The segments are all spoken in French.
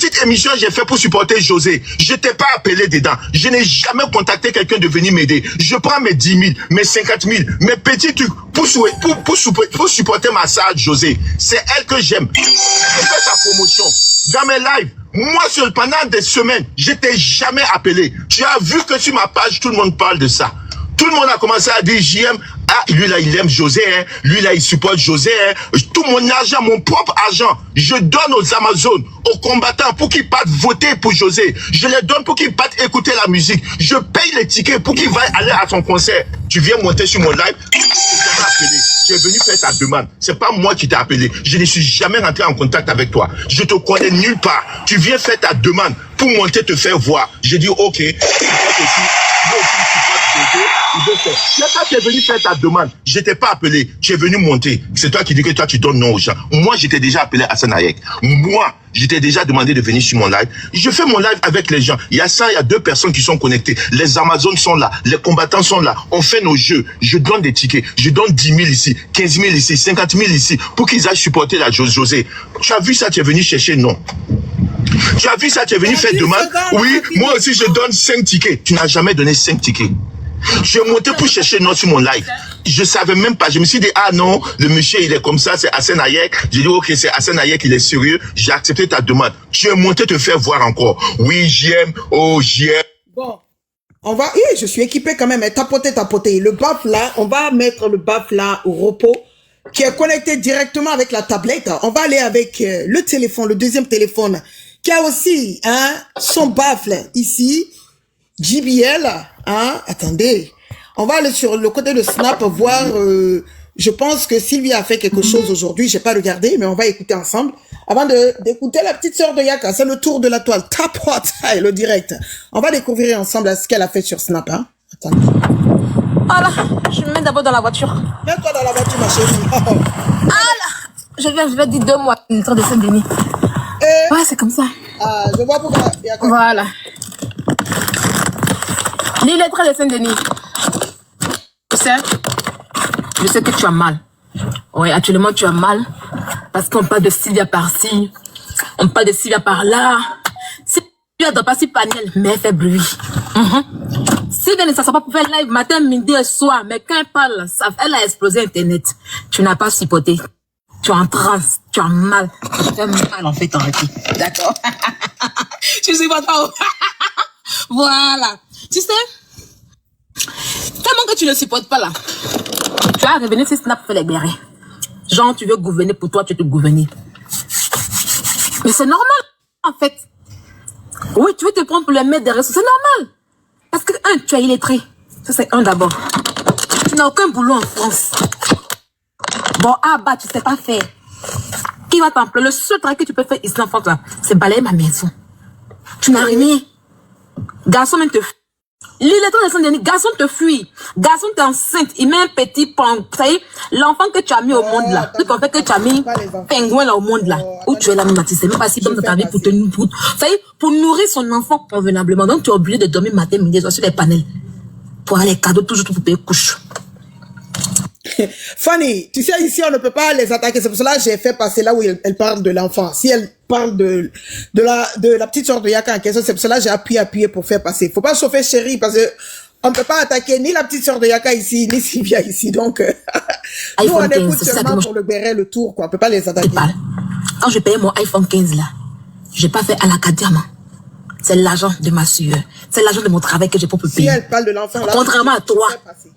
petite émission que j'ai fait pour supporter José. Je t'ai pas appelé dedans. Je n'ai jamais contacté quelqu'un de venir m'aider. Je prends mes 10 000, mes 50 000, mes petits trucs pour supporter ma sœur José. C'est elle que j'aime. Elle fait sa promotion dans mes lives. Moi, pendant des semaines, je t'ai jamais appelé. Tu as vu que sur ma page, tout le monde parle de ça. Tout le monde a commencé à dire, j'aime, ah, lui là, il aime José, hein. Lui là, il supporte José, hein. Tout mon argent, mon propre argent, je donne aux Amazones, aux combattants pour qu'ils partent voter pour José. Je les donne pour qu'ils partent écouter la musique. Je paye les tickets pour qu'ils vaillent aller à son concert. Tu viens monter sur mon live, tu es venu faire ta demande. C'est pas moi qui t'ai appelé. Je ne suis jamais rentré en contact avec toi. Je te connais nulle part. Tu viens faire ta demande pour monter te faire voir. J'ai dit, ok, c'est toi qui es venu faire ta demande. Je t'ai pas appelé. Tu es venu monter. C'est toi qui dis que toi tu donnes non aux gens. Moi, je t'ai déjà appelé Hassan Hayek. Moi, je t'ai déjà demandé de venir sur mon live. Je fais mon live avec les gens. Il y a 2 personnes qui sont connectées. Les Amazones sont là. Les combattants sont là. On fait nos jeux. Je donne des tickets. Je donne 10 000 ici, 15 000 ici, 50 000 ici pour qu'ils aillent supporter la José. Tu as vu ça? Tu es venu chercher? Non. Tu as vu ça? Tu es venu faire demande? Oui, moi aussi je donne 5 tickets. Tu n'as jamais donné 5 tickets. Je suis monté pour chercher non sur mon live. Je savais même pas. Je me suis dit, ah non, le monsieur, il est comme ça, c'est Hassan Hayek. J'ai dit, ok, c'est Hassan Hayek, il est sérieux. J'ai accepté ta demande. Tu es monté te faire voir encore. Oui, j'aime. Oh, j'aime. Bon. On va, je suis équipé quand même. Tapoter. Le baf là, on va mettre le baf là au repos, qui est connecté directement avec la tablette. On va aller avec le téléphone, le deuxième téléphone, qui a aussi, son baffle ici. JBL, attendez. On va aller sur le côté de Snap voir, je pense que Sylvie a fait quelque chose aujourd'hui, j'ai pas regardé, mais on va écouter ensemble. Avant d'écouter la petite sœur de Yaka, c'est le tour de la toile, Tapoter, le direct. On va découvrir ensemble ce qu'elle a fait sur Snap, Attendez. Voilà, je me mets d'abord dans la voiture. Mets-toi dans la voiture, ma chérie. Voilà, je vais dire 2 mois, le train de Saint-Denis. Ouais, c'est comme ça. Ah, je vois pourquoi. Voilà. Lis le train de Saint-Denis. Je sais que tu as mal. Oui, actuellement tu as mal. Parce qu'on parle de Sylvia par-ci. On parle de Sylvia par-là. Sylvia doit pas si panel, mais elle fait bruit. Sylvia ne s'assoit pas pour faire live matin, midi et soir. Mais quand elle parle, elle a explosé Internet. Tu n'as pas supporté. Tu es en transe. Tu as mal. Tu as mal en fait en réalité. D'accord. Je suis pas trop. Voilà. Tu sais, tellement que tu ne supportes pas là, tu vas revenir sur Snap pour faire les bérets. Genre, tu veux gouverner pour toi, tu veux te gouverner. Mais c'est normal, en fait. Oui, tu veux te prendre pour le maître des réseaux, c'est normal. Parce que, tu es illettré. Ça, c'est un d'abord. Tu n'as aucun boulot en France. Bon, tu sais pas faire. Qui va t'employer? Le seul travail que tu peux faire ici en France, là, c'est balayer ma maison. Tu n'as rien. Garçon, même te fuit. Garçon te fuit. Garçon t'es enceinte. Il met un petit pan. Ça y est, l'enfant que tu as mis au monde là. Tout en fait que tu as mis pingouin là au monde là. Où tu es là, Mati. C'est même pas si bon dans ta vie pour nourrir son enfant convenablement. Donc tu es obligé de dormir matin, midi, soir sur les panels. Pour avoir les cadeaux, toujours pour payer couche. Fanny, tu sais, ici, on ne peut pas les attaquer. C'est pour cela que j'ai fait passer là où elle parle de l'enfant. Si elle parle de la petite sœur de Yaka en question, c'est pour cela que j'ai appuyé pour faire passer. Faut pas chauffer, chérie, parce que on ne peut pas attaquer ni la petite sœur de Yaka ici, ni Sylvia ici. Donc, nous, on écoute seulement pour le béret, le tour, quoi. On peut pas les attaquer. Quand je payais mon iPhone 15 là, j'ai pas fait à la diamant. C'est l'argent de ma sueur. C'est l'argent de mon travail que j'ai pour payer. Si elle parle de l'enfant là. Contrairement à toi,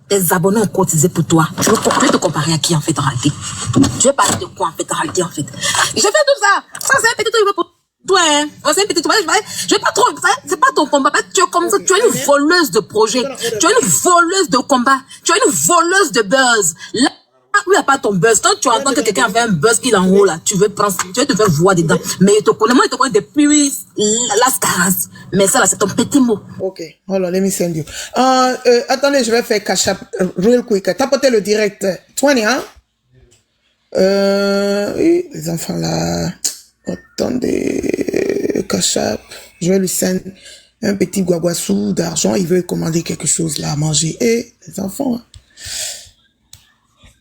tes abonnés ont cotisé pour toi. Tu veux te comparer à qui en fait en réalité? Tu veux parler de quoi en fait en réalité en fait? J'ai fait tout ça. Ça c'est un petit truc pour toi. Hein. C'est un petit truc. Je vais pas trop. C'est pas ton combat. Tu es comme ça. Tu es une voleuse de projet. Tu es une voleuse de combat. Tu es une voleuse de buzz. Là où il n'y a pas ton buzz, quand tu entends que quelqu'un fait un buzz qu'il est en haut là, tu veux te faire voir dedans. Mais il te connaît, moi il te connaît depuis l'ascaras. Mais ça là, c'est ton petit mot. Ok, hold on, let me send you. Attendez, je vais faire cash up real quick. Tapotez le direct 20, hein? Oui, les enfants là. Attendez, cash up. Je vais lui send un petit guaguassou d'argent. Il veut commander quelque chose là à manger. Et les enfants, hein?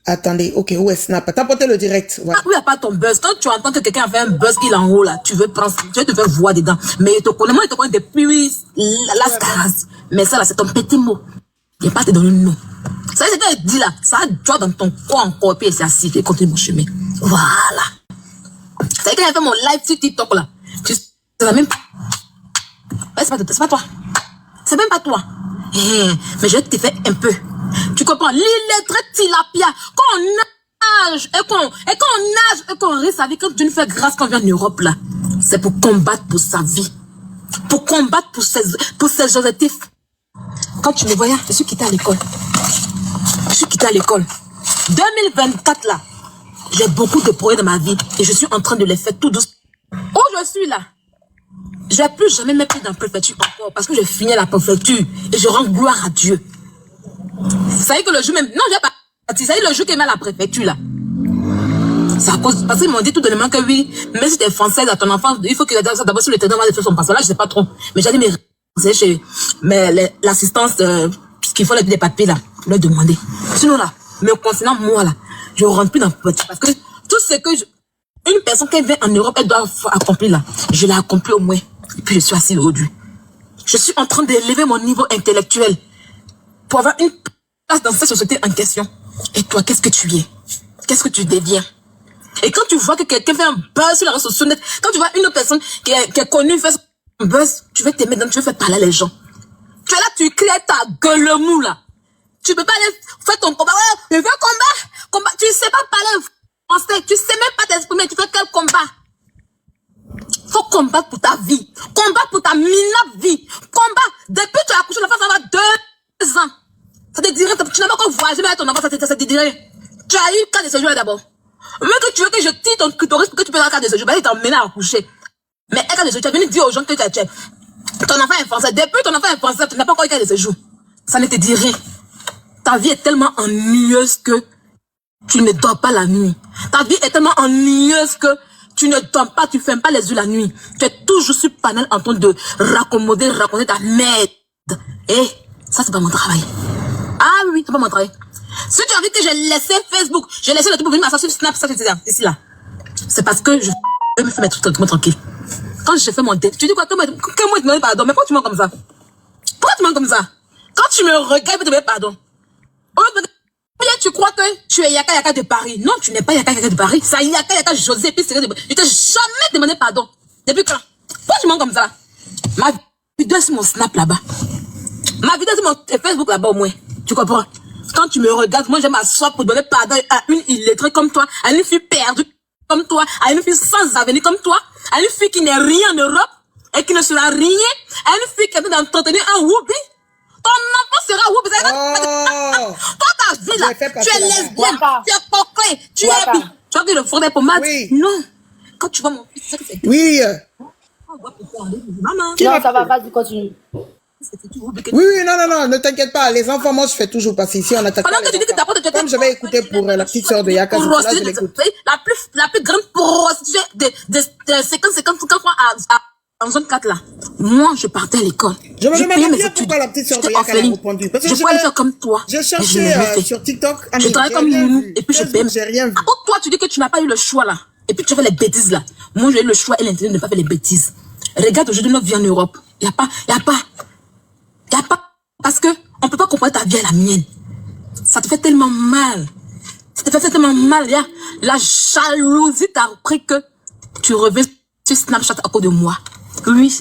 Attendez, ok, où est Snap? Tapotez le direct. Voilà. Ah, oui, il n'y a pas ton buzz. Quand tu entends que quelqu'un a fait un buzz qu'il est en haut, là, tu veux te faire voir dedans. Mais il te connaît, moi, il te connaît depuis la scaras. Mais ça, là, c'est ton petit mot. Il n'est pas te donner le nom. Ça, c'est quand il dit là, ça joie dans ton corps encore, puis c'est assis, et continue mon chemin. Voilà. C'est quand il a fait mon live sur TikTok, là. Tu sais même pas. Ouais, c'est pas toi. C'est même pas toi. Mais je te fais un peu. Tu comprends? L'illettré tilapia. Quand on nage et qu'on risque sa vie, quand Dieu nous fait grâce qu'on vient en Europe, là, c'est pour combattre pour sa vie. Pour combattre pour ses objectifs. Quand tu me voyais, je suis quitté à l'école. 2024, là, j'ai beaucoup de projets dans ma vie et je suis en train de les faire tout doucement. Où je suis là, je ne vais plus jamais me pris dans la préfecture encore parce que je finis la préfecture et je rends gloire à Dieu. Ça y est que le jour même, non, j'ai pas parti. Ça y est le jour qu'il met à la préfecture là. C'est à cause, parce qu'ils m'ont dit tout de même que oui, même si tu es française à ton enfance, il faut que d'abord sur le terrain va faire son passeport. Là, je sais pas trop. Mais j'ai dit, mais l'assistance, qu'il faut les papiers là, leur demander. Sinon là, mais concernant moi là, je rentre plus dans le petit parce que tout ce que une personne qui vient en Europe, elle doit accomplir là. Je l'ai accompli au moins. Et puis je suis assis aujourd'hui. Je suis en train d'élever mon niveau intellectuel pour avoir une place dans cette société en question. Et toi, qu'est-ce que tu es? Qu'est-ce que tu deviens? Et quand tu vois que quelqu'un fait un buzz sur la réseau social, quand tu vois une autre personne qui est connue faire un buzz, tu veux t'aimer, donc tu veux faire parler les gens. Tu es là, tu crées ta gueule mou là. Tu peux pas aller faire ton combat. Ouais, je veux combat. Tu sais pas parler français. Tu sais même pas t'exprimer. Tu fais quel combat? Faut combattre pour ta vie. Combattre pour ta minable vie. Combat. Depuis que tu as accouché, la femme, ça va 2 ans. Ça te dirait, tu n'as pas encore voyagé avec ton enfant, ça te dirait. Tu as eu 4 de séjour d'abord. Mais que tu veux que je tire ton clitoris pour que tu peux avoir 4 de séjour, ben il t'emmène à accoucher. Mais 4 de séjour, tu as venu dire aux gens que ton enfant est français. Depuis ton enfant est français, tu n'as pas encore eu 4 de séjour. Ça ne te dit rien. Ta vie est tellement ennuyeuse que tu ne dors pas la nuit. Ta vie est tellement ennuyeuse que tu ne dors pas, tu ne fermes pas les yeux la nuit. Tu es toujours sur panel en train de raconter ta merde. Et ça, c'est pas mon travail. Ah oui, c'est pas mon travail. Si tu as vu que j'ai laissé Facebook, j'ai laissé le truc pour venir m'asseoir sur Snapchat, ici là, c'est parce que je vais me faire mes trucs tranquille. Quand j'ai fait mon date, tu dis quoi? Que moi, tu me dis pardon, mais pourquoi tu mens comme ça? Pourquoi tu mens comme ça? Quand tu me regardes, tu me dis pardon. Bien, tu crois que tu es Yaka Yaka de Paris. Non, tu n'es pas Yaka Yaka de Paris. C'est Yaka Yaka José, puis c'est de... Je t'ai jamais demandé pardon. Depuis quand? Pourquoi tu mens comme ça? Ma vidéo sur mon Snap là-bas. Ma vidéo sur mon Facebook là-bas au moins. Tu comprends? Quand tu me regardes, moi, je m'assois pour donner pardon à une illettrée comme toi, à une fille perdue comme toi, à une fille sans avenir comme toi, à une fille qui n'est rien en Europe et qui ne sera rien, à une fille qui est en train d'entretenir un whoopi. Ton enfant sera whoopi. Toi, ta vie là, tu es lesbienne, tu es coquée, tu es... Tu vois que le fondé pour moi, non. Quand tu vois mon fils, c'est que c'est... Oui. Maman. Non, ça va, vas-y, continue. Oui, non, ne t'inquiète pas. Les enfants, moi, je fais toujours passer ici. On attaque. Comme je vais écouter pour la petite sœur de Yaka, là, je l'écoute. La plus grande prostituée de 50 fois en zone 4 là. Moi, je partais à l'école. Je me demande bien pourquoi la petite sœur de Yaka a répondu. Parce que je pouvais faire comme toi. J'ai cherché sur TikTok. Je travaille comme nous et puis je paie. J'ai rien vu. Toi, tu dis que tu n'as pas eu le choix là. Et puis tu fais les bêtises là. Moi, j'ai eu le choix et l'intérêt de ne pas faire les bêtises. Regarde aujourd'hui notre vie en Europe. Y a pas. Parce que on peut pas comparer ta vie à la mienne. Ça te fait tellement mal. Ça te fait tellement mal. La jalousie t'a appris que tu reviens sur Snapchat à cause de moi. Oui.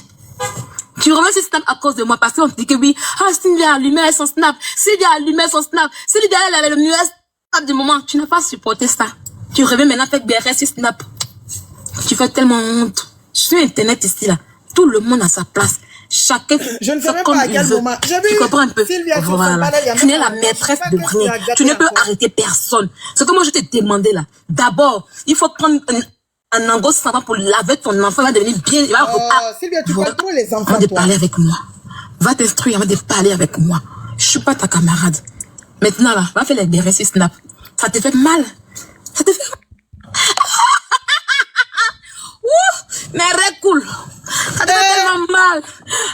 Tu reviens sur Snap à cause de moi parce qu'on te dit que oui. Ah, Sylvia a allumé son Snap. Sylvia a allumé son Snap. Sylvia, elle a le mieux Snap du moment. Tu n'as pas supporté ça. Tu reviens maintenant avec BRS sur Snap. Tu fais tellement honte. Sur Internet ici là. Tout le monde a sa place. Chacun je ne sais même pas à quel moment. Tu comprends un peu? Sylvia, voilà. Tu n'es la maîtresse de rien. Tu ne peux arrêter personne. Ce que moi je t'ai demandé là. D'abord, il faut prendre un angot savant pour laver ton enfant. Il va devenir bien. Il va Sylvia, tu parles pour les enfants. Va te parler avec moi. Va t'instruire avant de parler avec moi. Je suis pas ta camarade. Maintenant là, va faire les BRS sur Snap. Ça te fait mal. Ça te fait mal. Mais recoule. Ça te fait tellement mal.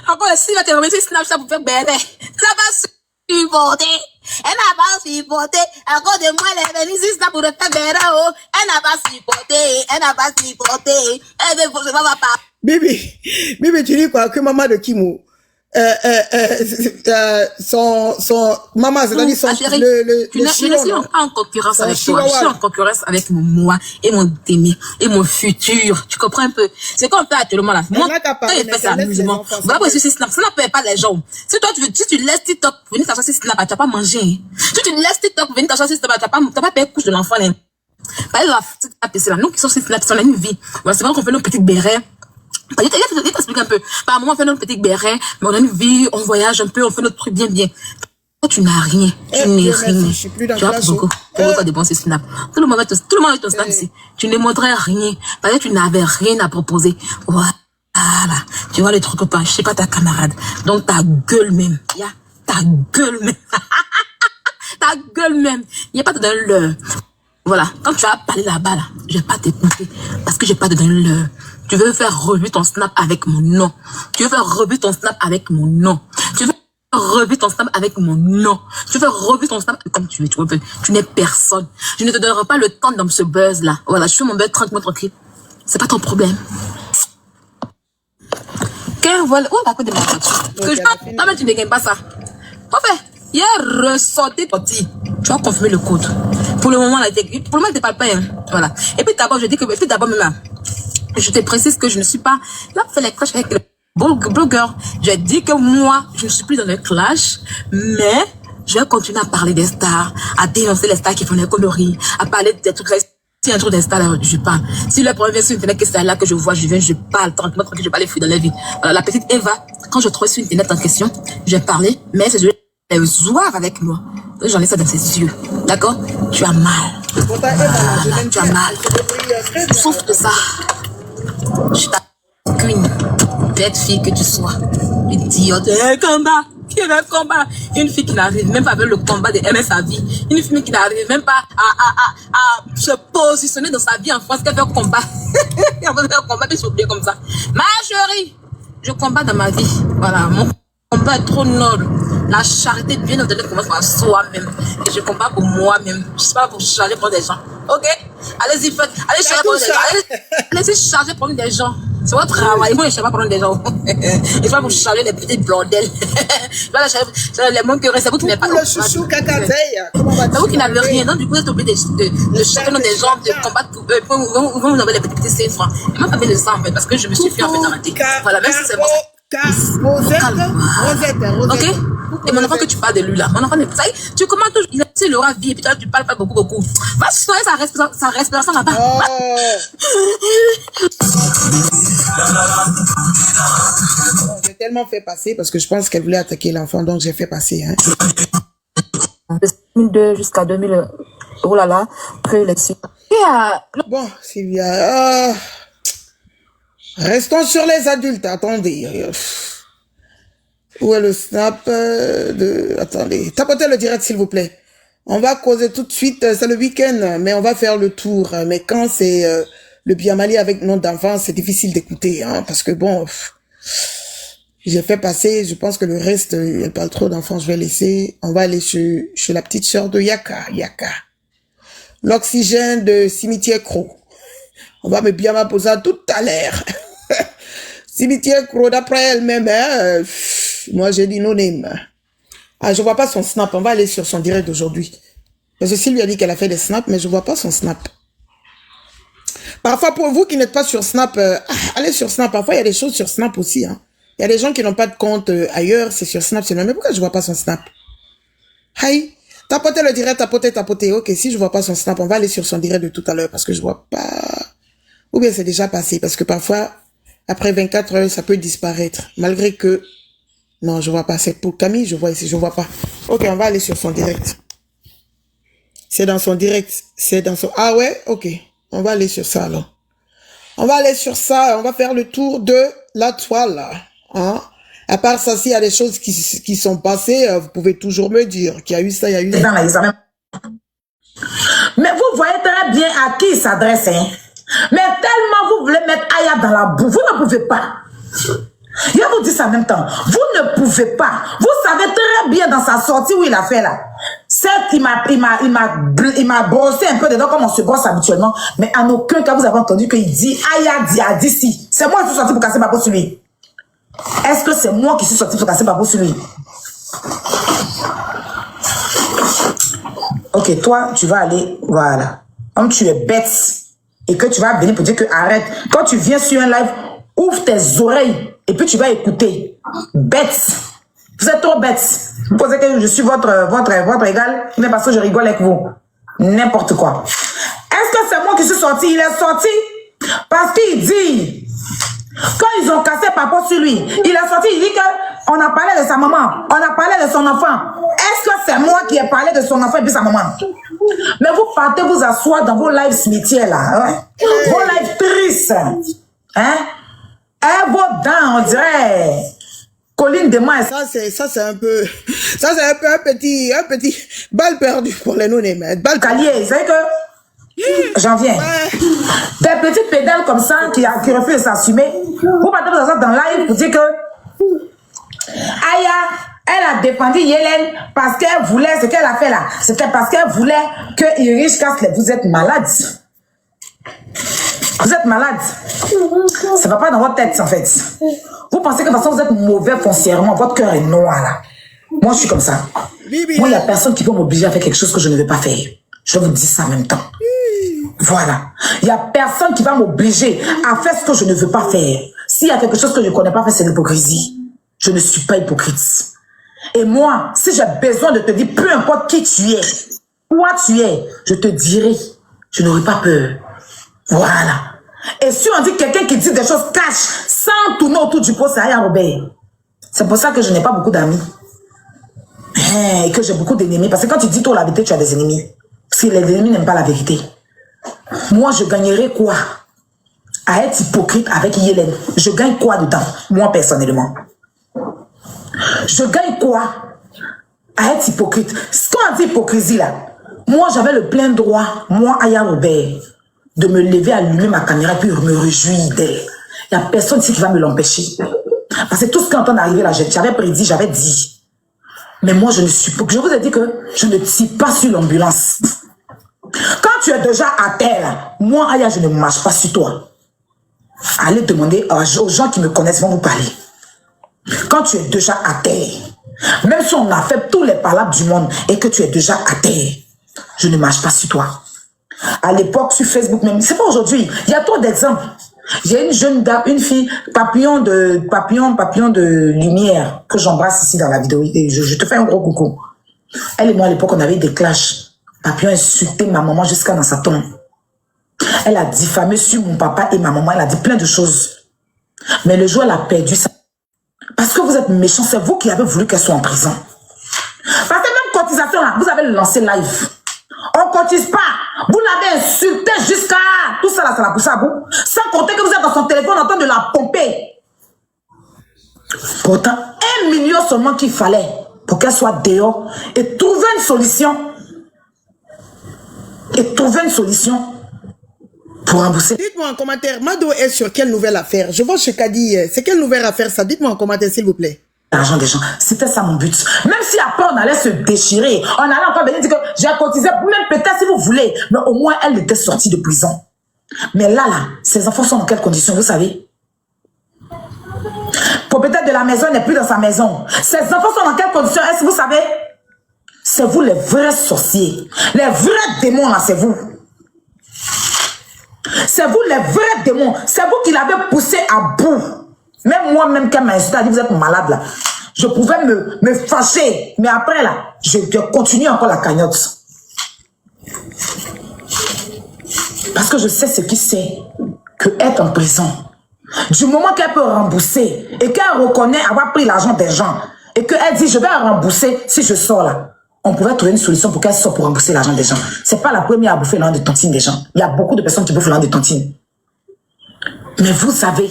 Encore si tu vas te remettre sur Snapchat pour faire béret. Ça va supporter. Elle n'a pas supporté. À cause de moi, elle est venue ici pour le faire berrer. Elle n'a pas supporté. Elle n'a pas supporté. Elle ne faut pas. Bibi, tu dis quoi? Que maman de Kimou, son maman, c'est-à-dire son, je suis en concurrence avec toi. Je suis en concurrence avec moi et mon aimé et mon futur. Tu comprends un peu? C'est qu'on fait actuellement là. Moi, quand il fait ça amusement. Voilà pourquoi je suis Snap. Ça n'appelle pas les gens. Si toi, si tu laisses TikTok venir t'asseoir sur Snap, tu vas pas manger. Si tu laisses TikTok venir t'asseoir sur Snap, tu vas pas payer couche de l'enfant. Par exemple, nous qui sommes sur Snap, on a une vie. Voilà, c'est vrai qu'on fait nos petites bérets. Je t'explique un peu. Par un moment, on fait notre petit béret, mais on a une vie, on voyage un peu, on fait notre truc bien. Toi, tu n'as rien. Tu n'es rien. Tu as beaucoup. Tu vas pas dépenser Snap. Tout le monde est ton Snap ici. Tu ne montrais rien. Parce que tu n'avais rien à proposer. Voilà. Tu vois les trucs pas. Je sais pas ta camarade. Donc, ta gueule même. Ta gueule même. Ta gueule même. Il n'y a pas de donner l'heure. Voilà. Quand tu vas parler là-bas, là, je vais pas t'écouter. Parce que j'ai pas de donner l'heure. Tu veux faire revue ton Snap avec mon nom. Tu veux faire revue ton Snap avec mon nom. Tu veux faire revue ton Snap avec mon nom. Tu veux faire revue ton Snap comme tu veux. Tu n'es personne. Je ne te donnerai pas le temps dans ce buzz là. Voilà, je fais mon buzz tranquille. C'est pas ton problème. Qu'un voilà. Où est la code de ma voiture? Que je t'en tu ne gagnes pas ça. Parfait. Il est ressorti parti. Tu vas confirmer le code. Pour le moment, là, pour le moment, t'es pas payé. Voilà. Et puis d'abord, je dis que, je te précise que je ne suis pas là pour faire les clashs avec les blogueurs. J'ai dit que moi, je ne suis plus dans le clash, mais je vais continuer à parler des stars, à dénoncer les stars qui font des conneries, à parler des trucs. Si un truc des stars, je parle. Si le problème vient sur Internet, que c'est là que je vois, je viens, je parle tranquillement, je vais pas les fuir dans la vie. Voilà, la petite Eva, quand je trouve sur Internet en question, je vais parler, mais c'est elle voir avec moi. J'en ai ça dans ses yeux. D'accord? Tu as mal. Tu as mal. Souffre de ça. Je suis ta queen. Bête fille que tu sois. Idiote. Combat. Qui est un combat? Une fille qui n'arrive même pas avec le combat d'aimer sa vie. Une fille qui n'arrive même pas à se positionner dans sa vie en France. Qu'elle fait un combat. Elle veut faire un combat, puis s'oublier comme ça. Ma chérie, je combats dans ma vie. Voilà. Mon combat est trop noble. La charité bien au-delà commence par soi-même. Et je combats pour moi-même. Je ne suis pas pour charger pour des gens. Ok? Allez-y, faites. Allez charger pour des gens. Allez-y charger pour des gens. C'est votre travail. Moi, je ne sais pas prendre des gens. Et je vais vous charger les petites blondelles. Je vais charger les moins que c'est vous qui n'avez pas. Le chouchou cacateille. C'est vous qui n'avez rien. Donc, du coup, vous êtes obligé de charger des gens, de combattre pour eux. Vous avez les petits seins francs. Et moi, pas fait de ça, en fait, parce que je me suis fait en fait arrêter. Voilà, même si c'est bon. Rosette. Ok? Et mon enfant que tu parles de lui là, mon enfant, ça y est, tu commences toujours, il a l'aura vie, et puis toi, tu parles pas beaucoup. Va soigner sa respiration là-bas. J'ai tellement fait passer parce que je pense qu'elle voulait attaquer l'enfant, donc j'ai fait passer. Hein. De 2002 jusqu'à 2000, oh là là, que les Bon, Sylvia, restons sur les adultes, attendez. Où est le snap Attendez, tapotez le direct s'il vous plaît. On va causer tout de suite, c'est le week-end, mais on va faire le tour. Mais quand c'est le Biamali avec nom d'enfant, c'est difficile d'écouter, hein, parce que bon, j'ai fait passer, je pense que le reste, elle parle trop d'enfants, je vais laisser. On va aller chez la petite sœur de Yaka. L'oxygène de Cimetière Croc. On va me bien poser tout à l'heure. Cimetière Croc, d'après elle-même, hein, moi j'ai dit no name. Ah, je vois pas son snap, on va aller sur son direct d'aujourd'hui. Parce que Sylvie a dit qu'elle a fait des snaps, mais je vois pas son snap. Parfois, pour vous qui n'êtes pas sur Snap, allez sur Snap. Parfois, il y a des choses sur Snap aussi. Hein. Il y a des gens qui n'ont pas de compte ailleurs, c'est sur Snap. Mais pourquoi je vois pas son Snap? Hi, tapotez le direct, tapotez. Ok, si je vois pas son Snap, on va aller sur son direct de tout à l'heure parce que je vois pas. Ou bien c'est déjà passé parce que parfois, après 24 heures, ça peut disparaître. Malgré que... Non, je vois pas. C'est pour Camille, je vois ici, je vois pas. Ok, on va aller sur son direct. C'est dans son direct. C'est dans son... Ah ouais? Ok. On va aller sur ça, alors. On va aller sur ça. On va faire le tour de la toile, hein. À part ça, s'il y a des choses qui sont passées, vous pouvez toujours me dire qu'il y a eu ça, il y a eu ça. Dans l'examen. Mais vous voyez très bien à qui il s'adresse, hein. Mais tellement vous voulez mettre Aya dans la boue, vous ne pouvez pas. Je vous dis ça en même temps. Vous ne pouvez pas. Vous savez très bien dans sa sortie où il a fait là. Certes, il m'a brossé un peu dedans comme on se brosse habituellement, mais en aucun cas vous avez entendu qu'il dit Aya a dit si. C'est moi qui suis sorti pour casser ma peau sur lui. Est-ce que c'est moi qui suis sorti pour casser ma peau sur lui? Ok, toi, tu vas aller, voilà. Comme tu es bête et que tu vas venir pour dire que arrête. Quand tu viens sur un live, ouvre tes oreilles et puis tu vas écouter. Bête. Vous êtes trop bête. Vous pensez que je suis votre égal, mais parce que je rigole avec vous. N'importe quoi. Est-ce que c'est moi qui suis sorti? Il est sorti parce qu'il dit, quand ils ont cassé papa sur lui, il est sorti, il dit que on a parlé de sa maman, on a parlé de son enfant. Est-ce que c'est moi qui ai parlé de son enfant et puis sa maman? Mais vous partez vous asseoir dans vos lives cimetières là, hein? Vos lives tristes, hein? Et vos dents, on dirait colline de main. Ça c'est un peu un petit balle perdue pour les non-aimés. Balle calier, vous savez que j'en viens. Ouais. Des petites pédales comme ça qui refusent de s'assumer. Vous partez vous asseoir dans live pour dire que Aya, elle a défendu Yélène parce qu'elle voulait ce qu'elle a fait là. C'était parce qu'elle voulait que Irish casse les... Vous êtes malade. Vous êtes malade. Ça va pas dans votre tête en fait. Vous pensez que de toute façon vous êtes mauvais foncièrement. Votre cœur est noir là. Moi je suis comme ça. Moi il n'y a personne qui peut m'obliger à faire quelque chose que je ne veux pas faire. Je vous dis ça en même temps. Voilà. Il n'y a personne qui va m'obliger à faire ce que je ne veux pas faire. S'il y a quelque chose que je ne connais pas faire, c'est l'hypocrisie. Je ne suis pas hypocrite. Et moi, si j'ai besoin de te dire, peu importe qui tu es, quoi tu es, je te dirai. Je n'aurai pas peur. Voilà. Et si on dit quelqu'un qui dit des choses cash, sans tourner autour du pot, c'est Aya Robert. C'est pour ça que je n'ai pas beaucoup d'amis. Et que j'ai beaucoup d'ennemis. Parce que quand tu dis toi la vérité, tu as des ennemis. Parce que les ennemis n'aiment pas la vérité. Moi, je gagnerais quoi à être hypocrite avec Yélène? Je gagne quoi dedans? Moi, personnellement. Je gagne quoi à être hypocrite? Ce qu'on dit hypocrisie là, moi, j'avais le plein droit, moi, Aya Robert, de me lever, allumer ma caméra puis me réjouir d'elle. Il n'y a personne ici qui va me l'empêcher. Parce que tout ce qui est en train d'arriver là, j'avais prédit, j'avais dit. Mais moi, je ne suis pas... Je vous ai dit que je ne tire pas sur l'ambulance. Quand tu es déjà à terre, là, moi, Aya, je ne marche pas sur toi. Allez demander aux gens qui me connaissent, vont vous parler. Quand tu es déjà à terre, même si on a fait tous les palabres du monde et que tu es déjà à terre, je ne marche pas sur toi. À l'époque, sur Facebook même, c'est pas aujourd'hui, il y a trop d'exemples. Il y a une jeune dame, une fille, papillon de lumière, que j'embrasse ici dans la vidéo. Et je te fais un gros coucou. Elle et moi, à l'époque, on avait des clashs. Papillon insultait ma maman jusqu'à dans sa tombe. Elle a diffamé sur mon papa et ma maman. Elle a dit plein de choses. Mais le jour, elle a perdu ça. Parce que vous êtes méchants, c'est vous qui avez voulu qu'elle soit en prison. Parce que même cotisation, là, vous avez lancé live. On cotise pas. Vous l'avez insulté jusqu'à... Tout ça, là, ça l'a poussé à bout. Sans compter que vous êtes dans son téléphone en train de la pomper. Pourtant, 1 million seulement qu'il fallait pour qu'elle soit dehors et trouver une solution. Pour rembourser. Dites-moi en commentaire, Mado est sur quelle nouvelle affaire? Je vois chez Kadi, c'est quelle nouvelle affaire ça? Dites-moi en commentaire s'il vous plaît. L'argent des gens, c'était ça mon but. Même si après on allait se déchirer, on allait encore venir dire que j'ai cotisé, même peut-être si vous voulez, mais au moins elle était sortie de prison. Mais là, ses enfants sont dans quelles conditions, vous savez? Propriétaire de la maison n'est plus dans sa maison. Ses enfants sont dans quelles conditions, est-ce que vous savez? C'est vous les vrais sorciers. Les vrais démons là, c'est vous. C'est vous les vrais démons. C'est vous qui l'avez poussé à bout. Même moi-même, quand m'a insulté, a dit, vous êtes malade là. Je pouvais me fâcher. Mais après là, je continue encore la cagnotte. Parce que je sais ce qui c'est que être en prison. Du moment qu'elle peut rembourser et qu'elle reconnaît avoir pris l'argent des gens et qu'elle dit, je vais rembourser si je sors là. On pouvait trouver une solution pour qu'elle sorte pour rembourser l'argent des gens. C'est pas la première à bouffer l'argent de tontine des gens. Il y a beaucoup de personnes qui bouffent l'argent de tontine. Mais vous savez,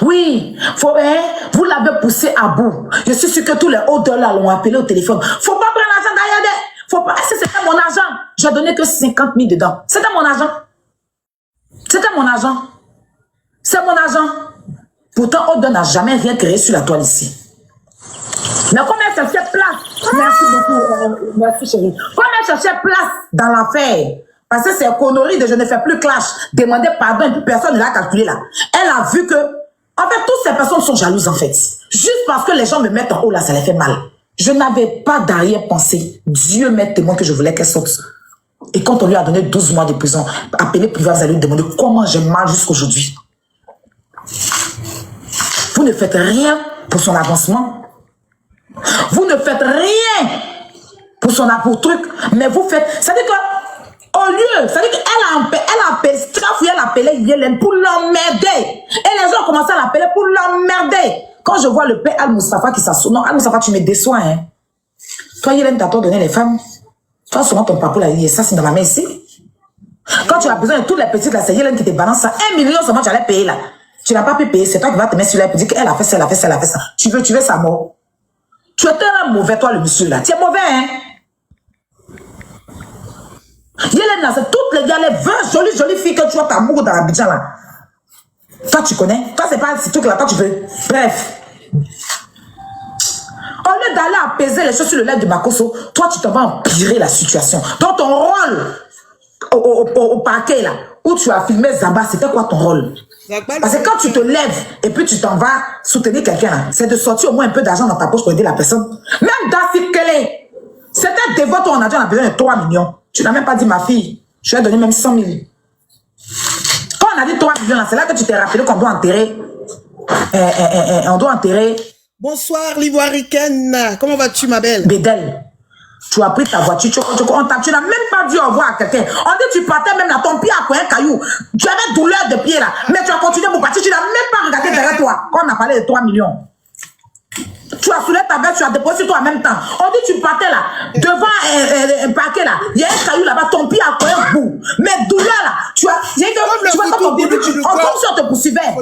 oui, vous l'avez poussé à bout. Je suis sûr que tous les hauteurs là l'ont appelé au téléphone. Faut pas prendre l'argent d'Ayade. Faut pas. C'était mon argent. J'ai donné que 50 000 dedans. C'était mon argent. C'était mon argent. C'est mon argent. Pourtant, Odo n'a jamais rien créé sur la toile ici. Mais combien elle cherchait place. Merci beaucoup. Merci chérie. Comme elle cherchait place dans l'affaire, parce que c'est connerie de je ne fais plus clash, demander pardon et puis personne ne l'a calculé là. Elle a vu que, en fait, toutes ces personnes sont jalouses en fait. Juste parce que les gens me mettent en haut là, ça les fait mal. Je n'avais pas d'arrière-pensée. Dieu m'est témoin que je voulais qu'elle saute. Et quand on lui a donné 12 mois de prison, appelé privé, vous allez lui demander comment j'ai mal jusqu'aujourd'hui. Vous ne faites rien pour son avancement. Vous ne faites rien pour son truc, mais vous faites... C'est-à-dire que, au lieu, c'est-à-dire qu'elle a appelé Yélène pour l'emmerder. Et les gens ont commencé à l'appeler pour l'emmerder. Quand je vois le père Al-Mustafa qui s'assoit, non, Al-Mustafa, tu me déçois, hein. Toi, Yélène, t'as donné les femmes. Toi, souvent, ton papa, là, il est ça, c'est dans ma main ici. Quand tu as besoin de toutes les petites, là, c'est Yélène qui te balance ça. 1 million seulement, tu allais payer, là. Tu n'as pas pu payer, c'est toi qui vas te mettre sur là et dire qu'elle a fait ça, elle a fait ça, elle a fait ça. Tu veux sa mort. Tu es tellement mauvais, toi, le monsieur, là. Tu es mauvais, hein. Yélène, là, c'est toutes les gars, les 20 jolies filles que tu vois t'amour dans l'Abidjan, là. Toi, tu connais. Toi, c'est pas ce truc-là, toi, tu veux. Bref. Au lieu d'aller apaiser les choses sur le lait de Makoso, toi, tu t'en vas empirer la situation. Donc, ton rôle au parquet, là, où tu as filmé Zaba, c'était quoi ton rôle? Parce que quand tu te lèves et puis tu t'en vas soutenir quelqu'un, c'est de sortir au moins un peu d'argent dans ta poche pour aider la personne. Même David Kelly, c'était dévot, on a dit on a besoin de 3 millions. Tu n'as même pas dit ma fille, je lui ai donné même 100 000. Quand on a dit 3 millions, c'est là que tu t'es rappelé qu'on doit enterrer. On doit enterrer. Bonsoir l'Ivoiricaine, comment vas-tu ma belle? Bédel. Tu as pris ta voiture, tu n'as même pas dû au revoir à quelqu'un. On dit tu partais même là, ton pied a quoi un caillou. Tu avais douleur de pied là, mais tu as continué pour partir, tu n'as même pas regardé derrière toi. Quand on a parlé de 3 millions. Tu as soulevé ta veste, tu as déposé toi en même temps. On dit tu partais là, devant un paquet là, il y a un caillou là-bas, ton pied a quoi un bout. Mais douleur là, tu as... Tu vois comme si on te poursuivait.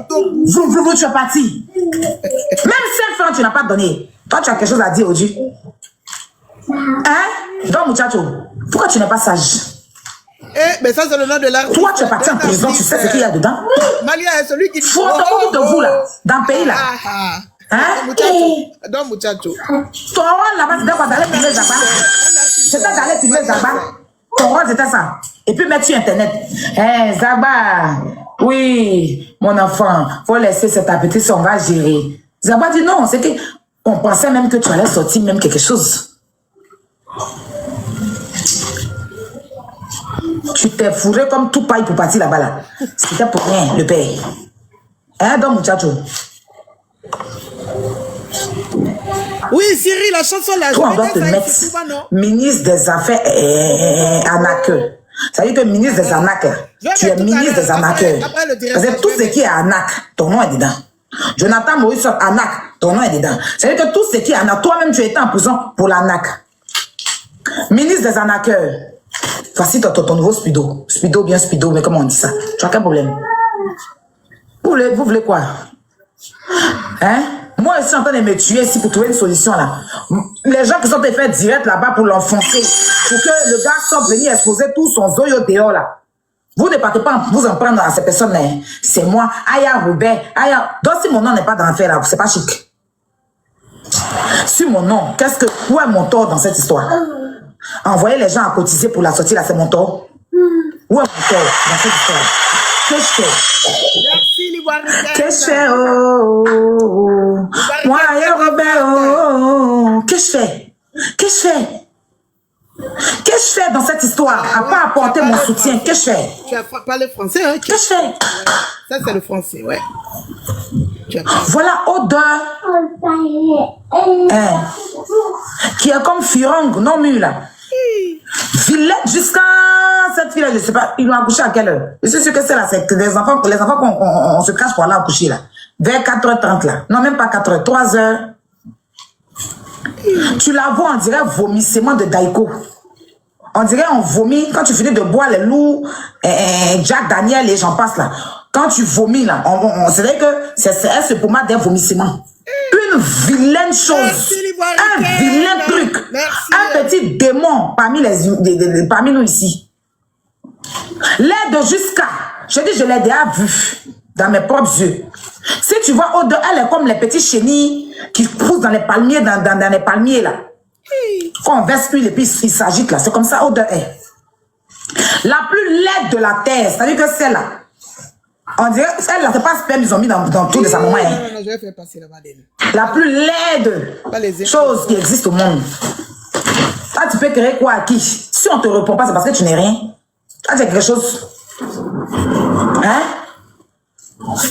Tu es parti. Même 5 francs tu n'as pas donné. Toi tu as quelque chose à dire aujourd'hui. Hein? Donc, muchacho, pourquoi tu n'es pas sage? Eh, mais ça, c'est le nom de l'artiste. Toi, tu es parti en prison, tu sais ce qu'il y a dedans? Malia est celui qui... Faut de vous, là, dans le pays, là. Hein? Donc, muchacho. Ton rôle, là-bas, c'était quoi? D'aller filmer Zaba? C'était d'aller filmer Zaba? Ton rôle, c'était ça. Et puis, mettre sur Internet. Hein, Zaba, oui, mon enfant, faut laisser cet appétit, on va gérer. Zaba dit non, c'est que... On pensait même que tu allais sortir même quelque chose. Tu t'es fourré comme tout paille pour partir là-bas là. C'était pour rien, le père. Hein, donc, muchacho? Oui, Cyril, la chanson là. Toi, on doit te mettre ministre des Affaires arnaqueurs. Ça veut dire que ministre des arnaques, tu es ministre des arnaqueurs. Parce que tout ce qui est arnaque, ton nom est dedans. Jonathan Moïse, arnaque, ton nom est dedans. Ça veut dire que tout ce qui est arnaque, toi-même tu étais en prison pour l'arnaque. Ministre des arnaqueurs. Voici ton nouveau Spido. Spido, bien Spido, mais comment on dit ça? Tu as quel problème? Vous voulez quoi? Hein? Moi, je suis en train de me tuer ici pour trouver une solution là. Les gens qui sont faits direct là-bas pour l'enfoncer, pour que le gars soit venu exposer tout son zoyo dehors là. Vous ne partez pas vous en prendre à ces personnes-là. C'est moi, Aya Robert, Aya. Donc si mon nom n'est pas dans l'affaire là, c'est pas chic. Sur mon nom, où est mon tort dans cette histoire? Envoyer les gens à cotiser pour la sortie là, c'est mon tort. Où est mon tort dans cette histoire? Qu'est-ce que je fais? Merci l'Ivoiricaine. Qu'est-ce que je fais? Oh, moi, Aya Robert, oh. Qu'est-ce que je fais? Qu'est-ce que je fais? Qu'est-ce que je fais dans cette histoire? À pas apporter mon soutien, qu'est-ce que je fais? Tu as parlé français, hein? Qu'est-ce que je fais? Ça, c'est le français, ouais. Voilà odeur. Qui est comme Firong, non mûr là. Villette jusqu'à cette fille-là, je sais pas, ils l'ont accouché à quelle heure? Je suis sûr que c'est là, c'est que les enfants qu'on se cache pour aller accoucher là. Vers 4h30 là. Non, même pas 4h, 3h. Tu la vois, on dirait vomissement de Daiko. On dirait on vomit quand tu finis de boire les loups, Jack Daniel et j'en passe là. Quand tu vomis là, c'est vrai que elle se pommade d'un vomissement. Une vilaine chose, un vilain truc, un petit démon parmi nous ici. L'aide jusqu'à, je dis je l'ai déjà vu dans mes propres yeux. Si tu vois, elle est comme les petits chenilles qui poussent tous dans les palmiers, dans les palmiers là. Quand on verse l'huile et puis il s'agite là, c'est comme ça odeur est. La plus laide de la terre, c'est-à-dire que celle-là, on dirait, celle-là, c'est pas sperme, ils ont mis dans tout de sa maman. Hein. Non, je vais faire passer là-bas. La plus laide chose qui existe au monde. Ah, tu peux créer quoi à qui? Si on te répond pas, c'est parce que tu n'es rien. Ah, c'est quelque chose. Hein?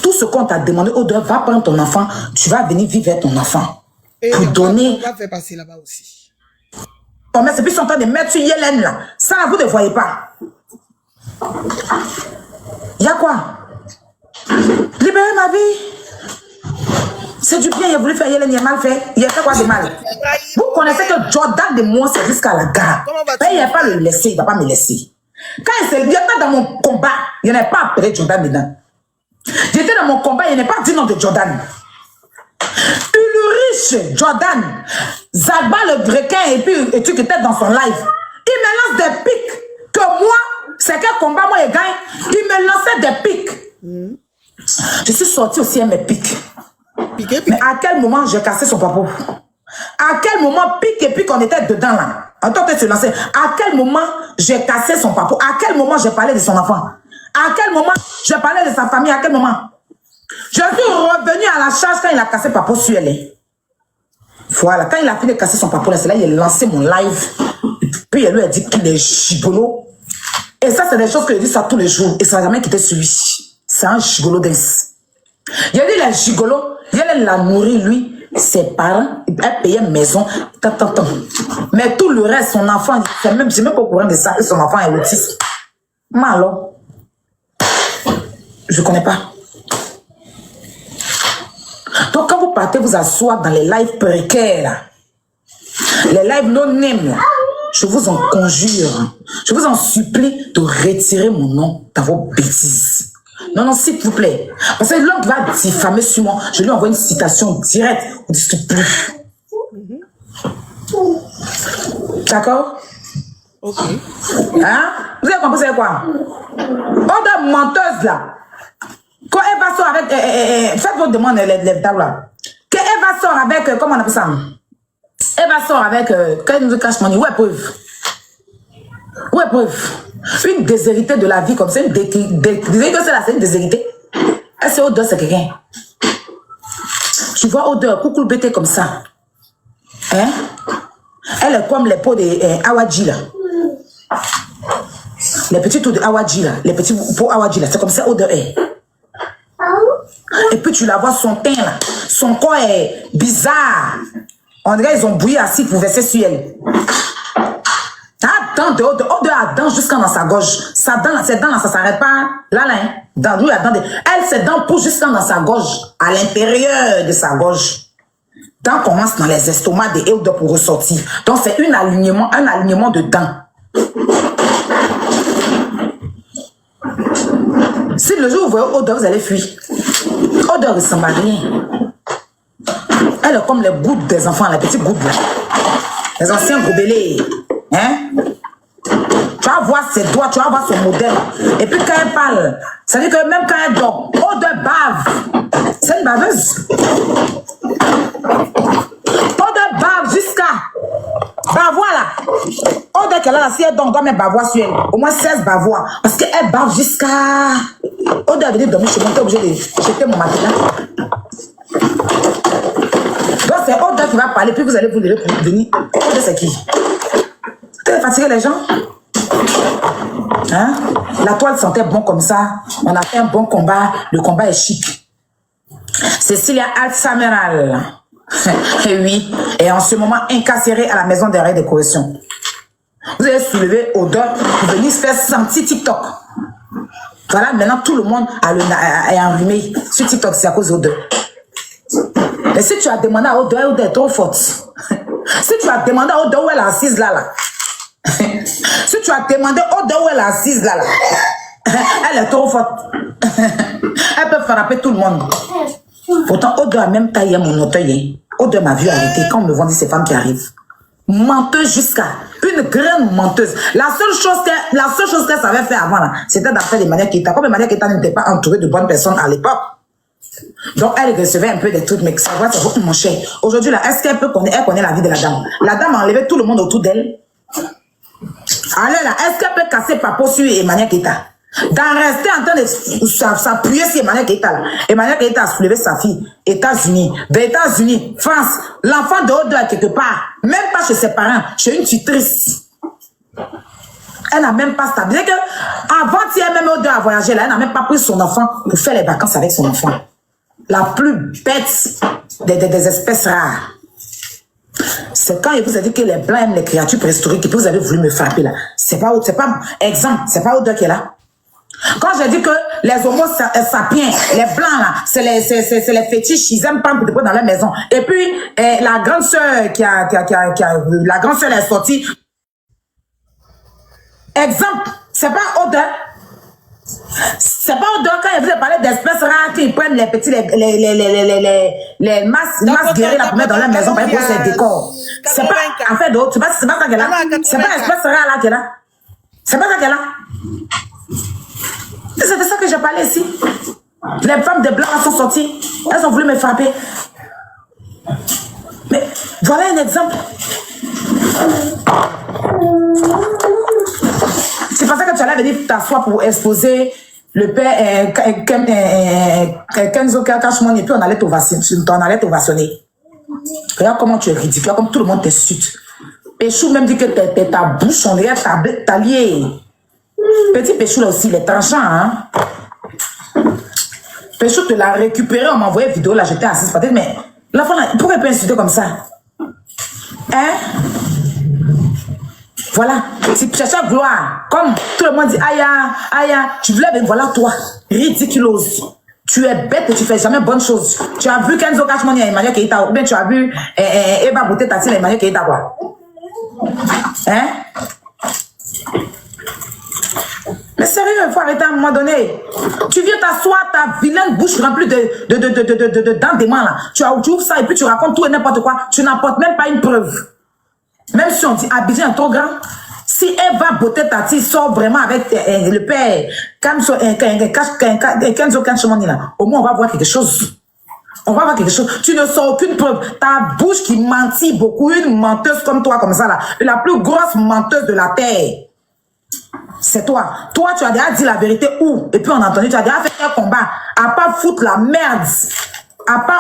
Tout ce qu'on t'a demandé, odeur, va prendre ton enfant, tu vas venir vivre avec ton enfant. Et pour donner. On va faire passer là-bas aussi. Oh, mais c'est plus en train de mettre sur Yélène là. Ça, vous ne voyez pas. Il y a quoi? Libérer ma vie. C'est du bien, il a voulu faire Yélène, il a mal fait. Il a fait quoi de mal? Vous connaissez que Jordan de moi, c'est jusqu'à la gare. Mais il ne va pas le laisser, il ne va pas me laisser. Quand il était dans mon combat, il n'y en a pas appelé Jordan dedans. J'étais dans mon combat, il n'y a pas dit nom de Jordan. Ulrich Jordan, Zagba le Brequin et puis et tu qui étais dans son live. Il me lance des pics. Que moi, c'est quel combat moi il gagne. Il me lançait des pics. Je suis sorti aussi à mes pics. Mais à quel moment j'ai cassé son papa? À quel moment pique et pique on était dedans là? En tant que se lancer. À quel moment j'ai cassé son papa? À quel moment j'ai parlé de son enfant? À quel moment j'ai parlé de sa famille? À quel moment? Je suis revenu à la charge quand il a cassé papa sur elle. Voilà, quand il a fini de casser son papa, c'est là il a lancé mon live. Puis il lui a dit qu'il est gigolo. Et ça, c'est des choses que je dis ça tous les jours. Et ça n'a jamais quitté celui. C'est un gigolo d'ins. Il a dit les gigolos, il l'a nourri lui, ses parents, il a payé une maison. Mais tout le reste, son enfant, je ne sais même pas au courant de ça, que son enfant est autiste. Mais alors, je ne connais pas. Donc quand vous partez vous asseoir dans les lives précaires, là, les lives non-name, là, je vous en conjure, je vous en supplie de retirer mon nom dans vos bêtises. Non, non, s'il vous plaît. Parce que l'homme qui va diffamer sur moi, je lui envoie une citation directe, on ne discute plus. D'accord? Ok. Hein? Vous avez compris c'est quoi? Ordre menteuse là. Quand Eva sort avec... faites votre demande, les tables là. Quand Eva sort avec... comment on appelle ça? Eva sort avec... quand elle nous cache money, où est preuve? Où est preuve? Une déshéritée de la vie comme ça, une déshéritée, c'est une déshéritée. Elle c'est odeur, c'est quelqu'un. Tu vois odeur, coucou le bêté comme ça. Hein? Elle est comme les pots de Awadji là. Les petits pots de Awadji là. Les petits pots Awadji là. C'est comme ça odeur est. Et puis tu la vois, son teint là. Son corps est bizarre. On dirait qu'ils ont bouilli assis pour verser sur elle. Odeur à dents jusqu'à dans sa gorge. Sa dent, ses dents là, ça s'arrête pas. Là, hein. Dans lui, elle, ses dents poussent jusqu'à dans sa gorge. À l'intérieur de sa gorge. Dents commence dans les estomacs des odeurs pour ressortir. Donc c'est un alignement de dents. Si le jour où vous voyez odeur, vous allez fuir. Odeur ne ressemble à rien. Elle est comme les gouttes des enfants, les petites gouttes là. Les anciens gros bélés. Hein? Tu vas voir ses doigts, tu vas voir son modèle. Et puis quand elle parle, ça veut dire que même quand elle dort, odeur bave. C'est une baveuse. Odeur bave jusqu'à bavois là. Odeur qu'elle a là, si elle dort, on doit mettre bavois sur elle. Au moins 16 bavois. Parce qu'elle bave jusqu'à... Odeur venir dormir chez moi, t'es obligé de jeter mon matelas. Donc c'est odeur qui va parler, puis vous allez vous lever pour venir. Odeur c'est qui? Vous allez fatiguer les gens? Hein? La toile sentait bon comme ça. On a fait un bon combat. Le combat est chic. Cécilia Alsameral. Et oui. Et en ce moment, incarcérée à la maison d'arrêt de correction. Vous allez soulever odeur pour venir se faire sentir TikTok. Voilà, maintenant tout le monde est enrhumé sur TikTok. C'est à cause d'odeur. Et si tu as demandé à odeur, odeur est trop forte. Si tu as demandé à odeur où elle est assise là. Si tu as demandé odeur où elle est assise là. Elle est trop forte. Elle peut frapper tout le monde. Pourtant, odeur a même taillé mon auteuil. Odeur m'a vu arrêter quand on me vendit ces femmes qui arrivent. Menteuse jusqu'à une grande menteuse. La seule chose qu'elle savait faire avant, c'était d'en faire des manières qui étaient. Comme les manières qui n'étaient pas entourées de bonnes personnes à l'époque. Donc, elle recevait un peu des trucs, mais ça va, ça vaut mon cher. Aujourd'hui, là, est-ce qu'elle connaît la vie de la dame? La dame a enlevé tout le monde autour d'elle. Alors là, est-ce qu'elle peut casser Papo sur Emmanuel Keita? D'en rester en train de s'appuyer sur Emmanuel Keita là. Emmanuel Keita a soulevé sa fille. États-Unis. Des États-Unis, France. L'enfant de haut quelque part. Même pas chez ses parents. Chez une tutrice. Elle n'a même pas stabilisé que avant-hier même Odo a voyagé là, elle n'a même pas pris son enfant pour faire les vacances avec son enfant. La plus bête des espèces rares. C'est quand il vous a dit que les blancs aiment les créatures préhistoriques et que vous avez voulu me frapper là. C'est pas exemple, c'est pas Odo qui est là. Quand j'ai dit que les homo sapiens, les blancs là, c'est les fétiches, ils aiment pas me dans leur maison. Et puis la grande sœur la grande sœur est sortie. Exemple, c'est pas Odo. C'est pas Odo quand il vous a parlé d'espèces rares qui prennent les petits les masses guéries là pour mettre dans leur maison pour poser les décors. C'est pas en fait d'autres, c'est pas ça qu'elle a. C'est pas l'espèce rare là qu'elle a. C'est pas ça qu'elle a. C'est de ça que j'ai parlé ici. Les femmes de blanc sont sorties. Elles ont voulu me frapper. Mais voilà un exemple. C'est pas ça que tu allais venir t'asseoir pour exposer le père Kenzo Kashmon et puis on allait t'ovationner. Regarde comment tu es ridicule, comme tout le monde t'insulte. Péchou même dit que ta bouche, on dirait ta liée. Petit Péchou là aussi, il est tranchant, hein. Péchou te l'a récupéré, on m'a envoyé une vidéo là, j'étais assise peut-être, mais l'enfant là, pourquoi il peut insulter comme ça? Hein? Voilà, si tu cherches à gloire, comme tout le monde dit, aïe, tu voulais, ben voilà toi, ridiculose. Tu es bête et tu fais jamais bonne chose. Tu as vu Kenzo Kashmon et Emmanuel Keita, ou bien tu as vu Eva Bouté Tati et Emmanuel Keita, quoi. Hein? Mais sérieux, il faut arrêter à un moment donné. Tu viens t'asseoir, ta vilaine bouche remplie de dents d'aimant là. Tu ouvres ça et puis tu racontes tout et n'importe quoi. Tu n'apportes même pas une preuve. Même si on dit Abidjan est trop grand. Si Eva Beauté Tati sort vraiment avec le père Kenzo Kashmon là, au moins on va voir quelque chose. On va voir quelque chose. Tu ne sors aucune preuve. Ta bouche qui mentit beaucoup, une menteuse comme toi, comme ça là. La plus grosse menteuse de la terre. C'est toi. Toi, tu as déjà dit la vérité où? Et puis on a entendu, tu as déjà fait un combat. À pas foutre la merde. À pas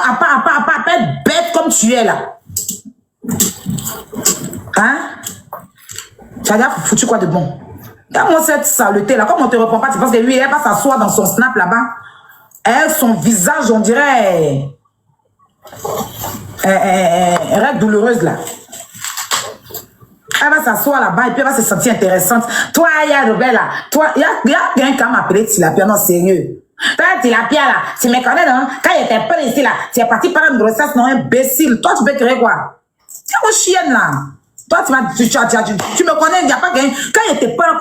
être bête comme tu es là. Hein? Tu as déjà foutu quoi de bon? Regarde-moi cette saleté là. Comme on te reprend pas, c'est parce que lui, elle va s'asseoir dans son snap là-bas. Elle, son visage, on dirait... règle douloureuse là. Elle va s'asseoir là-bas et puis elle va se sentir intéressante. Toi, il y a Robert là. Toi, il y a quelqu'un qui m'a appelé Tilapia, non, sérieux. Toi, Tilapia là, tu me connais, non? Quand il était pas ici là, tu es parti par une grossesse, non, imbécile. Toi, tu peux créer quoi? Tu es mon chienne là. Toi, tu me connais, il n'y a pas quelqu'un. Quand il était pas,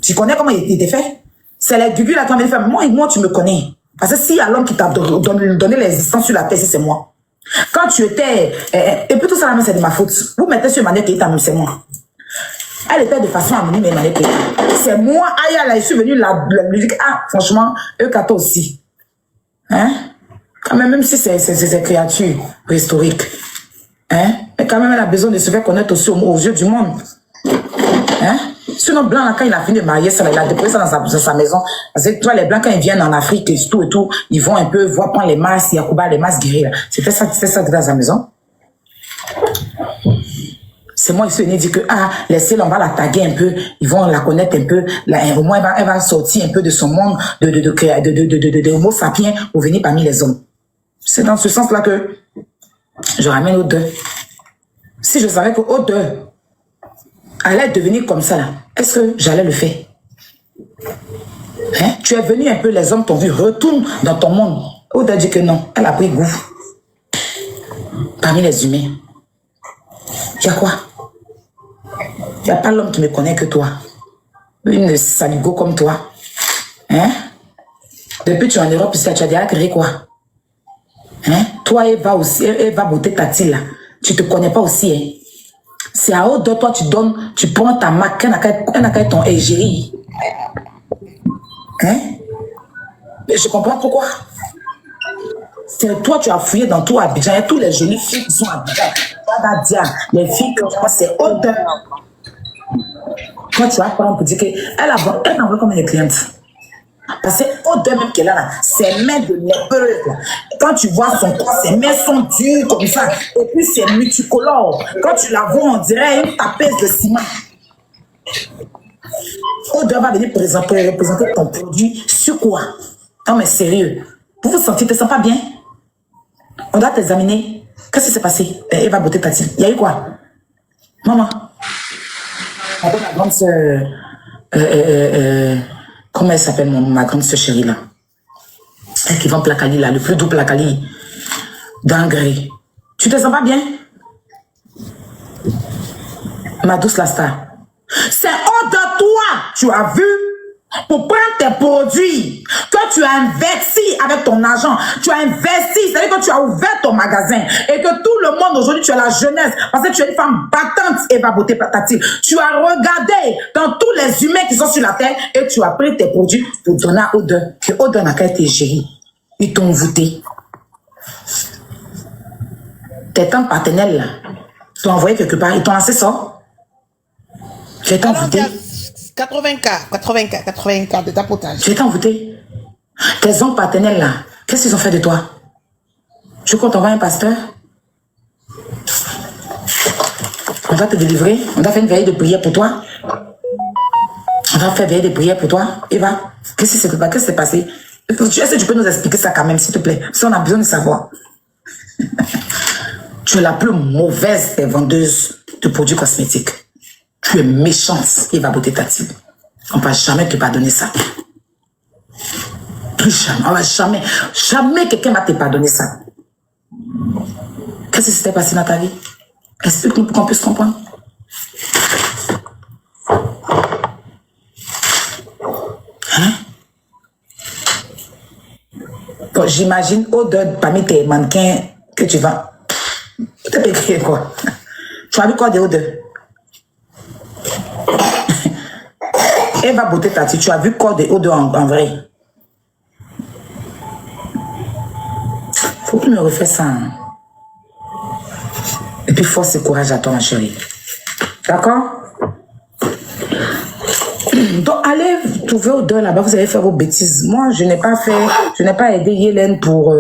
tu connais comment il était fait? C'est les gugus là qui ont fait. Moi, tu me connais. Parce que s'il y a l'homme qui t'a donné l'existence sur la terre, c'est moi. Quand tu étais... et puis tout ça, c'est de ma faute. Vous mettez sur Emmanuel Keita, même c'est moi. Elle était de façon anonyme, Emmanuel Keita. C'est moi, Aya, là, je suis venue la musique. Ah, franchement, Eukato aussi. Hein? Quand même si c'est des créatures préhistoriques. Hein? Mais quand même, elle a besoin de se faire connaître aussi aux yeux du monde. Hein? Sinon, Blanc, là, quand il a fini de marier ça, il a déposé ça dans sa maison. Parce que, toi, les Blancs, quand ils viennent en Afrique et tout, ils vont un peu voir prendre les masses, Yacouba, les masses guéries, là. C'était ça dans sa maison. C'est moi, ici, il dit que, laissez-la, on va la taguer un peu, ils vont la connaître un peu, là, au moins, elle va sortir un peu de son monde de homo sapiens pour venir parmi les hommes. C'est dans ce sens-là que je ramène Odo. Si je savais que Odo allait devenir comme ça, là, est-ce que j'allais le faire? Hein? Tu es venu un peu, les hommes t'ont vu, retourne dans ton monde. Odo dit que non, elle a pris goût parmi les humains. Il y a quoi? Il n'y a pas l'homme qui me connaît que toi. Une saligo comme toi. Hein? Depuis que tu es en Europe, tu as déjà créé quoi? Hein? Toi, Eva aussi, Eva Beauté Tati là. Tu te connais pas aussi, hein? C'est à haut de toi, tu prends ta marque, elle n'a qu'à ton égérie. Hein? Mais je comprends pourquoi. C'est toi, tu as fouillé dans tout Abidjan. Et tous les jolies filles qui sont à Abidjan. Nadia, les filles que tu vois, c'est odeur. Quand tu vas prendre pour dire qu'elle envoie combien de clientes? Parce que odeur même qu'elle a là, ses mains de lépeuse. Quand tu vois son corps, ses mains sont dures comme ça. Et puis c'est multicolore. Quand tu la vois, on dirait une tapeuse de ciment. Odeur va venir représenter ton produit sur quoi? Non mais sérieux. Vous vous sentez, tu te sens pas bien? On doit t'examiner. Qu'est-ce qui s'est passé? Eva Beauté Tati. Il y a eu quoi? Maman. Ma grande soeur. Comment elle s'appelle, ma grande soeur chérie là? Elle qui vend Placali là, le plus doux Placali d'Angry. Tu te sens pas bien? Ma douce la star. C'est hors de toi, tu as vu? Pour prendre tes produits que tu as investi avec ton argent, tu as investi, c'est-à-dire que tu as ouvert ton magasin et que tout le monde aujourd'hui, tu as la jeunesse, parce que tu es une femme battante, Eva Beauté Tati. Tu as regardé dans tous les humains qui sont sur la terre et tu as pris tes produits pour donner à Odeur. Que Odeur n'a qu'à être géré. Ils t'ont voûté. Tes temps partenaires là, t'ont envoyé quelque part, ils t'ont lancé ça. Tu es envoûté. 80K de tapotage. Tu es envoûté. Tes oncles partenaires là, qu'est-ce qu'ils ont fait de toi? Tu comptes envoyer un pasteur? On va te délivrer. On va faire une veillée de prière pour toi. On va faire veillée de prière pour toi. Eva, qu'est-ce qui s'est passé? Est-ce que tu peux nous expliquer ça quand même, s'il te plaît? Si on a besoin de savoir. Tu es la plus mauvaise des vendeuses de produits cosmétiques. Tu es méchante, Eva Beauté Tati. On ne va jamais te pardonner ça. Plus jamais. On va jamais quelqu'un va te pardonner ça. Qu'est-ce qui s'est passé dans ta vie? Explique-nous pour qu'on puisse comprendre. Hein? Bon, j'imagine Odeur parmi tes mannequins que tu vas. Tu t'es écrit quoi? Tu as vu quoi de Odeur? Eva Beauté Tati, tu as vu quoi de Odeur en vrai? Faut qu'il me refait ça. Hein? Et puis force et courage à toi, ma chérie. D'accord? Donc allez trouver Odeur là-bas, vous allez faire vos bêtises. Moi, je n'ai pas aidé Yélène pour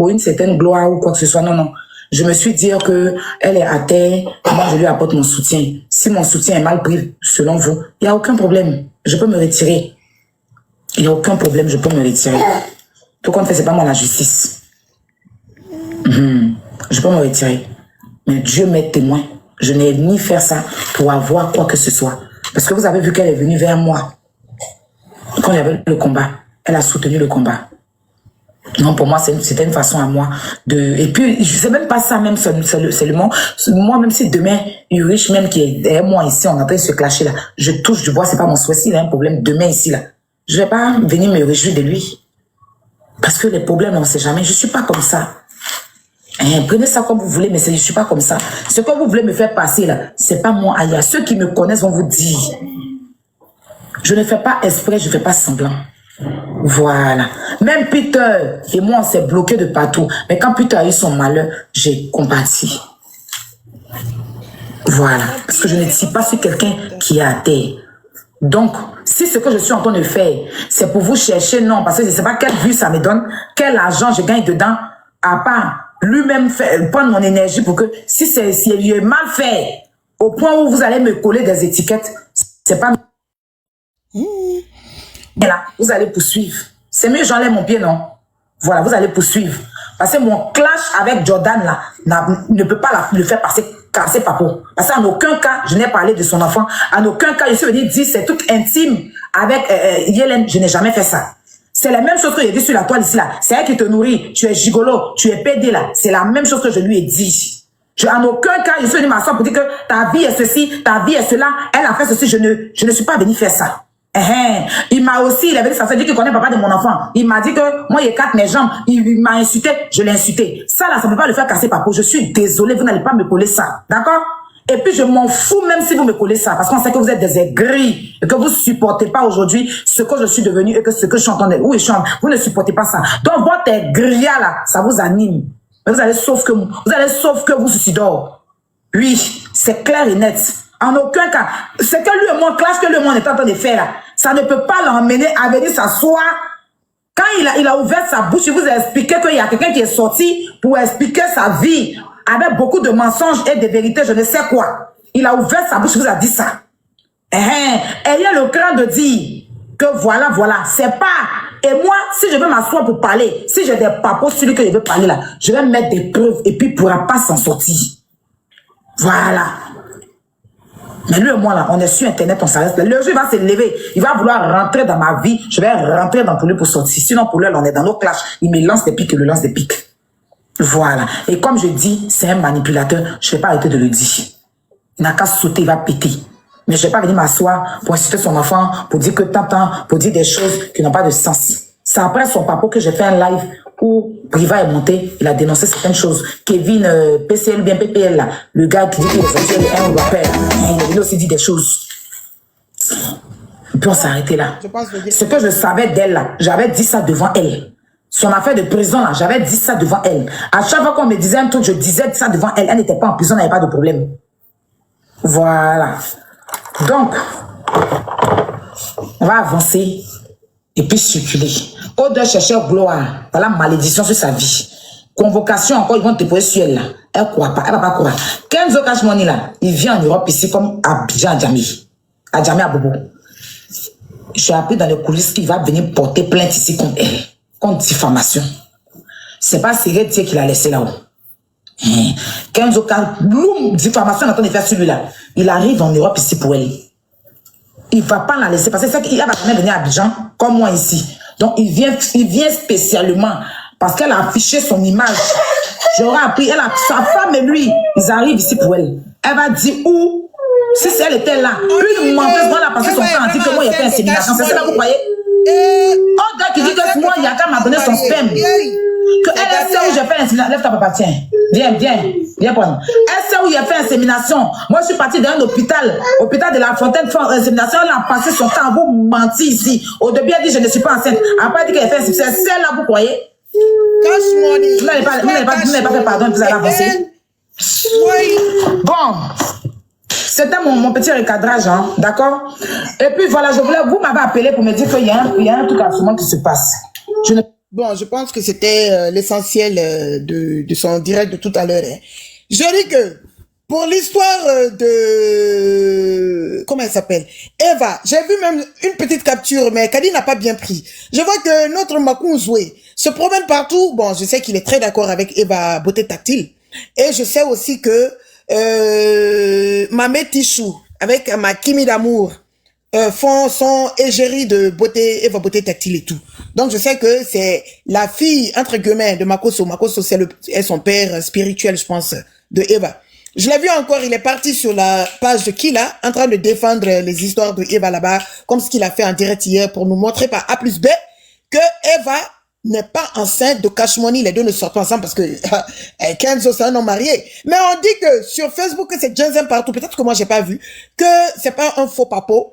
une certaine gloire ou quoi que ce soit. Non, non. Je me suis dit que elle est à terre, moi je lui apporte mon soutien. Si mon soutien est mal pris, selon vous, il n'y a aucun problème. Je peux me retirer. Il n'y a aucun problème, je peux me retirer. Tout compte fait, c'est pas moi la justice. Je peux me retirer. Mais Dieu m'est témoin. Je n'ai ni faire ça pour avoir quoi que ce soit. Parce que vous avez vu qu'elle est venue vers moi. Quand il y avait le combat, elle a soutenu le combat. Non, pour moi, c'était une façon à moi de... Et puis, je sais même pas ça même seulement. Moi, même si demain, Urich, même qui est derrière moi ici, on est en train de se clasher là, je touche du bois, c'est pas mon souhait, s'il a un problème demain ici là. Je vais pas venir me réjouir de lui. Parce que les problèmes, on ne sait jamais. Je suis pas comme ça. Prenez ça comme vous voulez, mais je suis pas comme ça. Ce que vous voulez me faire passer là, c'est pas moi ailleurs. Ceux qui me connaissent vont vous dire. Je ne fais pas exprès, je fais pas semblant. Voilà. Même Peter et moi, on s'est bloqué de partout. Mais quand Peter a eu son malheur, j'ai compati. Voilà. Parce que je ne tire pas sur quelqu'un qui est à terre. Donc, si ce que je suis en train de faire, c'est pour vous chercher, non, parce que je ne sais pas quelle vue ça me donne, quel argent je gagne dedans, à part lui-même prendre mon énergie pour que, si il est mal fait, au point où vous allez me coller des étiquettes, c'est pas... Et là, vous allez poursuivre. C'est mieux, j'enlève mon pied, non? Voilà, vous allez poursuivre. Parce que mon clash avec Jordan, là, ne peut pas le faire casser Papo. Parce qu'en aucun cas, je n'ai parlé de son enfant. En aucun cas, je suis venu dire, c'est tout intime avec Yélène. Je n'ai jamais fait ça. C'est la même chose que j'ai dit sur la toile ici, là. C'est elle qui te nourrit. Tu es gigolo. Tu es pédé, là. C'est la même chose que je lui ai dit. En aucun cas, je suis venu m'asseoir pour dire que ta vie est ceci, ta vie est cela. Elle a fait ceci. Je ne suis pas venu faire ça. Il m'a aussi, il avait dit, ça veut dire qu'il connaît papa de mon enfant. Il m'a dit que moi, il écarte mes jambes. Il m'a insulté, je l'ai insulté. Ça, là, ça ne peut pas le faire casser Papo. Je suis désolée, vous n'allez pas me coller ça. D'accord? Et puis, je m'en fous même si vous me collez ça, parce qu'on sait que vous êtes des aigris et que vous supportez pas aujourd'hui ce que je suis devenu et que ce que je suis en train de... Oui, vous ne supportez pas ça. Donc, votre aigria là, ça vous anime. Mais vous allez sauf que vous suicidez. Oui, c'est clair et net. En aucun cas. C'est que lui et moi, classe que lui et moi on est en train de faire là, ça ne peut pas l'emmener à venir s'asseoir. Quand il a ouvert sa bouche, il vous a expliqué qu'il y a quelqu'un qui est sorti pour expliquer sa vie avec beaucoup de mensonges et de vérités, je ne sais quoi. Il a ouvert sa bouche, il vous a dit ça. Ayez le cran de dire que voilà, c'est pas... Et moi, si je veux m'asseoir pour parler, si j'ai des papos sur lui que je veux parler là, je vais mettre des preuves et puis il ne pourra pas s'en sortir. Voilà. Mais lui et moi là, on est sur internet, on s'arrête. Le jeu va se lever, il va vouloir rentrer dans ma vie, je vais rentrer dans pour lui pour sortir. Sinon pour lui, on est dans nos clashs, il me lance des pics et le lance des pics. Voilà. Et comme je dis, c'est un manipulateur, je ne vais pas arrêter de le dire. Il n'a qu'à sauter, il va péter. Mais je ne vais pas venir m'asseoir pour inciter son enfant, pour dire que t'entends, pour dire des choses qui n'ont pas de sens. C'est après son papa que j'ai fait un live où Priva est monté, il a dénoncé certaines choses. Kevin, PCL, bien PPL, là, le gars qui dit qu'il est sorti, il est un rappeur, il a aussi dit des choses. Et puis on s'est arrêté là. Ce que je savais d'elle, là, j'avais dit ça devant elle. Son affaire de prison, là, j'avais dit ça devant elle. À chaque fois qu'on me disait un truc, je disais ça devant elle. Elle n'était pas en prison, elle n'avait pas de problème. Voilà. Donc, on va avancer et puis circuler. Au-delà chercher gloire, voilà malédiction sur sa vie. Convocation encore, ils vont te poser sur elle là. Elle croit pas, elle va pas croire. Kenzo Cash Money là, il vient en Europe ici comme Abidjan à Djamé à Bobo. J'ai appris dans les coulisses qu'il va venir porter plainte ici contre elle, contre diffamation. C'est pas Cyril Thier qui l'a laissé là-haut. Kenzo Cash, bloum, diffamation, on entend de faire sur lui là. Il arrive en Europe ici pour elle. Il va pas la laisser parce que c'est qu'il va jamais venir à Abidjan comme moi ici. Donc il vient spécialement parce qu'elle a affiché son image. J'aurais appris, sa femme et lui, ils arrivent ici pour elle. Elle va dire où, si elle était là, une menteuse va la passer son temps à dire que moi il y a fait insémination. C'est ça que vous croyez? Oh, donc il dit que moi il y a qu'à m'a donné son sperme. Que elle sait où j'ai fait l'insémination. Lève ta papa, tiens. Viens prendre. Elle sait où il a fait insémination. Moi, je suis partie dans un hôpital de la Fontaine, faire insémination. Elle a passé son temps à vous mentir ici. Au début, elle dit, je ne suis pas enceinte. Après, elle dit qu'elle a fait insémination. C'est celle-là, vous croyez? Vous n'avez pas fait pardon, vous allez avancer. Bon. C'était mon petit recadrage, hein, d'accord? Et puis, voilà, vous m'avez appelé pour me dire qu'il y a un truc absolument qui se passe. Bon, je pense que c'était l'essentiel de son direct de tout à l'heure. Hein. Je dis que pour l'histoire de... Comment elle s'appelle? Eva, j'ai vu même une petite capture, mais Kadi n'a pas bien pris. Je vois que notre Makounzoué se promène partout. Bon, je sais qu'il est très d'accord avec Eva Beauté Tactile. Et je sais aussi que Mamé Tichou, avec ma Kimi d'amour, font son égérie de beauté, Eva Beauté Tactile et tout. Donc, je sais que c'est la fille, entre guillemets, de Makosso. Makosso, c'est son père spirituel, je pense, de Eva. Je l'ai vu encore, il est parti sur la page de Kila, en train de défendre les histoires de Eva là-bas, comme ce qu'il a fait en direct hier pour nous montrer par A plus B que Eva n'est pas enceinte de Cash Money. Les deux ne sortent pas ensemble parce que Kenzo, c'est un homme marié. Mais on dit que sur Facebook, que c'est Jensen partout. Peut-être que moi, j'ai pas vu que c'est pas un faux papo.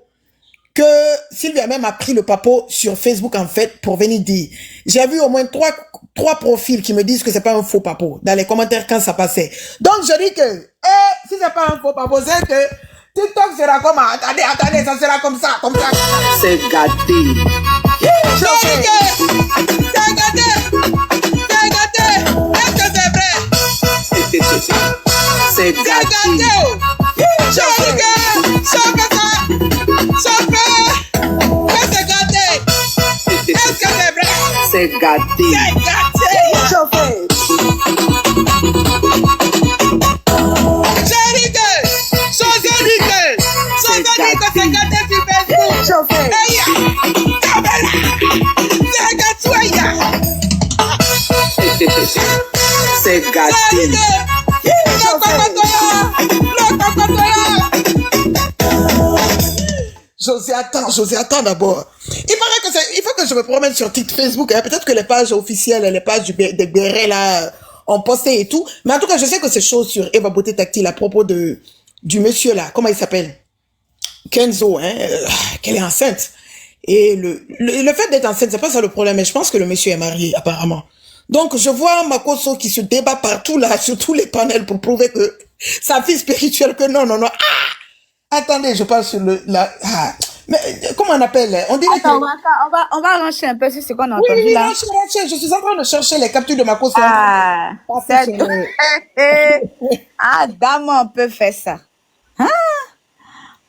Que Sylvia même a pris le papo sur Facebook en fait pour venir dire. J'ai vu au moins trois profils qui me disent que c'est pas un faux papo dans les commentaires quand ça passait. Donc je dis que si c'est pas un faux papo, c'est que TikTok sera comme attendez, ça sera comme ça. C'est gâté. C'est gâté. Est-ce que c'est vrai? C'est gâté. Je dis que c'est gâté. Est-ce que c'est vrai? C'est gâté. C'est gâté. Chauffeur. J'ai dit que c'est gâté sur Facebook. Chauffeur. C'est gâté. José, attends d'abord. Il faut que je me promène sur Facebook. Hein. Peut-être que les pages officielles, les pages des bérets là, ont posté et tout. Mais en tout cas, je sais que c'est chaud sur Eva Beauté Tactile à propos de du monsieur là, comment il s'appelle? Kenzo, hein, qu'elle est enceinte. Et le fait d'être enceinte, c'est pas ça le problème, mais je pense que le monsieur est marié, apparemment. Donc, je vois Makoso qui se débat partout là, sur tous les panels pour prouver que sa fille spirituelle, que non, non, non. Ah! Attendez, je parle sur mais comment on appelle? On dirait Attends, que... on va rancher un peu sur ce qu'on a Oui, entendu oui, là. je suis en train de chercher les captures de Makoso. Ah, ah, dame, on peut faire ça. Hein?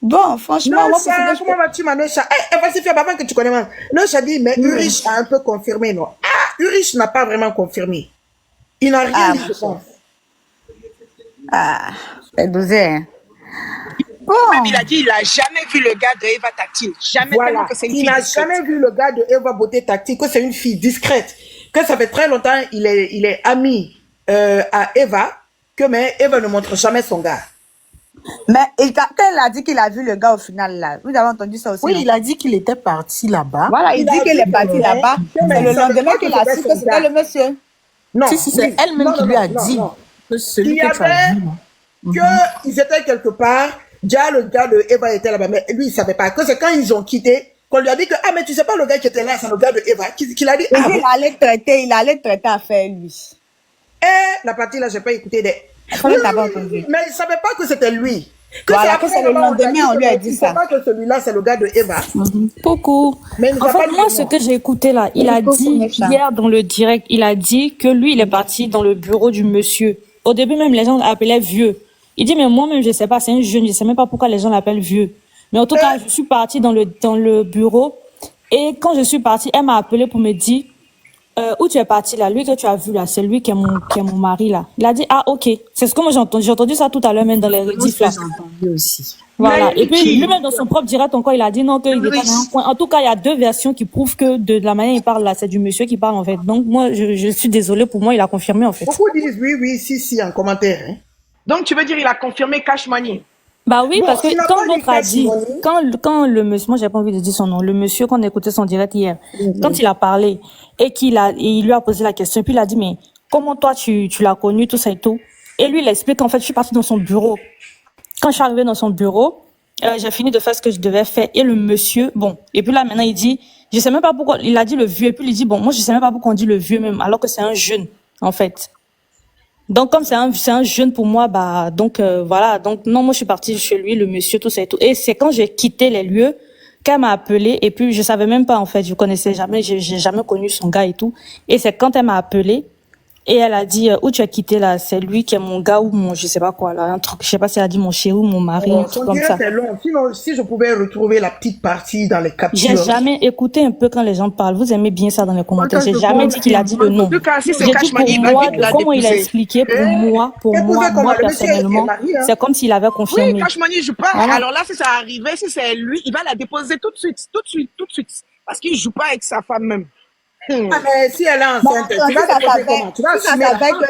Bon, franchement, Non, moi, comment vas-tu, Manosha? Vas-y, fais avant que tu connais moi. Non, j'ai dit, mais Urich a un peu confirmé, non? Ah, Urich n'a pas vraiment confirmé. Il n'a rien dit, je pense. Ah, c'est dosé, hein. Bon. Même il a dit il n'a jamais vu le gars de Eva Tactile. Jamais, Voilà. tellement que c'est une Il fille n'a discrète. jamais vu le gars de Eva Beauté Tactique, que c'est une fille discrète. Que ça fait très longtemps, il est ami à Eva, mais Eva ne montre jamais son gars. Mais quand elle a dit qu'il a vu le gars au final là, vous avez entendu ça aussi? Oui, non? il a dit qu'il était parti là-bas. Voilà, il dit qu'il est parti là-bas. C'est le lendemain qu'il a su que c'était le monsieur. Non. Si, c'est elle-même qui lui a dit que celui que tu as vu. Qu'ils étaient quelque part, déjà le gars de Eva était là-bas, mais lui il savait pas. Que c'est quand ils ont quitté, qu'on lui a dit que, ah, mais tu sais pas le gars qui était là, c'est le gars de Eva, qu'il a dit, Il dit, il allait traiter affaire lui. la partie là, j'ai pas écouté des... Oui, t'as pas entendu. Mais il savait pas que c'était lui. Voilà, que c'est le lendemain, on lui a dit il ça. sait pas que celui-là, c'est le gars de Eva. Coucou. Mais il nous En a pas fait, dit moi, le ce nom. que j'ai écouté là, il a dit hier dans le direct, il a dit que lui, il est parti dans le bureau du monsieur. Au début, même, les gens l'appelaient vieux. Il dit, mais moi-même, je sais pas, c'est un jeune, je sais même pas pourquoi les gens l'appellent vieux. Mais en tout cas, je suis partie dans le bureau. Et quand je suis partie, elle m'a appelé pour me dire, où tu es parti là, lui que tu as vu là, c'est lui qui est mon mari là. Il a dit, ah, ok. C'est ce que moi j'ai entendu ça tout à l'heure, même dans les rediffs là. J'ai entendu aussi. Voilà. Et puis, lui-même, dans son propre direct, encore, il a dit non, qu'il était dans un coin. En tout cas, il y a deux versions qui prouvent que de la manière dont il parle là, c'est du monsieur qui parle, en fait. Donc, moi, je suis désolée, pour moi, il a confirmé, en fait. Beaucoup disent oui, si, en commentaire. Hein. Donc tu veux dire il a confirmé Cash Money. Bah oui, Bon, parce que il n'a quand pas l'autre dit a Cash dit, Money. quand le monsieur, moi, j'ai pas envie de dire son nom, le monsieur, qu'on a écouté son direct hier, quand il a parlé, et il lui a posé la question, et puis il a dit, mais comment toi, tu l'as connu, tout ça et tout. Et lui, il explique qu'en fait, je suis partie dans son bureau. Quand je suis arrivée dans son bureau, j'ai fini de faire ce que je devais faire. Et le monsieur, bon, et puis là, maintenant, il dit, je sais même pas pourquoi, il a dit le vieux, et puis il dit, bon, moi, je sais même pas pourquoi on dit le vieux même, alors que c'est un jeune, en fait. Donc, comme c'est un jeune pour moi, bah, donc, voilà. Donc, non, moi, je suis partie chez lui, le monsieur, tout ça et tout. Et c'est quand j'ai quitté les lieux qu'elle m'a appelé, et puis je savais même pas, en fait, je connaissais jamais, j'ai jamais connu son gars et tout. Et c'est quand elle m'a appelé, et elle a dit, où tu as quitté là? C'est lui qui est mon gars ou mon, je sais pas quoi, là, un truc, je sais pas si elle a dit mon chéri ou mon mari, un truc On comme dirait ça. que c'est long. Sinon, si je pouvais retrouver la petite partie dans les J'ai captures. jamais écouté un peu quand les gens parlent. Vous aimez bien ça dans les commentaires. J'ai jamais dit qu'il a dit le nom. En tout cas, si c'est J'ai dit Cash pour Money, il va moi, vite la comment il a dépouiller. expliqué, pour moi, Épousez comment moi le monsieur est personnellement, marié, hein. c'est comme s'il avait Oui, confirmé. Cash Money, il joue pas. Voilà. Alors là, si ça arrivait, si c'est lui, il va la déposer tout de suite. Parce qu'il joue pas avec sa femme même. Ah, mais si elle est enceinte, tu Si vas ça déposer savait- comment? Tu vas si ça assumer la savait femme.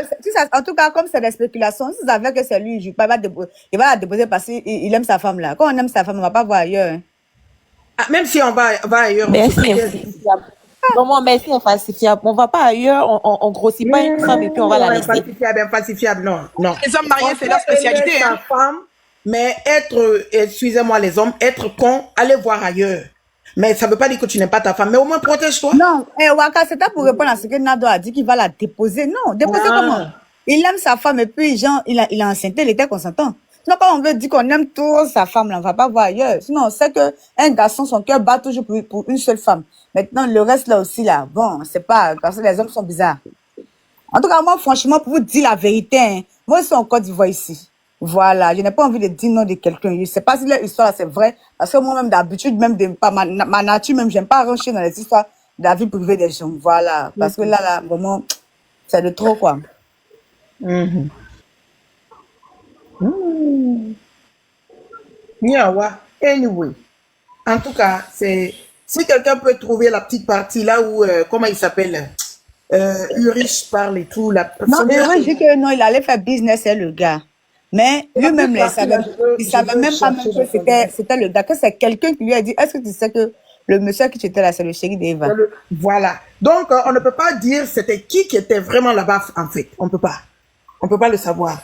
que- en tout cas, comme c'est des spéculations, si ça savait que c'est lui, il joue pas, il va la déposer parce qu'il aime sa femme là. Quand on aime sa femme, on va pas voir ailleurs. Hein. Ah, même si on va ailleurs, on Merci, se fait- infacifiable. Vraiment, merci, infacifiable. On va pas ailleurs, on grossit pas une femme et puis on va la laisser. Falsifiable, non, non. Les hommes mariés, c'est leur On peut aimer spécialité. sa Hein. femme, mais excusez-moi les hommes, être con, aller voir ailleurs. Mais ça veut pas dire que tu n'aimes pas ta femme, mais au moins protège-toi. Non, Waka, c'était pour répondre à ce que Nado a dit qu'il va la déposer. Non, déposer Ah. comment? Il aime sa femme et puis, genre, il a enceinte, il était consentant. Sinon, quand on veut dire qu'on aime trop sa femme, là, on va pas voir ailleurs. Sinon, on sait qu'un garçon, son cœur bat toujours pour une seule femme. Maintenant, le reste, là aussi, là, bon, c'est pas, parce que les hommes sont bizarres. En tout cas, moi, franchement, pour vous dire la vérité, hein, moi, je suis en Côte d'Ivoire ici. Voilà, je n'ai pas envie de dire non de quelqu'un. Je sais pas si l'histoire, c'est vrai, parce que moi-même, d'habitude, même ma nature, même, j'aime pas rentrer dans les histoires de la vie privée des gens. Voilà, parce que là, vraiment, c'est de trop, quoi. Nyawa. Anyway. En tout cas, c'est si quelqu'un peut trouver la petite partie là où, comment il s'appelle, Urich parle et tout. Non, heureux, je dis que non, il allait faire business, c'est le gars. Mais lui-même, là, il savait même pas même que c'était le gars, que c'est quelqu'un qui lui a dit, est-ce que tu sais que le monsieur qui était là, c'est le chéri d'Eva? Voilà. Donc, on ne peut pas dire c'était qui était vraiment là-bas, en fait. On peut pas. On peut pas le savoir.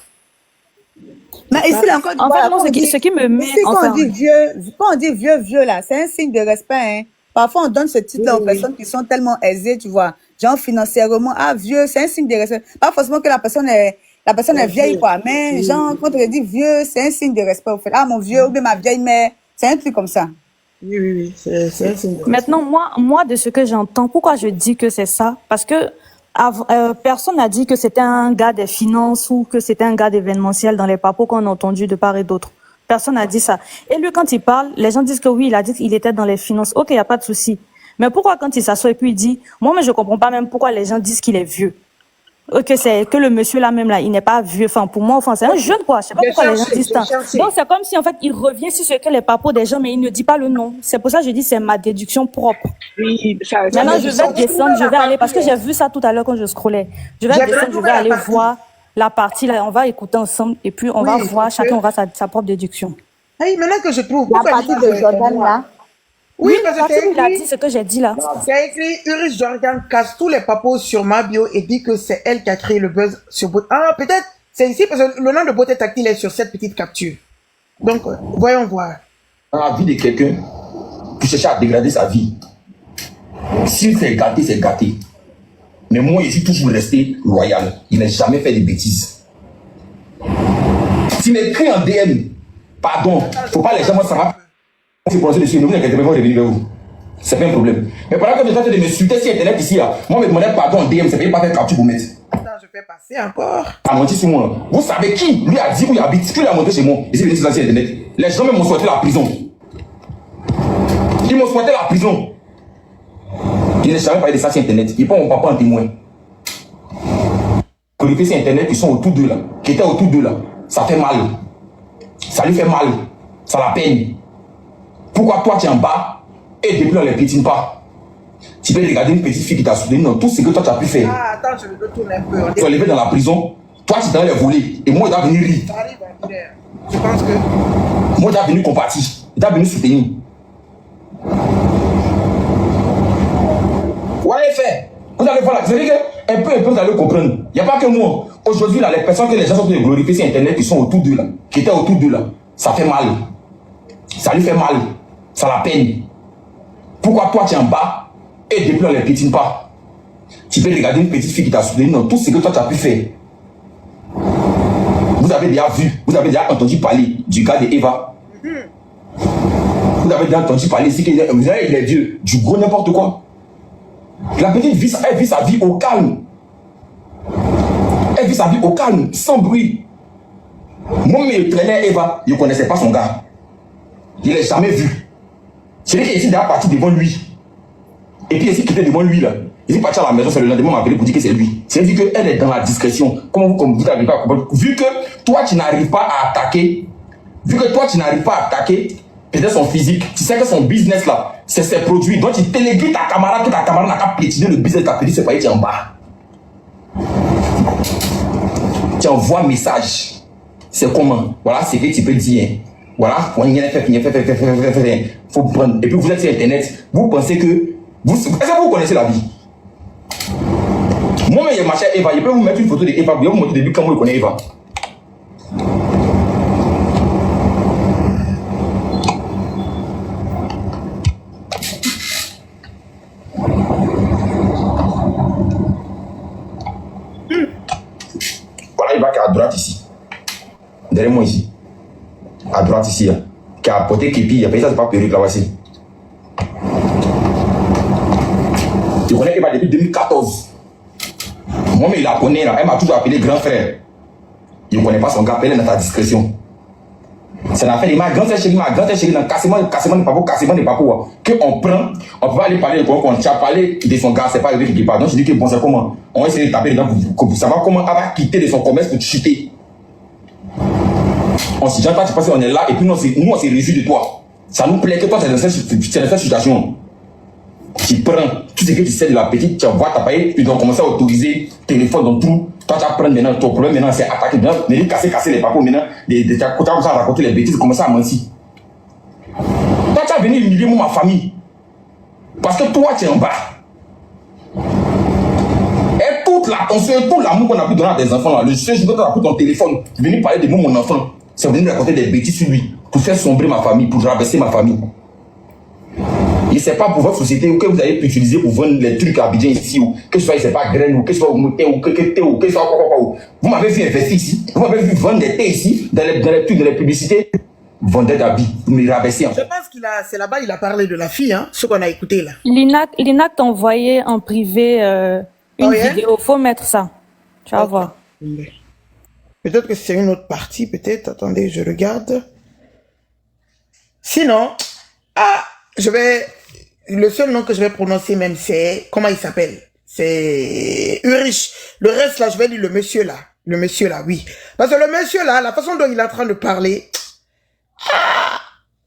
Mais ici, là, encore, En fait, moi, ce qui me met... ici, Enfin, quand on dit vieux, là, c'est un signe de respect, hein. Parfois, on donne ce titre-là aux personnes qui sont tellement aisées, tu vois. Genre, financièrement, ah, vieux, c'est un signe de respect. Pas forcément que la personne est vieille, quoi. Mais, genre, quand on dit vieux, c'est un signe de respect, au fait. Ah, mon vieux, ou bien ma vieille mère. C'est un truc comme ça. Oui, c'est un signe de respect. maintenant, moi, de ce que j'entends, pourquoi je dis que c'est ça? Parce que personne n'a dit que c'était un gars des finances ou que c'était un gars d'événementiel dans les papos qu'on a entendus de part et d'autre. Personne n'a dit ça. Et lui, quand il parle, les gens disent que oui, il a dit qu'il était dans les finances. Ok, il n'y a pas de souci. Mais pourquoi quand il s'assoit et puis il dit, moi, mais je comprends pas même pourquoi les gens disent qu'il est vieux. Ok, c'est que le monsieur là même là, il n'est pas vieux. Enfin, pour moi, enfin, c'est un jeune quoi. Je sais pas pourquoi les gens disent ça. Donc c'est comme si en fait il revient sur ce que les papos des gens, mais il ne dit pas le nom. C'est pour ça que je dis c'est ma déduction propre. Oui, ça Maintenant je vais descendre, je vais aller parce que j'ai vu ça tout à l'heure quand je scrollais. Je vais descendre, je vais aller voir la partie là. On va écouter ensemble et puis on va voir. Chacun aura sa propre déduction. Hey, maintenant que je trouve... La partie de Jordan, là. Oui, parce que c'est il a dit écrit... ce que j'ai dit là. C'est écrit, Iris Jordan casse tous les papos sur ma bio et dit que c'est elle qui a créé le buzz sur Beauté. Ah, peut-être c'est ici parce que le nom de Beauté Tactile est sur cette petite capture. Donc, voyons voir. Dans la vie de quelqu'un qui cherche à dégrader sa vie, s'il s'est gâté, c'est gâté. Mais moi, je suis toujours resté loyal. Il n'a jamais fait de bêtises. S'il m'écrit en DM, pardon, faut pas les gens, moi, ça va. Si vous pensez dessus, ne vous inquiétez pas, je vais revenir vers vous. C'est pas un problème. Mais pendant que je suis en train de m'insulter sur Internet ici, là, moi, me demander pardon en DM, c'est pas faire capture pour mettre. Attends, je vais passer encore. A menti sur moi. Vous savez qui lui a dit où il habite, qui lui a monté chez moi. Ici, il est sur Internet. Les gens même m'ont souhaité la prison. Ils m'ont souhaité la prison. Ils ne savaient pas de ça sur Internet. Ils prennent mon papa en témoin. Que les sur Internet, ils sont autour d'eux là, qui étaient autour d'eux là, ça fait mal. Ça lui fait mal. Ça la peine. Pourquoi toi tu es en bas et depuis on ne les piétine pas? Tu peux regarder une petite fille qui t'a soutenu dans tout ce que toi tu as pu faire. Ah, attends, je le retourne un peu. Tu es levé dans la prison, toi tu t'en les voler et moi il doit venir rire. Ça arrive à venir. Je pense que... Moi il doit venir compatir, il doit venir soutenir. Voilà les faits. Vous allez voir là, c'est dire qu'un peu vous allez comprendre. Il n'y a pas que moi. Aujourd'hui là, les personnes que les gens sont de glorifier sur Internet qui sont autour d'eux là, qui étaient autour d'eux là, ça fait mal. Ça lui fait mal. Ça la peine. Pourquoi toi tu es en bas et depuis on ne les piétine pas? Tu peux regarder une petite fille qui t'a soutenu dans tout ce que toi tu as pu faire. Vous avez déjà vu, vous avez déjà entendu parler du gars de Eva. Vous avez déjà entendu parler ici qu'il est vieux, du gros n'importe quoi. La petite vit, elle vit sa vie au calme. Elle vit sa vie au calme, sans bruit. Moi, je traînais Eva, je ne connaissais pas son gars. Je ne l'ai jamais vu. C'est lui qui est déjà parti devant lui. Et puis, il était devant lui là. Il est parti à la maison, c'est le lendemain, m'a appelé pour dire que c'est lui. C'est dit qu'elle est dans la discrétion. Comment vous n'arrivez pas à comprendre? Vu que toi, tu n'arrives pas à attaquer, peut-être son physique, tu sais que son business là, c'est ses produits. Donc, tu télégues ta camarade, que ta camarade n'a qu'à piétiner le business, ta petite, c'est pas, tu es en bas. Tu envoies un message. C'est comment? Voilà, c'est que tu peux dire. Voilà, faut prendre. Et puis vous êtes sur Internet, vous pensez que est-ce que vous connaissez la vie? Moi-même, il y a ma chère Eva, je peux vous mettre une photo de Eva, je vais vous montrer au début comment je connais Eva. Voilà Eva qui est à droite ici. Derrière moi ici. À droite ici, hein, qui a apporté Képi, il a payé ça, c'est pas perruque là, voici. Je connais Eva depuis 2014. Moi, mais il la connaît là, elle m'a toujours appelé grand frère. Je ne connais pas son gars, elle est dans ta discrétion. C'est l'affaire de ma grande chérie, dans cassement de papou, qu'on prend, on peut pas aller parler de quoi, on a parlé de son gars, c'est pas arrivé quelque part. Donc je dis que bon, c'est comment? On va essayer de taper dedans pour savoir comment elle va quitter de son commerce pour te chuter. On s'y dit, toi, tu penses qu'on est là et puis nous, on s'est réjouis de toi. Ça nous plaît que toi, c'est dans cette situation. Tu prends tout ce que tu sais de la petite, tu envoies ta paille, puis donc commencer à autoriser téléphone dans tout. Toi, tu vas prendre maintenant, ton problème maintenant, c'est attaquer. Maintenant, casser les papos maintenant, tu as commencé à raconter les bêtises, commencer à mentir. Toi, tu as venu humilier moi, ma famille. Parce que toi, tu es en bas. Toute l'attention et tout l'amour qu'on a pu donner à des enfants là, le seul jour que tu as pris ton téléphone, venir parler de moi, mon enfant, C'est venu me raconter des bêtises sur lui, pour faire sombrer ma famille, pour rabaisser ma famille. Et c'est pas pour votre société que vous avez pu utiliser pour vendre les trucs à Abidjan ici, ou que ce soit, c'est pas graines, ou que ce soit ou que ce soit quoi. Vous m'avez vu investir ici, vous m'avez vu vendre des thés ici, dans les trucs, dans les publicités, vendre d'habits, pour me rabaisser. Je pense c'est là-bas, il a parlé de la fille, hein, ce qu'on a écouté là. L'INAC t'a envoyé en privé une vidéo, faut mettre ça. Tu vas voir. Peut-être que c'est une autre partie, peut-être. Attendez, je regarde. Sinon, le seul nom que je vais prononcer même, c'est, comment il s'appelle? C'est Urich. Le reste là, je vais dire le monsieur là. Le monsieur là, oui. Parce que le monsieur là, la façon dont il est en train de parler,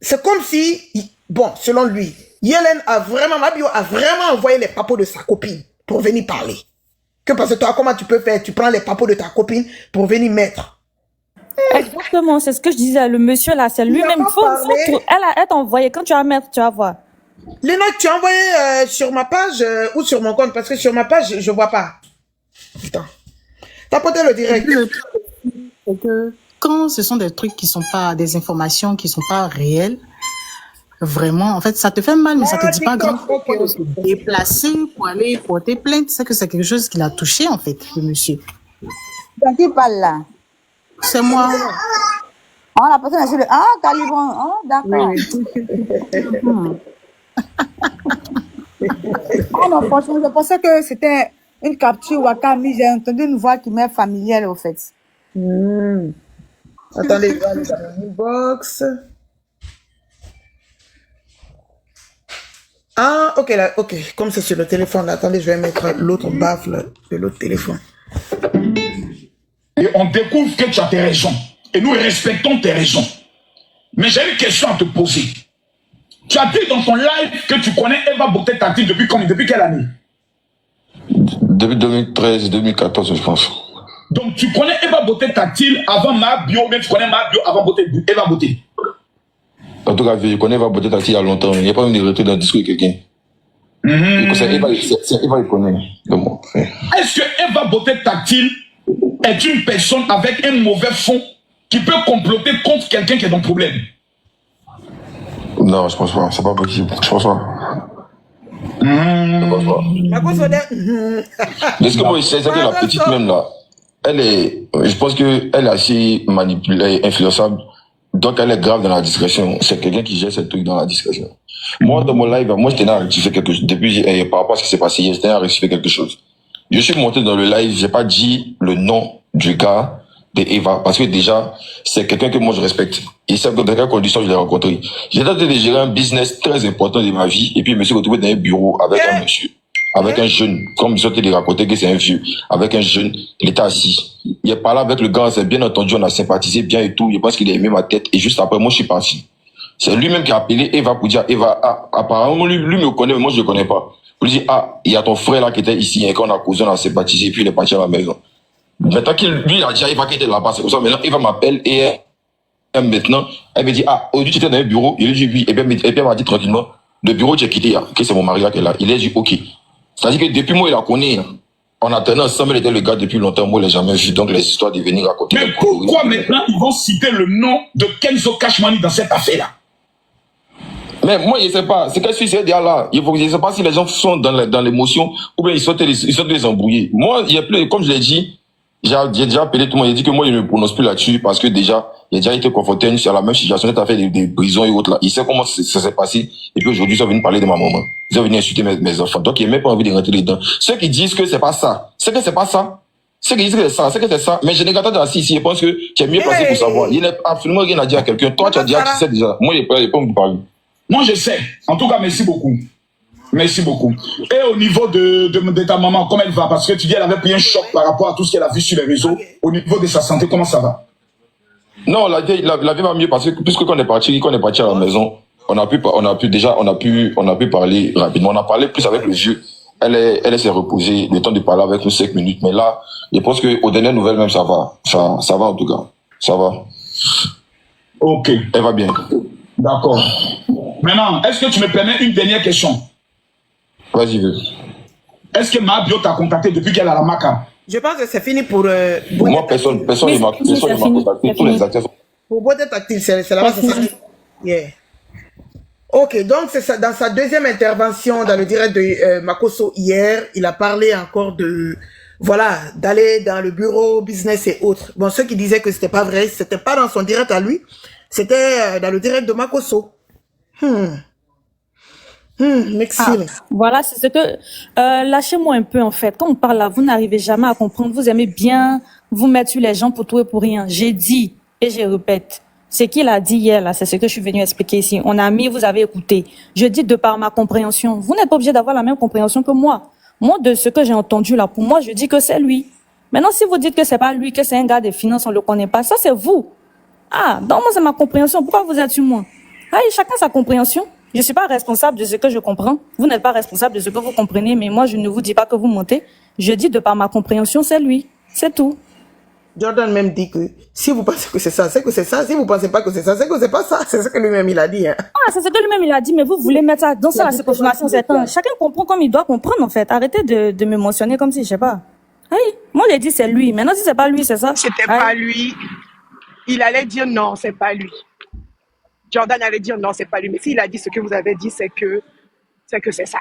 c'est comme si, bon, selon lui, Mabio a vraiment envoyé les papos de sa copine pour venir parler. Que parce que toi, comment tu peux faire? Tu prends les papos de ta copine pour venir mettre. Exactement, c'est ce que je disais. Le monsieur là, c'est lui-même. Elle t'a envoyé. Quand tu vas mettre, tu vas voir. Léna, tu as envoyé sur ma page ou sur mon compte? Parce que sur ma page, je vois pas. Putain. Tapotez le direct. C'est que quand ce sont des trucs qui sont pas, des informations qui sont pas réelles, vraiment, en fait, ça te fait mal, mais ça te dit pas grand chose. Se déplacer pour aller porter plainte, c'est que c'est quelque chose qui l'a touché, en fait, le monsieur. C'est qui parle là? C'est moi. Oh, la personne est sur le... Ah, Calibran. Oh, d'accord. Oh non, franchement, je pensais que c'était une capture Wakami. J'ai entendu une voix qui m'est familière, au fait. Attendez, je vais aller dans mon inbox. Ah, ok, là, ok. Comme c'est sur le téléphone, là, attendez, je vais mettre l'autre baffle de l'autre téléphone. Et on découvre que tu as tes raisons. Et nous respectons tes raisons. Mais j'ai une question à te poser. Tu as dit dans ton live que tu connais Eva Beauté Tactile depuis combien? Depuis quelle année? Depuis 2013, 2014, je pense. Donc tu connais Eva Beauté Tactile avant ma bio, mais tu connais ma bio avant Eva Beauté. En tout cas, je connais Eva Beauté Tactile il y a longtemps. Il n'y a pas même de retrait dans le discours de quelqu'un. C'est Eva, il connaît. Est-ce que Eva Beauté Tactile est une personne avec un mauvais fond qui peut comploter contre quelqu'un qui est dans le problème? Non, je pense pas. C'est pas possible. Je pense pas. Je pense pas. Parce que moi, c'est que la petite même là, je pense qu'elle est assez manipulée, influençable. Donc elle est grave dans la discrétion. C'est quelqu'un qui gère ce truc dans la discrétion. Moi, dans mon live, moi, je tenais à rectifier quelque chose. Depuis, par rapport à ce qui s'est passé hier, je tenais à rectifier quelque chose. Je suis monté dans le live, j'ai pas dit le nom du gars de Eva, parce que déjà, c'est quelqu'un que moi je respecte. Et c'est dans quelles conditions je l'ai rencontré. J'étais en train de gérer un business très important de ma vie, et puis je me suis retrouvé dans un bureau avec un monsieur, avec un jeune, comme je t'ai raconté que c'est un vieux, avec un jeune, il était assis. Il a parlé avec le gars, c'est bien entendu, on a sympathisé bien et tout, je pense qu'il a aimé ma tête, et juste après, moi je suis parti. C'est lui-même qui a appelé Eva pour dire, Eva, apparemment lui me connaît, mais moi je le connais pas. Pour lui dire, il y a ton frère là qui était ici, et quand on a causé, on a sympathisé, et puis il est parti à la maison. Maintenant lui, il a dit, Eva qui était là-bas, c'est pour ça, maintenant, Eva m'appelle, et maintenant, elle me dit, aujourd'hui tu étais dans le bureau, il a dit oui, et puis elle m'a dit tranquillement, le bureau tu as quitté, que c'est mon mari là qui est là. Il a dit, ok. C'est-à-dire que depuis moi, il la connaît, on a tenu ensemble, il était le gars depuis longtemps, moi, il l'a jamais vu, donc les histoires de venir raconter. Mais pourquoi maintenant ils vont citer le nom de Kenzo Cashmani dans cette affaire-là? Mais moi, je ne sais pas. C'est que je suis là. Je ne sais pas si les gens sont dans l'émotion ou bien ils sont les embrouillés. Moi, il y a plus, comme je l'ai dit, j'ai déjà appelé tout le monde. J'ai dit que moi, je ne me prononce plus là-dessus parce que déjà, il a déjà été confronté à la même situation. Il a fait des prisons et autres là. Il sait comment ça s'est passé. Et puis aujourd'hui, ils sont venus parler de ma maman. Ils sont venus insulter mes enfants. Donc, il n'a même pas envie de rentrer dedans. Ceux qui disent que c'est pas ça, c'est que c'est pas ça. Ceux qui disent que c'est ça, c'est que c'est ça. Mais je n'ai qu'à t'attendre ici. Je pense que tu es mieux placé pour savoir. Il n'a absolument rien à dire à quelqu'un. Toi, tu as dit, tu sais déjà. Moi, il n'est pas me parler. Moi, je sais. En tout cas, merci beaucoup. Merci beaucoup. Et au niveau de ta maman, comment elle va? Parce que tu dis qu'elle avait pris un choc par rapport à tout ce qu'elle a vu sur les réseaux. Au niveau de sa santé, comment ça va? Non, la vie va mieux parce que puisque quand on est parti à la maison, on a pu parler rapidement. On a parlé plus avec le vieux. Elle s'est reposée, le temps de parler avec nous 5 minutes. Mais là, je pense qu'aux dernières nouvelles même, ça va. Ça va en tout cas. Ça va. Ok. Elle va bien. D'accord. Maintenant, est-ce que tu me permets une dernière question? Vas-y, veux. Est-ce que Mabio t'a contacté depuis qu'elle est à la Maca? Je pense que c'est fini pour... Moi, personne ne m'a contacté. Tous les acteurs. Pour beauté tactile, c'est là-bas, c'est ça. Yeah. Ok, donc c'est ça. Dans sa deuxième intervention dans le direct de Makosso hier, il a parlé encore de, voilà, d'aller dans le bureau, business et autres. Bon, ceux qui disaient que c'était pas vrai, c'était pas dans son direct à lui, c'était dans le direct de Makosso. Voilà, c'est ce que... lâchez-moi un peu, en fait. Quand on parle là, vous n'arrivez jamais à comprendre. Vous aimez bien vous mettre sur les gens pour tout et pour rien. J'ai dit, et je répète, ce qu'il a dit hier, là, c'est ce que je suis venue expliquer ici. On a mis, vous avez écouté. Je dis de par ma compréhension. Vous n'êtes pas obligé d'avoir la même compréhension que moi. Moi, de ce que j'ai entendu là, pour moi, je dis que c'est lui. Maintenant, si vous dites que c'est pas lui, que c'est un gars des finances, on le connaît pas, ça c'est vous. Ah, donc moi, c'est ma compréhension. Pourquoi vous êtes sur moi? Ah, chacun sa compréhension. Je suis pas responsable de ce que je comprends. Vous n'êtes pas responsable de ce que vous comprenez, mais moi, je ne vous dis pas que vous mentez. Je dis de par ma compréhension, c'est lui. C'est tout. Jordan même dit que si vous pensez que c'est ça, c'est que c'est ça. Si vous pensez pas que c'est ça, c'est que c'est pas ça. C'est ce que lui-même il a dit. Hein. Ah, c'est ce que lui-même il a dit, mais vous voulez mettre ça dans ça, la confirmation, c'est un. Chacun comprend comme il doit comprendre, en fait. Arrêtez de me mentionner comme si, je sais pas. Oui, moi, j'ai dit c'est lui. Maintenant, si c'est pas lui, c'est ça. C'était pas lui. Il allait dire non, c'est pas lui. Jordan allait dire non, c'est pas lui. Mais s'il a dit ce que vous avez dit, c'est que c'est ça.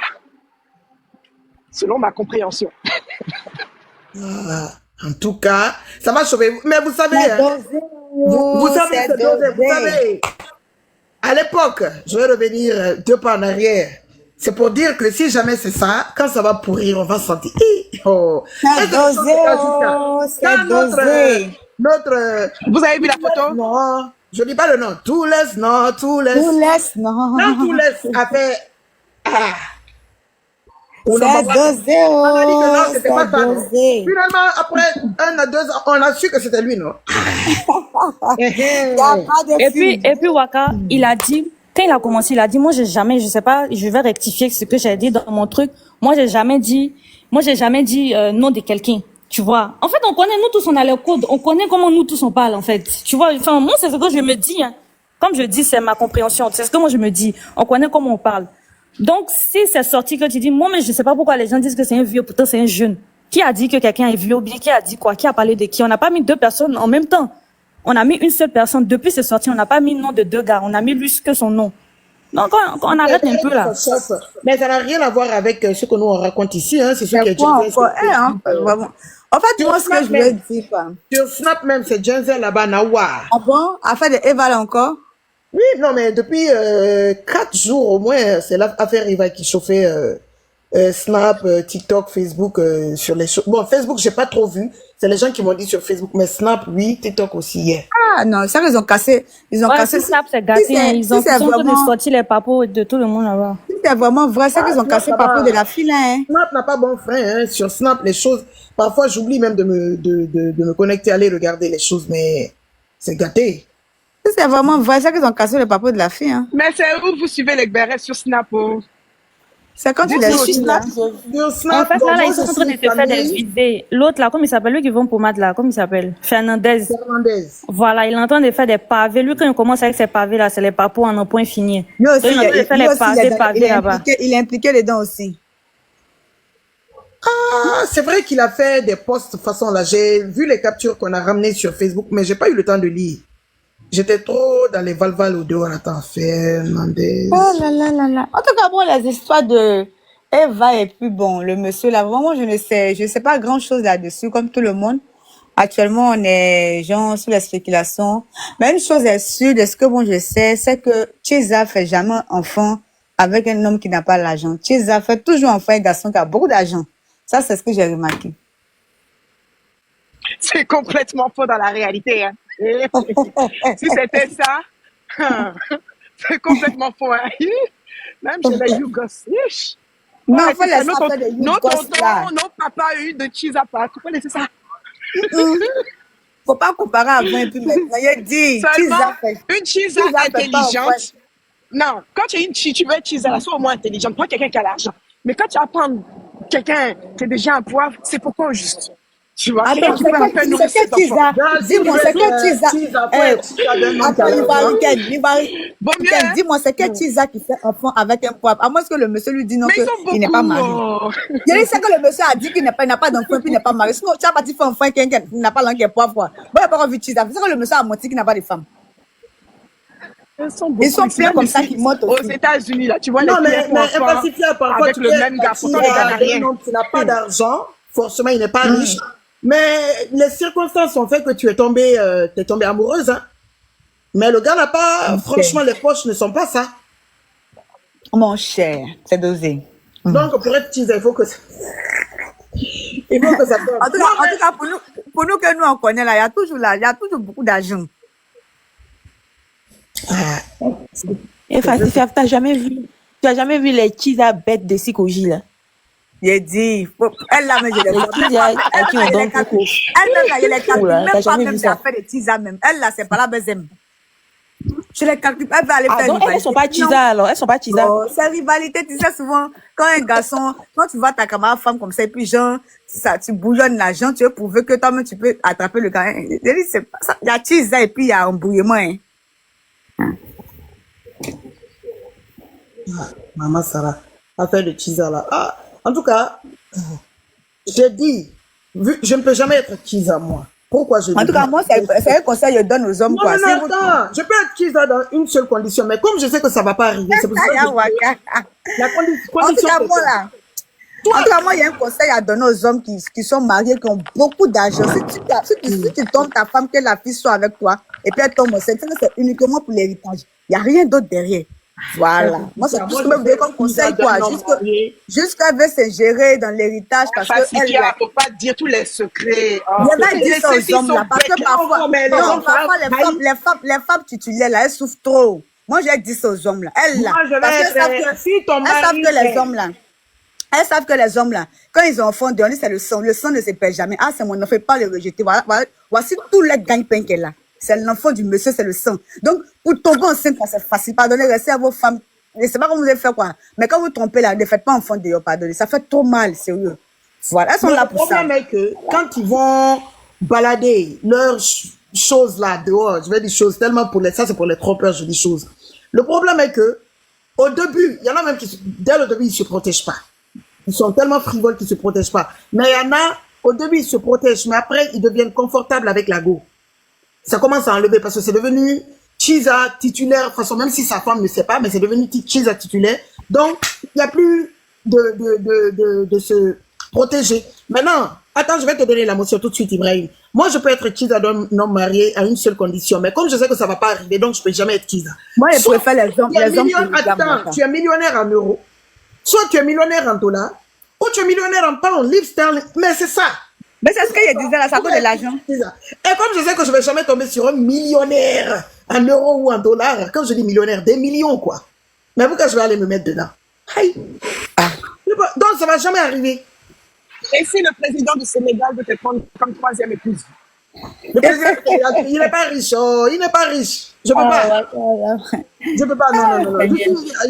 Selon ma compréhension. En tout cas, ça va chauffer. Mais vous savez, vous savez, à l'époque, je vais revenir 2 pas en arrière. C'est pour dire que si jamais c'est ça, quand ça va pourrir, on va sentir. Oh. C'est dosé. Notre, vous avez vu la photo? Non, je dis pas le nom. Too less a fait. C'est dosé. C'était pas ça. Finalement, après 1 à 2 ans, on a su que c'était lui, non? Et puis Waka, il a dit, quand il a commencé, il a dit, moi j'ai jamais, je sais pas, je vais rectifier ce que j'ai dit dans mon truc. Moi j'ai jamais dit nom de quelqu'un. Tu vois. En fait, on connaît, nous tous, on a le code. On connaît comment nous tous on parle, en fait. Tu vois. Enfin, moi, c'est ce que je me dis, hein. Comme je dis, c'est ma compréhension. C'est ce que moi je me dis. On connaît comment on parle. Donc, si c'est sorti que tu dis, moi, mais je sais pas pourquoi les gens disent que c'est un vieux, pourtant c'est un jeune. Qui a dit que quelqu'un est vieux ou bien qui a dit quoi? Qui a parlé de qui? On n'a pas mis 2 personnes en même temps. On a mis une seule personne. Depuis c'est sorti, on n'a pas mis le nom de 2 gars. On a mis juste que son nom. Donc, on arrête un peu là. Mais ça n'a rien à voir avec ce que nous on raconte ici, hein. C'est ce que vraiment. En fait, moi, ce que je veux dire, sur Snap même, c'est Jenzel là-bas, Nawa. Ah bon? Affaire de Eva là encore? Oui, non, mais depuis 4 jours au moins, c'est l'affaire Eva qui chauffait Snap, TikTok, Facebook sur les choses. Bon, Facebook, j'ai pas trop vu. C'est les gens qui m'ont dit sur Facebook, mais Snap, oui, TikTok aussi hier. Ah non, ça ils ont cassé. Ils ont cassé. Snap, c'est gâté. Ils ont sorti les papos de tout le monde là-bas. C'est vraiment vrai, ça qu'ils ont cassé le papo de la fille hein. Snap n'a pas bon frein, hein. Sur Snap, les choses. Parfois, j'oublie même de me connecter, aller regarder les choses, mais c'est gâté. C'est vraiment vrai, ça qu'ils ont cassé le papo de la fille. Hein. Mais c'est où vous suivez les BRF sur Snap? C'est quand tu les suis là. En fait, là, ils sont en train de te faire des vidéos. L'autre, là, comment il s'appelle? Lui qui vend pommade, là, comment il s'appelle? Fernandez. Voilà, il est en train de faire des pavés. Lui, quand il commence avec ses pavés, là, c'est les papos en un point fini. Lui aussi, il est impliqué dedans aussi. Ah, c'est vrai qu'il a fait des posts de façon là. J'ai vu les captures qu'on a ramenées sur Facebook, mais j'ai pas eu le temps de lire. J'étais trop dans les valval au dehors. Attends, Fernandez. Oh là là là là. En tout cas, bon, les histoires de Eva et puis bon, le monsieur là, vraiment, je ne sais pas grand chose là-dessus, comme tout le monde. Actuellement, on est genre sous la spéculation. Mais une chose est sûre, de ce que bon, je sais, c'est que Chiza fait jamais enfant avec un homme qui n'a pas l'argent. Chiza fait toujours enfant un garçon qui a beaucoup d'argent. Ça, c'est ce que j'ai remarqué. C'est complètement faux dans la réalité, hein. Si c'était ça, c'est complètement faux. Hein. Même chez les Yougos. Non, il faut laisser faire des Yougos là. Non, papa a eu de Chiza pas. Tu peux laisser ça. Faut pas comparer avant et puis maintenant. Il dit, Chiza fait. Une Chiza intelligente. Non, quand tu es une Chiza, tu veux être Chiza, là, sois au moins intelligente. Prends quelqu'un qui a l'argent. Mais quand tu apprends quelqu'un qui est déjà un poivre, c'est pourquoi juste. Tu vois, c'est que Chiza. Dis-moi, c'est que Chiza. Dis-moi, c'est que Chiza qui fait enfant avec un poivre. À moins que le monsieur lui dit non, qu'il n'est pas marié. Je dis, c'est que le monsieur a dit qu'il n'a pas d'enfant et puis il n'est pas marié. Sinon, tu as pas dit faire enfant qui n'a pas langue et poivre. Bon, il n'a pas envie de Chiza. C'est que le monsieur a menti qu'il n'a pas de femme. Ils sont beaucoup Ils sont ici, pleins même comme ça ici, qui montent aux aussi. États-Unis, là, tu vois Non, les filles mais enfants Pacifica, parfois, avec tu le fais même gars, pourtant un le gars n'a d'un rien. homme qui n'a pas d'argent, forcément, il n'est pas riche. Mais les circonstances ont fait que tu es tombée amoureuse. Hein. Mais le gars n'a pas, franchement, les poches ne sont pas ça. Mon cher, c'est dosé. Donc, pour être teaser, il faut que ça... Il faut que ça tombe. En tout cas, pour nous que nous on connaît là, il y a toujours beaucoup d'argent. Et Pacifica, tu n'as jamais vu les Chisa bêtes de Sikoji là? J'ai dit, elle là, mais je l'ai Les Chisa à qui on donne coco. Elle même là, je les calcule Oula, même t'as pas jamais même vu des ça? affaires de Chisa même. Elle là, c'est pas la besoin. Je les calcule, elle va aller Ah faire donc elles ne sont pas Chisa alors, elles ne sont pas Chisa. Oh, c'est rivalité, tu sais, souvent, quand un garçon, quand tu vois ta camarade femme comme ça, et puis genre, ça, tu bouillonnes l'argent, tu veux prouver que toi-même tu peux attraper le gars. C'est pas ça. Il y a Chisa et puis il y a embrouillement, hein. Maman Sarah, affaire de Chisa là. Ah, en tout cas, j'ai dit, je ne peux jamais être Chisa moi. Pourquoi je En tout cas, moi, c'est un conseil que je donne aux hommes. Non, quoi. non, non, attends, je peux être Chisa dans une seule condition, mais comme je sais que ça ne va pas arriver, c'est pour ça que la condition. En tout cas, moi, là. En tout cas, moi, il y a un conseil à donner aux hommes qui sont mariés, qui ont beaucoup d'argent. Si tu tombes ta femme, que la fille soit avec toi, et puis elle tombe enceinte, c'est uniquement pour l'héritage. Il n'y a rien d'autre derrière. Voilà. Moi, c'est tout ce que je me donne comme conseil, quoi. Jusqu'à veut se gérer dans l'héritage parce que elle. Il ne faut pas dire tous les secrets. Je vais dire ça aux hommes, là, parce que parfois, les femmes titulaires, là, elles souffrent trop. Moi, j'ai dit ça aux hommes, là. Elles, là. Parce qu'elles savent que les hommes, là. Elles savent que les hommes, là, quand ils ont enfant, on dit c'est le sang. Le sang ne se perd jamais. Ah, c'est mon enfant, pas le rejeter. Voici tous les gagne-pain qu'elle a. C'est l'enfant du monsieur, c'est le sang. Donc, pour tomber enceinte, c'est facile. Pardonnez, restez à vos femmes. Je ne sais pas comment vous allez faire quoi. Mais quand vous trompez là, ne faites pas enfant dehors, pardonnez. Ça fait trop mal, sérieux. Voilà, elles sont là pour ça. Le problème est que quand ils vont balader leurs choses là dehors, je vais dire choses tellement pour ça, c'est pour les trompeurs, je dis choses. Le problème est que, au début, il y en a même qui, dès le début, ils ne se protègent pas. Ils sont tellement frivoles qu'ils ne se protègent pas. Mais il y en a, au début, ils se protègent, mais après, ils deviennent confortables avec la go. Ça commence à enlever parce que c'est devenu Chisa titulaire, de toute façon, même si sa femme ne sait pas, mais c'est devenu Chisa titulaire. Donc, il n'y a plus de se protéger. Maintenant, attends, je vais te donner la motion tout de suite, Ibrahim. Moi, je peux être Chisa d'un homme marié à une seule condition, mais comme je sais que ça ne va pas arriver, donc je ne peux jamais être Chisa. Moi, je préfère les hommes. Attends, tu es millionnaire en euros, soit tu es millionnaire en dollars, ou tu es millionnaire en pounds, livres sterling, mais c'est ça. Mais c'est ce qu'il disait là, ça coûte de l'argent. Et comme je sais que je ne vais jamais tomber sur un millionnaire en euros ou en dollars, quand je dis millionnaire, des millions quoi. Mais pourquoi je vais aller me mettre dedans? Aïe. Donc ça ne va jamais arriver. Et si le président du Sénégal veut te prendre comme troisième épouse? Le président, il n'est pas riche, oh, il n'est pas riche. Je peux pas. Je peux pas, non.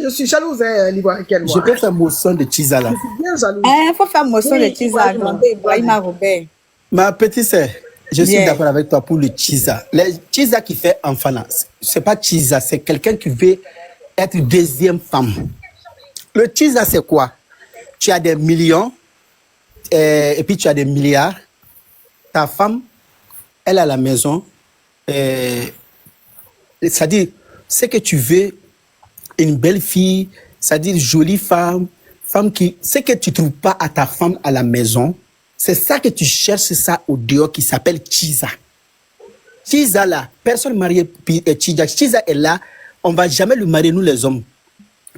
Je suis jalouse, hein, l'Ivoirienne. Je peux faire motion de Chisa là. Je suis bien jalouse. Il faut faire motion de Chisa. Ma petite sœur, je suis d'accord avec toi pour le Chisa. Le Chisa qui fait enfant là, c'est pas Chisa, c'est quelqu'un qui veut être deuxième femme. Le Chisa c'est quoi? Tu as des millions et puis tu as des milliards. Ta femme, elle a la maison. C'est-à-dire, ce que tu veux, une belle fille, c'est-à-dire jolie femme qui, ce que tu ne trouves pas à ta femme à la maison, c'est ça que tu cherches, c'est ça au dehors qui s'appelle Chisa. Chisa là, personne marié Chisa. Chisa est là, on ne va jamais le marier nous les hommes.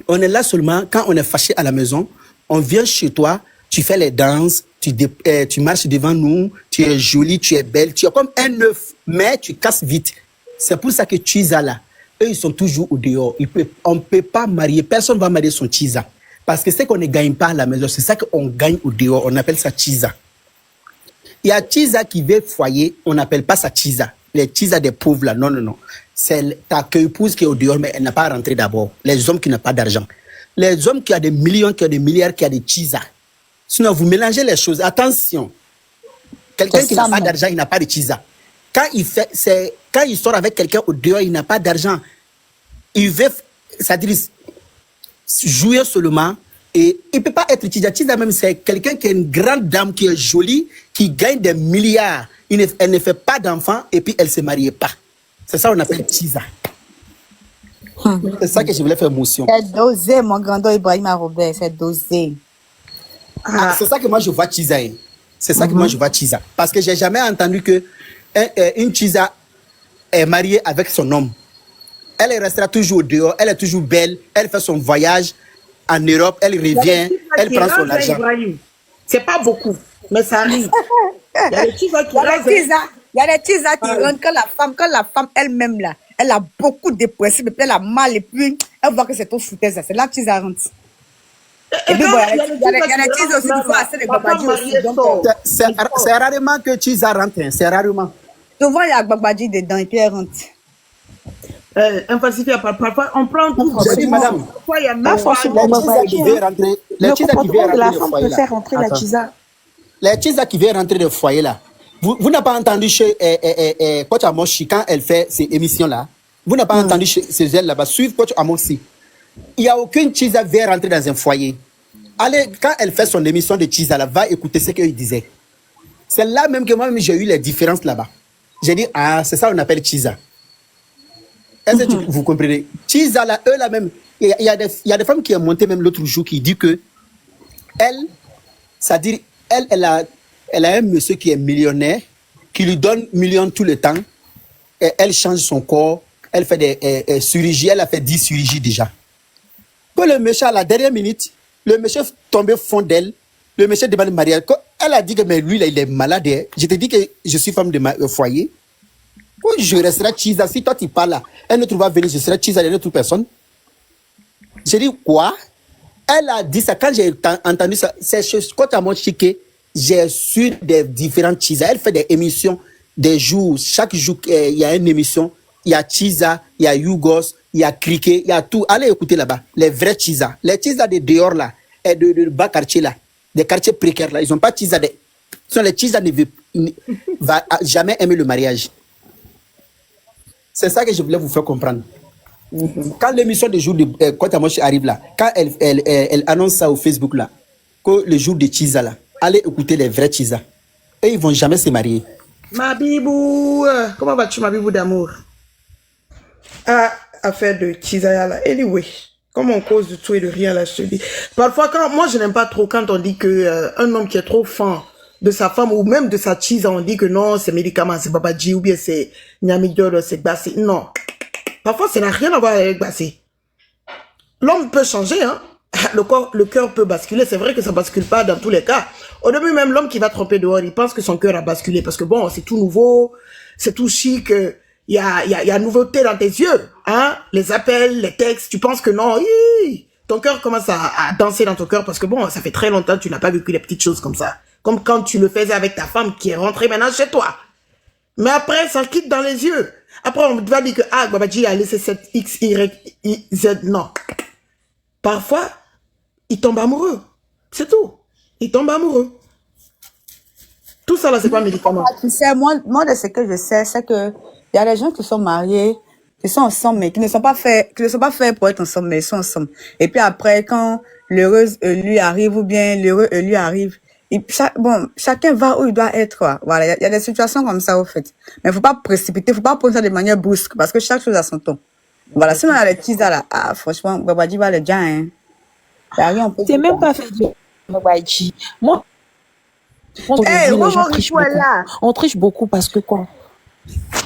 On est là seulement quand on est fâché à la maison, on vient chez toi, tu fais les danses, tu marches devant nous, tu es jolie, tu es belle, tu es comme un œuf, mais tu casses vite. C'est pour ça que Chisa là, eux ils sont toujours au dehors. On ne peut pas marier, personne ne va marier son Chisa. Parce que ce qu'on ne gagne pas à la maison, c'est ça qu'on gagne au dehors, on appelle ça Chisa. Il y a Chisa qui veut foyer, on n'appelle pas ça Chisa. Les Chisa des pauvres là, non. C'est ta épouse qui est au dehors, mais elle n'a pas rentré d'abord. Les hommes qui n'ont pas d'argent. Les hommes qui ont des millions, qui ont des milliards, qui ont des Chisa. Sinon, vous mélangez les choses. Attention. Quelqu'un qui n'a pas d'argent, il n'a pas de Chisa. Quand il sort avec quelqu'un au dehors, il n'a pas d'argent. Il veut, c'est-à-dire, jouer seulement. Et il ne peut pas être Chisa. Chisa même, c'est quelqu'un qui est une grande dame, qui est jolie, qui gagne des milliards. Elle ne fait pas d'enfants et puis elle ne se marie pas. C'est ça qu'on appelle Chisa. C'est ça que je voulais faire motion. C'est dosé, mon grand Ibrahim Robert, c'est dosé. C'est ça que moi je vois Chiza. C'est ça que moi je vois Chiza. Parce que j'ai jamais entendu que une Chiza est mariée avec son homme. Elle restera toujours dehors, elle est toujours belle, elle fait son voyage en Europe, elle revient, elle prend son argent. C'est pas beaucoup, mais ça arrive. Il y a des Chiza qui rentrent quand la femme elle-même là, elle a beaucoup de principes, et puis elle a mal, et puis elle voit que c'est trop foutaise. C'est là que Chiza rentre. Et puis bon, il y a des Chiza aussi qui font assez de babadji aussi. C'est rarement que Chiza rentre, c'est rarement. Souvent il y a babadji dedans et puis elle rentre. Un falsifié, parfois on prend tout. J'ai dit, madame, parfois il y a même les Chiza qui veulent rentrer le foyer là. Rentrer la Chiza. Les Chiza qui veulent rentrer le foyer là. Vous n'avez pas entendu chez Coach Amoshi quand elle fait ces émissions là. Vous n'avez pas entendu chez elle là-bas. Suivre Coach Amoshi. Il n'y a aucune Chiza qui veut rentrer dans un foyer. Allez, quand elle fait son émission de Chiza là, va écouter ce qu'il disait. C'est là même que moi-même j'ai eu les différences là-bas. J'ai dit, ah, c'est ça qu'on appelle Chiza. Est-ce que vous comprenez? Chiza là, eux là même, il y a des femmes qui ont monté même l'autre jour qui dit que elle, c'est-à-dire, elle a un monsieur qui est millionnaire, qui lui donne millions tout le temps, et elle change son corps, elle fait des chirurgies, elle a fait 10 chirurgies déjà. Quand le monsieur, à la dernière minute, le monsieur tombé fond d'elle, le monsieur demande le mariage. Quand elle a dit que mais lui, là, il est malade, je te dis que je suis femme de foyer. Je resterai Chiza. Si toi tu parles là, un autre va venir, je serai Chiza d'une autre personne. J'ai dit quoi? Elle a dit ça. Quand j'ai entendu ça, c'est quand tu as mon chiqué, j'ai su des différentes Chiza. Elle fait des émissions, des jours. Chaque jour, il y a une émission. Il y a Chiza, il y a Yougos, il y a Cricket, il y a tout. Allez écouter là-bas. Les vrais Chiza. Les Chiza de dehors là, et de bas quartier là, des quartiers précaires là, ils n'ont pas Chiza. Les Chiza ne vont jamais aimer le mariage. C'est ça que je voulais vous faire comprendre. Quand l'émission de jour de Kotamoshi arrive là, quand elle annonce ça au Facebook là, que le jour de Chiza là, allez écouter les vrais Chiza. Et ils vont jamais se marier. Ma bibou, comment vas-tu ma bibou d'amour? Affaire de Chiza là. Anyway, comme on cause de tout et de rien là, je te dis. Parfois, moi je n'aime pas trop quand on dit que un homme qui est trop fan de sa femme ou même de sa Chiza, on dit que non, c'est médicament, c'est babadji ou bien c'est nyamidoro, c'est bassé. Non. Parfois, ça n'a rien à voir avec bassé. L'homme peut changer, hein. Le cœur peut basculer. C'est vrai que ça bascule pas dans tous les cas. Au début, même l'homme qui va tromper dehors, il pense que son cœur a basculé parce que bon, c'est tout nouveau, c'est tout chic, il y a nouveauté dans tes yeux, hein. Les appels, les textes, tu penses que non, ton cœur commence à danser dans ton cœur parce que bon, ça fait très longtemps que tu n'as pas vécu les petites choses comme ça. Comme quand tu le faisais avec ta femme qui est rentrée maintenant chez toi. Mais après, ça quitte dans les yeux. Après, on va dire que, Babadji a laissé cette X, Y, Z. Non. Parfois, il tombe amoureux. C'est tout. Il tombe amoureux. Tout ça, là, c'est pas médicament. Tu sais, moi, de ce que je sais, c'est que il y a des gens qui sont mariés, qui sont ensemble, mais qui ne sont pas faits pour être ensemble, mais ils sont ensemble. Et puis après, quand l'heureuse lui arrive ou bien l'heureux lui arrive, chacun va où il doit être, quoi. Voilà, il y a des situations comme ça, au fait. Mais faut pas précipiter, faut pas prendre ça de manière brusque, parce que chaque chose a son ton. Voilà, sinon, il y a les petits là, franchement, Babadji va le dire, hein. C'est même pas fait du Babadji. Moi, on triche beaucoup parce que quoi?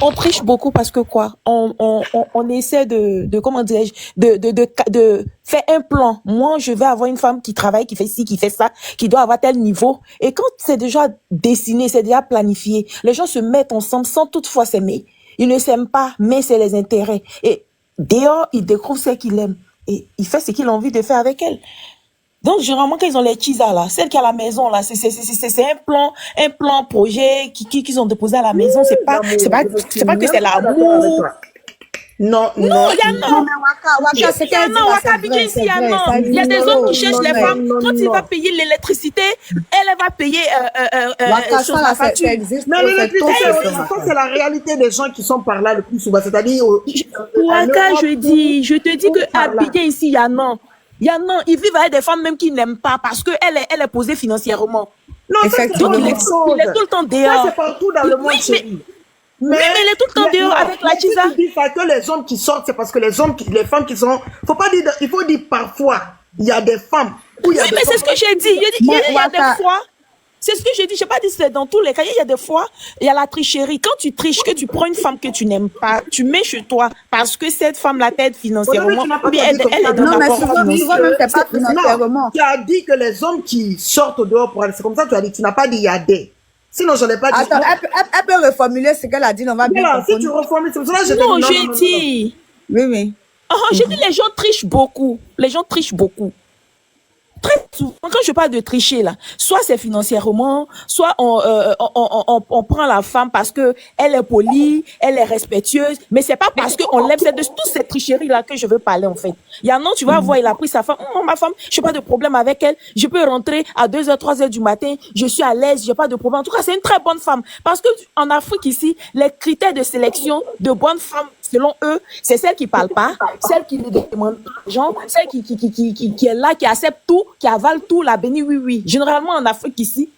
On triche beaucoup parce que quoi? On essaie de comment dirais-je, de faire un plan. Moi, je vais avoir une femme qui travaille, qui fait ci, qui fait ça, qui doit avoir tel niveau. Et quand c'est déjà dessiné, c'est déjà planifié, les gens se mettent ensemble sans toutefois s'aimer. Ils ne s'aiment pas, mais c'est les intérêts. Et dehors, ils découvrent ce qu'il aime. Et il fait ce qu'il a envie de faire avec elle. Donc, généralement, quand ils ont les Chiza, là, celle qui est à la maison, là, c'est un plan projet qu'ils ont déposé à la maison. C'est pas que c'est l'amour. Non, il y a des hommes qui cherchent les femmes. Quand il va payer l'électricité, elle va payer sur la facture. Mais l'électricité, c'est la réalité des gens qui sont par là le plus souvent. C'est-à-dire, Waka, je te dis que Abidjan ici, il y a non. Ils vivent avec des femmes même qui n'aiment pas parce qu'elle est posée financièrement. Non, donc il est tout le temps dehors. Ça, c'est partout dans le monde, chérie. Oui, mais elle est tout le temps dehors avec la si Chisa. tu dis ça, que les hommes qui sortent, c'est parce que les femmes qui sont... Faut pas dire, il faut dire parfois, il y a des femmes. Où il y a Oui, des mais c'est ce femmes- que j'ai dit. Il y a des fois. C'est ce que j'ai dit. Je n'ai pas dit que c'est dans tous les cas. Il y a des fois, il y a la tricherie. Quand tu triches, que tu prends une femme que tu n'aimes pas, tu mets chez toi parce que cette femme-là t'aide financièrement. Tu n'as pas Ou bien dit comme elle ça. est dans Non, la mais porte souvent financière. même, c'est pas financièrement. Tu as dit que les hommes qui sortent au dehors pour aller, c'est comme ça que tu as dit. Tu n'as pas dit il y a des. Sinon, je n'ai pas dit. Attends, elle peut reformuler ce qu'elle a dit, on va bien Voilà, si comprendre. tu reformules, c'est pour ça que je te Non, dis j'ai dit. Oui, oui. J'ai dit les gens trichent beaucoup. Les gens trichent beaucoup. Très souvent, quand je parle de tricher là, soit c'est financièrement, soit on prend la femme parce que elle est polie, elle est respectueuse, mais c'est pas parce qu'on l'aime, c'est de toute cette tricherie là que je veux parler en fait. Il y en a, tu vas voir, il a pris sa femme, ma femme, je n'ai pas de problème avec elle, je peux rentrer à 2h, 3h du matin, je suis à l'aise, j'ai pas de problème. En tout cas, c'est une très bonne femme parce que en Afrique ici, les critères de sélection de bonnes femmes, selon eux, c'est celle qui parle pas, celle qui ne demande pas l'argent, celle qui est là, qui accepte tout, qui avale tout, la bénie, oui, oui. Généralement, en Afrique ici,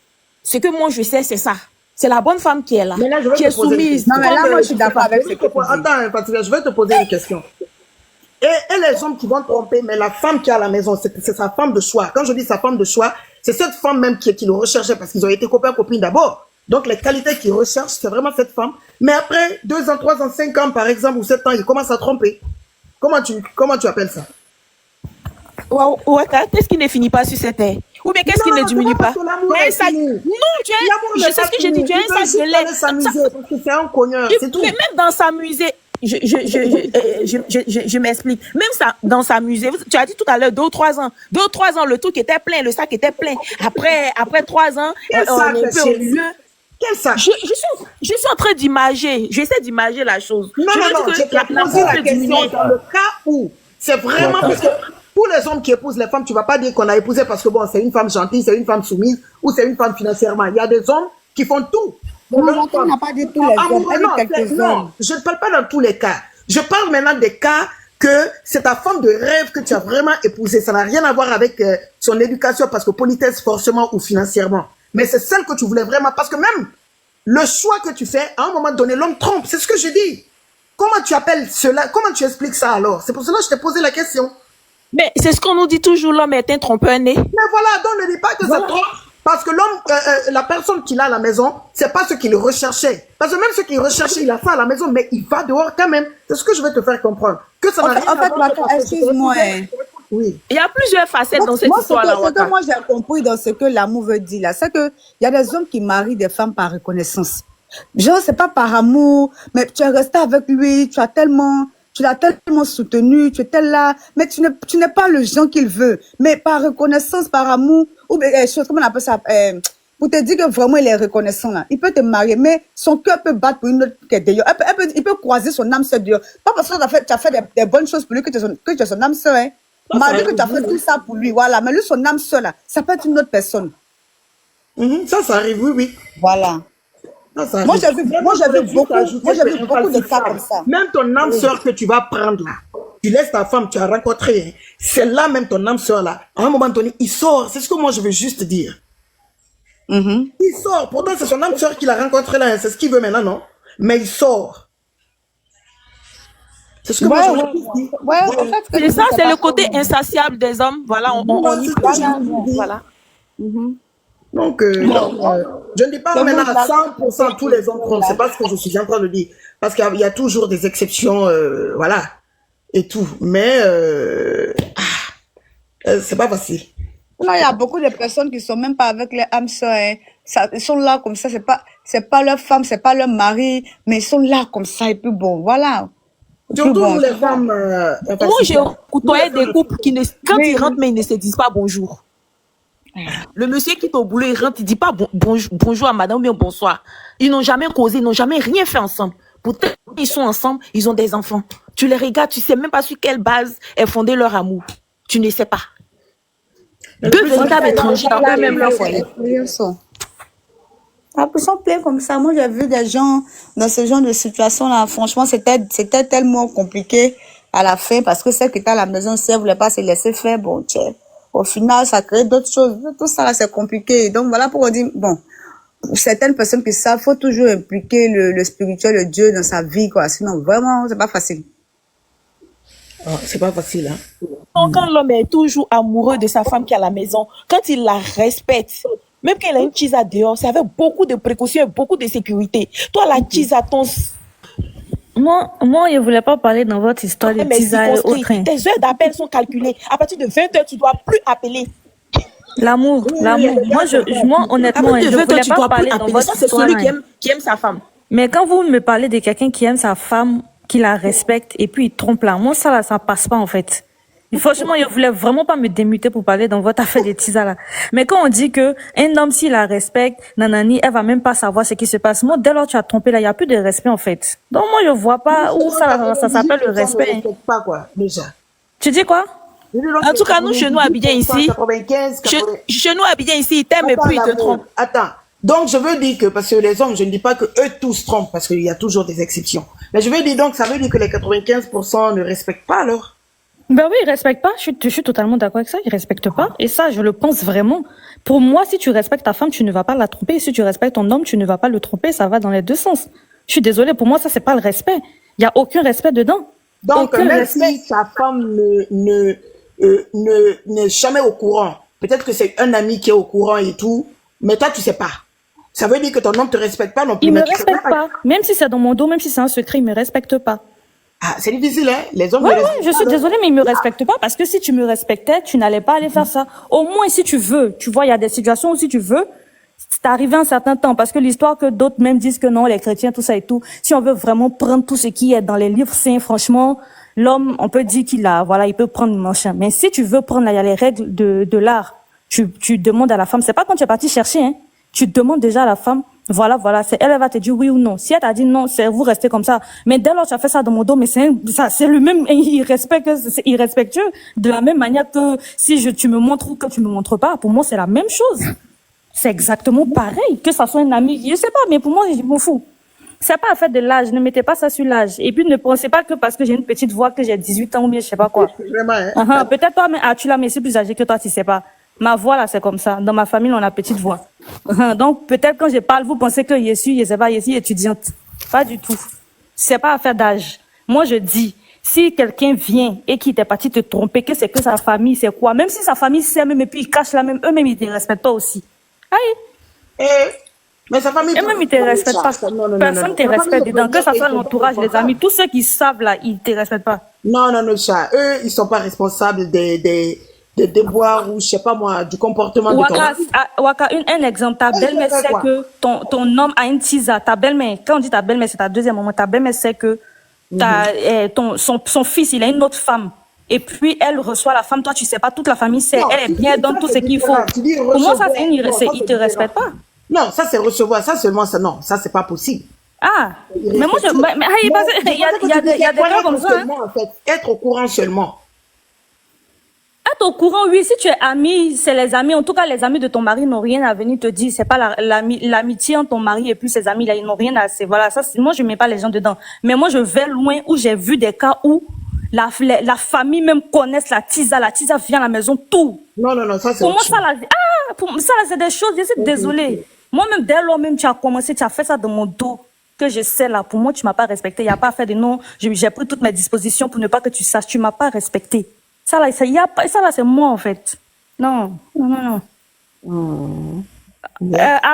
ce que moi je sais, c'est ça. C'est la bonne femme qui est là, Mais là, je vais qui te est poser une soumise. question. Non, mais là, moi, je suis d'accord avec ce que tu dis. Attends, Patricia, je vais te poser une question. Et les hommes qui vont tromper, mais la femme qui est à la maison, c'est sa femme de choix. Quand je dis sa femme de choix, c'est cette femme même qui le recherchait parce qu'ils ont été copains, copines d'abord. Donc, les qualités qu'ils recherchent, c'est vraiment cette femme. Mais après 2 ans, 3 ans, 5 ans, par exemple, ou 7 ans, ils commencent à tromper. Comment tu appelles ça? Ouais, qu'est-ce qui ne finit pas sur cette terre? Ou bien qu'est-ce qui ne diminue pas? Mais ça, non, je sais ce que j'ai dit, tu as un sac de lait. S'amuser parce que c'est un cogneur, c'est tout. Mais même dans s'amuser, je m'explique. Même ça, dans s'amuser, tu as dit tout à l'heure 2 ou 3 ans. 2 ou 3 ans, le truc était plein, le sac était plein. Après 3 ans, Quel on sac, est un peu au chérie? milieu. Quel sac? Je suis en train d'imager. J'essaie d'imager la chose. Non, je t'ai posé la question dans le cas où c'est vraiment parce que tous les hommes qui épousent les femmes, tu vas pas dire qu'on a épousé parce que bon, c'est une femme gentille, c'est une femme soumise ou c'est une femme financièrement. Il y a des hommes qui font tout. Non, on n'a pas dit tous les hommes, elle dit quelques hommes. Je ne parle pas dans tous les cas. Je parle maintenant des cas que c'est ta femme de rêve que tu as vraiment épousée. Ça n'a rien à voir avec son éducation parce que politesse forcément ou financièrement. Mais c'est celle que tu voulais vraiment parce que même le choix que tu fais, à un moment donné, l'homme trompe. C'est ce que je dis. Comment tu appelles cela? Comment tu expliques ça alors? C'est pour cela que je t'ai posé la question. Mais c'est ce qu'on nous dit toujours, l'homme est un trompeur-né. Mais voilà, donc ne dis pas que ça trompe. Parce que l'homme, la personne qu'il a à la maison, c'est pas ce qu'il recherchait. Parce que même ce qu'il recherchait, il a ça à la maison, mais il va dehors quand même. C'est ce que je vais te faire comprendre. Que ça n'a rien à voir. Excuse-moi. Oui. Il y a plusieurs facettes dans cette histoire-là. Ce que moi j'ai compris dans ce que l'amour veut dire là, c'est que il y a des hommes qui marient des femmes par reconnaissance. Genre, c'est pas par amour, mais tu es resté avec lui, tu l'as tellement soutenu, tu étais là, mais tu n'es pas le genre qu'il veut. Mais par reconnaissance, par amour, ou comment on appelle ça, pour te dire que vraiment il est reconnaissant là. Il peut te marier, mais son cœur peut battre pour une autre qui est d'ailleurs. Il peut croiser son âme sœur d'ailleurs. Pas parce que tu as fait des bonnes choses pour lui que tu es son âme sœur, hein. Malgré que tu as fait tout ça pour lui, voilà. Mais lui, son âme sœur là, ça peut être une autre personne. Ça arrive, oui. Voilà. Moi, j'ai vu beaucoup de cas comme ça. Même ton âme sœur que tu vas prendre là, tu laisses ta femme, tu as rencontré, hein, c'est là même ton âme sœur là. À un moment donné, il sort. C'est ce que moi je veux juste dire. Il sort. Pourtant, c'est son âme sœur qu'il a rencontré là. Hein. C'est ce qu'il veut maintenant, non? Mais il sort. C'est ce que moi je veux dire. C'est ça, c'est le côté insatiable des hommes. Voilà, on y peut. Voilà. Donc, je ne dis pas maintenant à 100% tous les hommes trompent. C'est pas ce que je suis en train de dire. Parce qu'il y a toujours des exceptions, voilà, et tout. Mais, c'est pas facile. Non, il y a beaucoup de personnes qui sont même pas avec les âmes sœurs. Hein. Ils sont là comme ça. C'est pas leur femme, c'est pas leur mari, mais ils sont là comme ça. Et puis bon, voilà. Surtout les femmes. Moi, j'ai côtoyé des couples qui, quand ils rentrent, mais ils ne se disent pas bonjour. Le monsieur qui est au boulot, il rentre, il dit pas bonjour à madame ou bien bonsoir. Ils n'ont jamais causé, ils n'ont jamais rien fait ensemble. Pourtant, ils sont ensemble, ils ont des enfants. Tu les regardes, tu sais même pas sur quelle base est fondé leur amour. Tu ne sais pas. Deux véritables étrangers dans le même leur foyer. Ils sont pleins comme ça. Moi, j'ai vu des gens dans ce genre de situation-là. Franchement, c'était tellement compliqué à la fin parce que celle qui était à la maison, si elle voulait pas se laisser faire, bon, tiens. Au final, ça crée d'autres choses. Tout ça, là, c'est compliqué. Donc, voilà pourquoi on dit, bon, certaines personnes qui savent, faut toujours impliquer le spirituel, le Dieu dans sa vie, quoi. Sinon, vraiment, c'est pas facile. Oh, c'est pas facile, hein. Quand l'homme est toujours amoureux de sa femme qui est à la maison, quand il la respecte, même qu'elle a une tisa dehors, c'est avec beaucoup de précautions et beaucoup de sécurité. Toi, la tisa, ton... Moi, je voulais pas parler dans votre histoire de tisa et autres. Tes heures d'appel sont calculées. À partir de 20h, tu dois plus appeler. L'amour. Moi, honnêtement, je voulais pas parler dans votre c'est histoire. celui qui aime sa femme. Mais quand vous me parlez de quelqu'un qui aime sa femme, qui la respecte, et puis il trompe là, moi, ça là, ça passe pas, en fait. Et franchement, je voulais vraiment pas me démuter pour parler dans votre affaire de tisa là. Mais quand on dit que un homme, s'il la respecte, nanani, elle va même pas savoir ce qui se passe. Moi, dès lors que tu as trompé là, il y a plus de respect, en fait. Donc, moi, je vois pas où ça s'appelle le respect. Pas quoi, déjà. Tu dis quoi? En tout cas, nous, chez nous, à Abidjan ici, 95, chez nous, à Abidjan ici, ils t'aiment et puis ils te trompent. Attends. Donc, je veux dire que, parce que les hommes, je ne dis pas que eux tous trompent, parce qu'il y a toujours des exceptions. Mais je veux dire donc, ça veut dire que les 95% ne respectent pas, alors? Ben oui, ils respectent pas. Je suis totalement d'accord avec ça. Ils respectent pas. Et ça, je le pense vraiment. Pour moi, si tu respectes ta femme, tu ne vas pas la tromper. Et si tu respectes ton homme, tu ne vas pas le tromper. Ça va dans les deux sens. Je suis désolée. Pour moi, ça, c'est pas le respect. Il y a aucun respect dedans. Donc, même si ta femme n'est jamais au courant, peut-être que c'est un ami qui est au courant et tout, mais toi, tu sais pas. Ça veut dire que ton homme te respecte pas non plus. Il me respecte pas. Même si c'est dans mon dos, même si c'est un secret, il me respecte pas. Ah, c'est difficile, hein? Les hommes ouais, je suis désolée, mais ils me respectent pas parce que si tu me respectais, tu n'allais pas aller faire ça. Au moins, si tu veux, tu vois, il y a des situations où si tu veux, c'est arrivé un certain temps parce que l'histoire que d'autres même disent que non, les chrétiens, tout ça et tout. Si on veut vraiment prendre tout ce qui est dans les livres saints, franchement, l'homme, on peut dire qu'il a, voilà, il peut prendre machin. Mais si tu veux prendre, là, il y a les règles de l'art. Tu demandes à la femme, c'est pas quand tu es parti chercher, hein. Tu demandes déjà à la femme, voilà, c'est elle va te dire oui ou non. Si elle t'a dit non, c'est vous restez comme ça. Mais dès lors tu as fait ça dans mon dos, mais c'est le même, il c'est irrespectueux. De la même manière que si tu me montres ou que tu me montres pas, pour moi c'est la même chose. C'est exactement pareil. Que ça soit un ami, je sais pas, mais pour moi je m'en fous. C'est pas affaire de l'âge, ne mettez pas ça sur l'âge. Et puis ne pensez pas que parce que j'ai une petite voix que j'ai 18 ans ou bien je sais pas quoi. Vraiment, hein? Peut-être toi, mais tu l'as, mais c'est plus âgé que toi, tu sais pas. Ma voix là, c'est comme ça. Dans ma famille, on a petite voix. Donc peut-être quand je parle, vous pensez que je suis étudiante. Pas du tout. C'est pas affaire d'âge. Moi je dis, si quelqu'un vient et qui t'est parti te tromper, que c'est que sa famille, c'est quoi? Même si sa famille sait même et puis ils cachent la même, eux-mêmes ils te respectent pas aussi. Aïe. Mais sa famille. Eux-mêmes ils te respectent pas. Personne te respecte dedans. Que ça soit l'entourage, les amis, tous ceux qui savent là, ils te respectent pas. Non, chat. Eux, ils sont pas responsables des devoirs ou je sais pas moi, du comportement de ton Waka, un exemple, ta belle-mère sait que ton homme a une tisa, ta belle-mère, quand on dit ta belle-mère, c'est ta deuxième maman, ta belle-mère sait que son fils, il a une autre femme. Et puis, elle reçoit la femme, toi, tu sais pas, toute la famille sait, elle est bien, elle donne tout ce qu'il faut. Pour moi, ça, il te respecte pas. Non, ça, c'est recevoir, ça seulement, ça, non, ça, c'est pas possible. Ah, mais moi, il y a des cas comme ça. En fait, être au courant seulement. Être au courant, oui, si tu es ami, c'est les amis. En tout cas, les amis de ton mari n'ont rien à venir te dire. C'est pas l'amitié entre ton mari et puis ses amis, là, ils n'ont rien à... Voilà, ça, moi, je mets pas les gens dedans. Mais moi, je vais loin où j'ai vu des cas où la famille même connaissent la tisa vient à la maison, tout. Non, ça, c'est... Pour moi, ça, c'est des choses, je suis désolée. Moi-même, dès lors même, tu as commencé, tu as fait ça dans mon dos. Que je sais là, pour moi, tu m'as pas respecté. Il n'y a pas fait de non, j'ai pris toutes mes dispositions pour ne pas que tu saches. Tu m'as pas respecté. Ça là, c'est moi en fait. Non.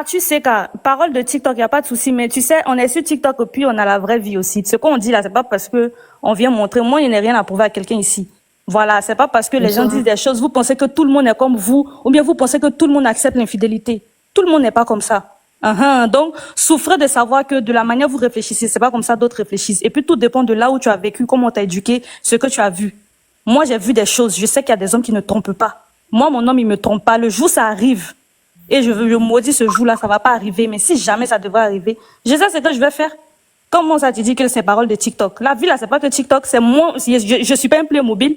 Tu sais qu'à parole de TikTok, il n'y a pas de souci, mais tu sais, on est sur TikTok et puis on a la vraie vie aussi. Ce qu'on dit là, c'est pas parce que on vient montrer. Moi, il n'y a rien à prouver à quelqu'un ici. Voilà, c'est pas parce que les gens disent des choses, vous pensez que tout le monde est comme vous, ou bien vous pensez que tout le monde accepte l'infidélité. Tout le monde n'est pas comme ça. Donc, souffrez de savoir que de la manière vous réfléchissez, c'est pas comme ça d'autres réfléchissent. Et puis tout dépend de là où tu as vécu, comment on t'a éduqué, ce que tu as vu. Moi, j'ai vu des choses. Je sais qu'il y a des hommes qui ne trompent pas. Moi, mon homme, il me trompe pas. Le jour, ça arrive. Et je maudis ce jour-là, ça va pas arriver. Mais si jamais ça devrait arriver, je sais ce que je vais faire. Comment ça te dit que c'est parole de TikTok? La vie, là, c'est pas que TikTok, c'est moi. Je suis pas un Playmobil.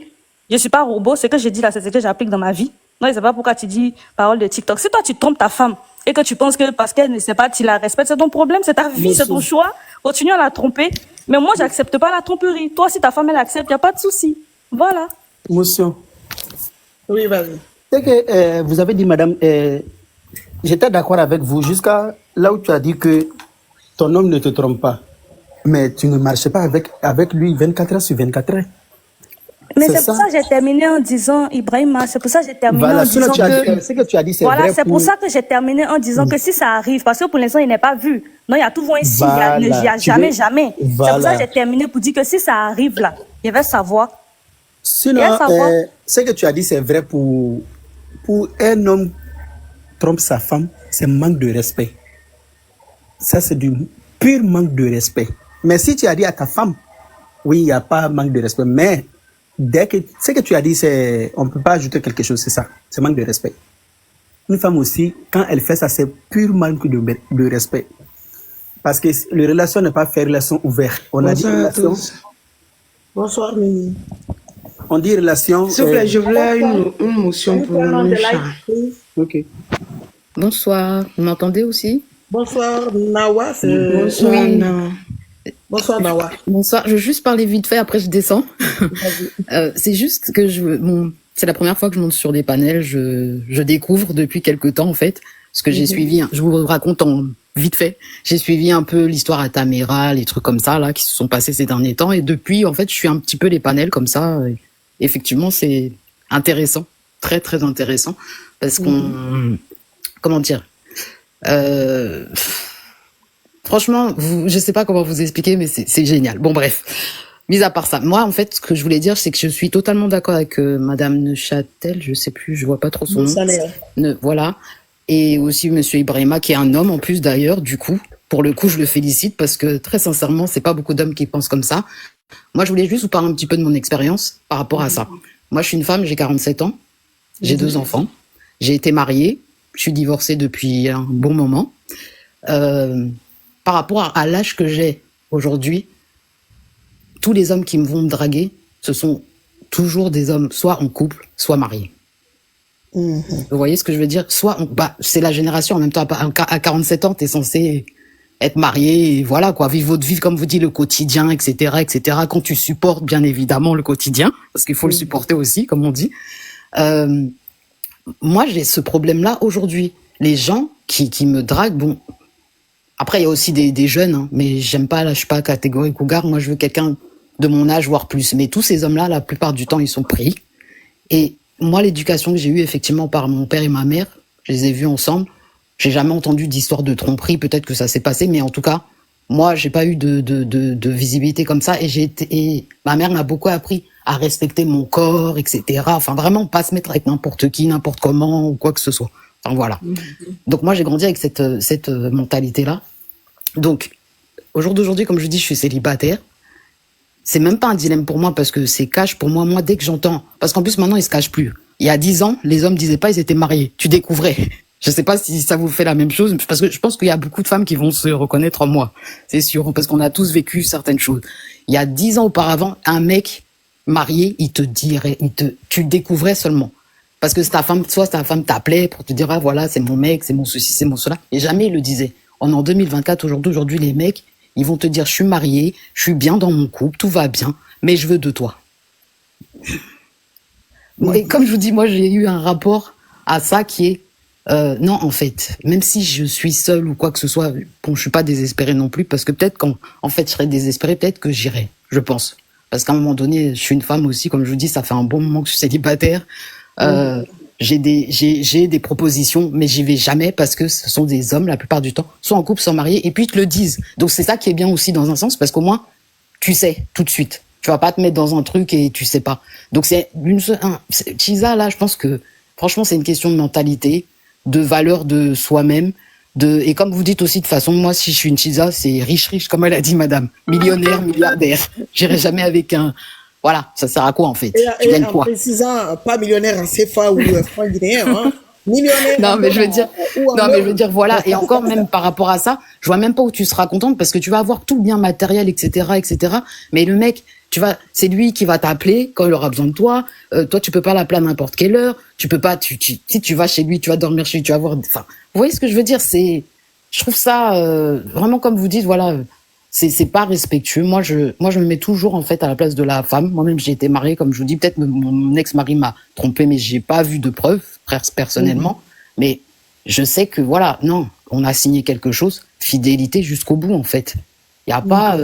Je suis pas un robot. Ce que je dis là, c'est ce que j'applique dans ma vie. Non, c'est pas pourquoi tu dis parole de TikTok. Si toi, tu trompes ta femme et que tu penses que parce qu'elle ne sait pas, tu la respectes, c'est ton problème, c'est ta vie, c'est ton choix. Continue à la tromper. Mais moi, j'accepte pas la tromperie. Toi, si ta femme, elle accepte, y a pas de souci. Voilà. Motion. Oui, vas-y. C'est que vous avez dit, madame, j'étais d'accord avec vous jusqu'à là où tu as dit que ton homme ne te trompe pas. Mais tu ne marches pas avec lui 24 heures sur 24 heures. Mais c'est pour ça que j'ai terminé en disant, Ibrahima, c'est pour ça que j'ai terminé en disant que... Ce que tu as dit, c'est voilà, vrai. c'est pour ça que j'ai terminé en disant que si ça arrive, parce que pour l'instant, il n'est pas vu. Non, il y a toujours un signe, il n'y a jamais. Voilà. C'est pour ça que j'ai terminé pour dire que si ça arrive là, il va savoir. Sinon, ce que tu as dit, c'est vrai pour un homme trompe sa femme, c'est manque de respect. Ça, c'est du pur manque de respect. Mais si tu as dit à ta femme, oui, il n'y a pas manque de respect, mais ce que tu as dit, c'est, on ne peut pas ajouter quelque chose, c'est ça, c'est manque de respect. Une femme aussi, quand elle fait ça, c'est pur manque de respect. Parce que la relation n'est pas fait relation ouverte. On a dit relation. Bonsoir, Mimi. On dit relation. S'il vous plaît, je voulais une motion pour le chat. Ok. Bonsoir, vous m'entendez aussi? Bonsoir, Nawa. Bonsoir, Nawa. Bonsoir, Nawa. Bonsoir, je vais juste parler vite fait, après je descends. C'est juste que c'est la première fois que je monte sur des panels, je découvre depuis quelque temps en fait, ce que j'ai suivi, je vous raconte vite fait, j'ai suivi un peu l'histoire à Tamera, les trucs comme ça là qui se sont passés ces derniers temps, et depuis en fait je suis un petit peu les panels comme ça, et effectivement c'est intéressant, très très intéressant, parce qu'on, comment dire, franchement, je sais pas comment vous expliquer, mais c'est génial. Bon, bref. Mis à part ça, moi, en fait, ce que je voulais dire, c'est que je suis totalement d'accord avec Madame Neuchâtel, je sais plus, je vois pas trop son nom. Voilà. Et aussi Monsieur Ibrahima, qui est un homme, en plus, d'ailleurs, du coup. Pour le coup, je le félicite, parce que, très sincèrement, c'est pas beaucoup d'hommes qui pensent comme ça. Moi, je voulais juste vous parler un petit peu de mon expérience par rapport à ça. Moi, je suis une femme, j'ai 47 ans. J'ai 2 enfants. J'ai été mariée. Je suis divorcée depuis un bon moment. Par rapport à l'âge que j'ai aujourd'hui, tous les hommes qui me vont me draguer, ce sont toujours des hommes soit en couple, soit mariés. Vous voyez ce que je veux dire? C'est la génération, en même temps, à 47 ans, t'es censé être marié, et voilà, quoi, vivre votre vie, comme vous dites, le quotidien, etc., etc., quand tu supportes, bien évidemment, le quotidien, parce qu'il faut le supporter aussi, comme on dit. Moi, j'ai ce problème-là aujourd'hui. Les gens qui me draguent, bon, après, il y a aussi des jeunes, hein, mais j'aime pas, là, je suis pas catégorie cougar. Moi, je veux quelqu'un de mon âge, voire plus. Mais tous ces hommes-là, la plupart du temps, ils sont pris. Et moi, l'éducation que j'ai eue, effectivement, par mon père et ma mère, je les ai vus ensemble. J'ai jamais entendu d'histoire de tromperie. Peut-être que ça s'est passé, mais en tout cas, moi, j'ai pas eu de visibilité comme ça. Et ma mère m'a beaucoup appris à respecter mon corps, etc. Enfin, vraiment, pas se mettre avec n'importe qui, n'importe comment, ou quoi que ce soit. Enfin, voilà. Donc moi, j'ai grandi avec cette mentalité-là. Donc, au jour d'aujourd'hui, comme je dis, je suis célibataire. C'est même pas un dilemme pour moi parce que c'est cash pour moi. Moi, dès que j'entends... Parce qu'en plus, maintenant, ils se cachent plus. Il y a 10 ans, les hommes disaient pas ils étaient mariés. Tu découvrais. Je sais pas si ça vous fait la même chose, parce que je pense qu'il y a beaucoup de femmes qui vont se reconnaître en moi. C'est sûr, parce qu'on a tous vécu certaines choses. Il y a 10 ans auparavant, un mec marié, il te dirait, tu le découvrais seulement. Parce que ta femme t'appelait pour te dire, ah, voilà, c'est mon mec, c'est mon ceci, c'est mon cela. Et jamais il le disait. On est en 2024, aujourd'hui, les mecs, ils vont te dire, je suis marié, je suis bien dans mon couple, tout va bien, mais je veux de toi. Et comme je vous dis, moi, j'ai eu un rapport à ça qui est, non, en fait, même si je suis seule ou quoi que ce soit, bon, je suis pas désespérée non plus, parce que peut-être en fait, je serais désespérée, peut-être que j'irais, je pense. Parce qu'à un moment donné, je suis une femme aussi, comme je vous dis, ça fait un bon moment que je suis célibataire. J'ai des propositions, mais j'y vais jamais parce que ce sont des hommes, la plupart du temps, soit en couple, soit mariés, et puis ils te le disent. Donc c'est ça qui est bien aussi dans un sens, parce qu'au moins, tu sais, tout de suite. Tu vas pas te mettre dans un truc et tu sais pas. Donc Chisa, là, je pense que, franchement, c'est une question de mentalité, de valeur de soi-même, et comme vous dites aussi, de façon, moi, si je suis une Chisa, c'est riche, comme elle a dit, madame. Millionnaire, milliardaire. J'irai jamais avec un... Voilà, ça sert à quoi en fait? Tu gagnes quoi? En précisant, pas millionnaire en CFA ou franc guinéen, hein? Millionnaire. Non, mais je veux dire, voilà. Et encore, même par rapport à ça, je vois même pas où tu seras contente parce que tu vas avoir tout le bien matériel, etc., etc. Mais le mec, c'est lui qui va t'appeler quand il aura besoin de toi. Toi, tu peux pas l'appeler à n'importe quelle heure. Tu peux pas, si tu vas chez lui, tu vas dormir chez lui, tu vas voir, enfin, vous voyez ce que je veux dire? Je trouve ça, vraiment, comme vous dites, voilà, c'est pas respectueux. Moi, je me mets toujours, en fait, à la place de la femme. Moi-même, j'ai été mariée, comme je vous dis. Peut-être mon ex-mari m'a trompé, mais j'ai pas vu de preuves, personnellement. Mais je sais que voilà, non, on a signé quelque chose, fidélité jusqu'au bout en fait. Il y a pas,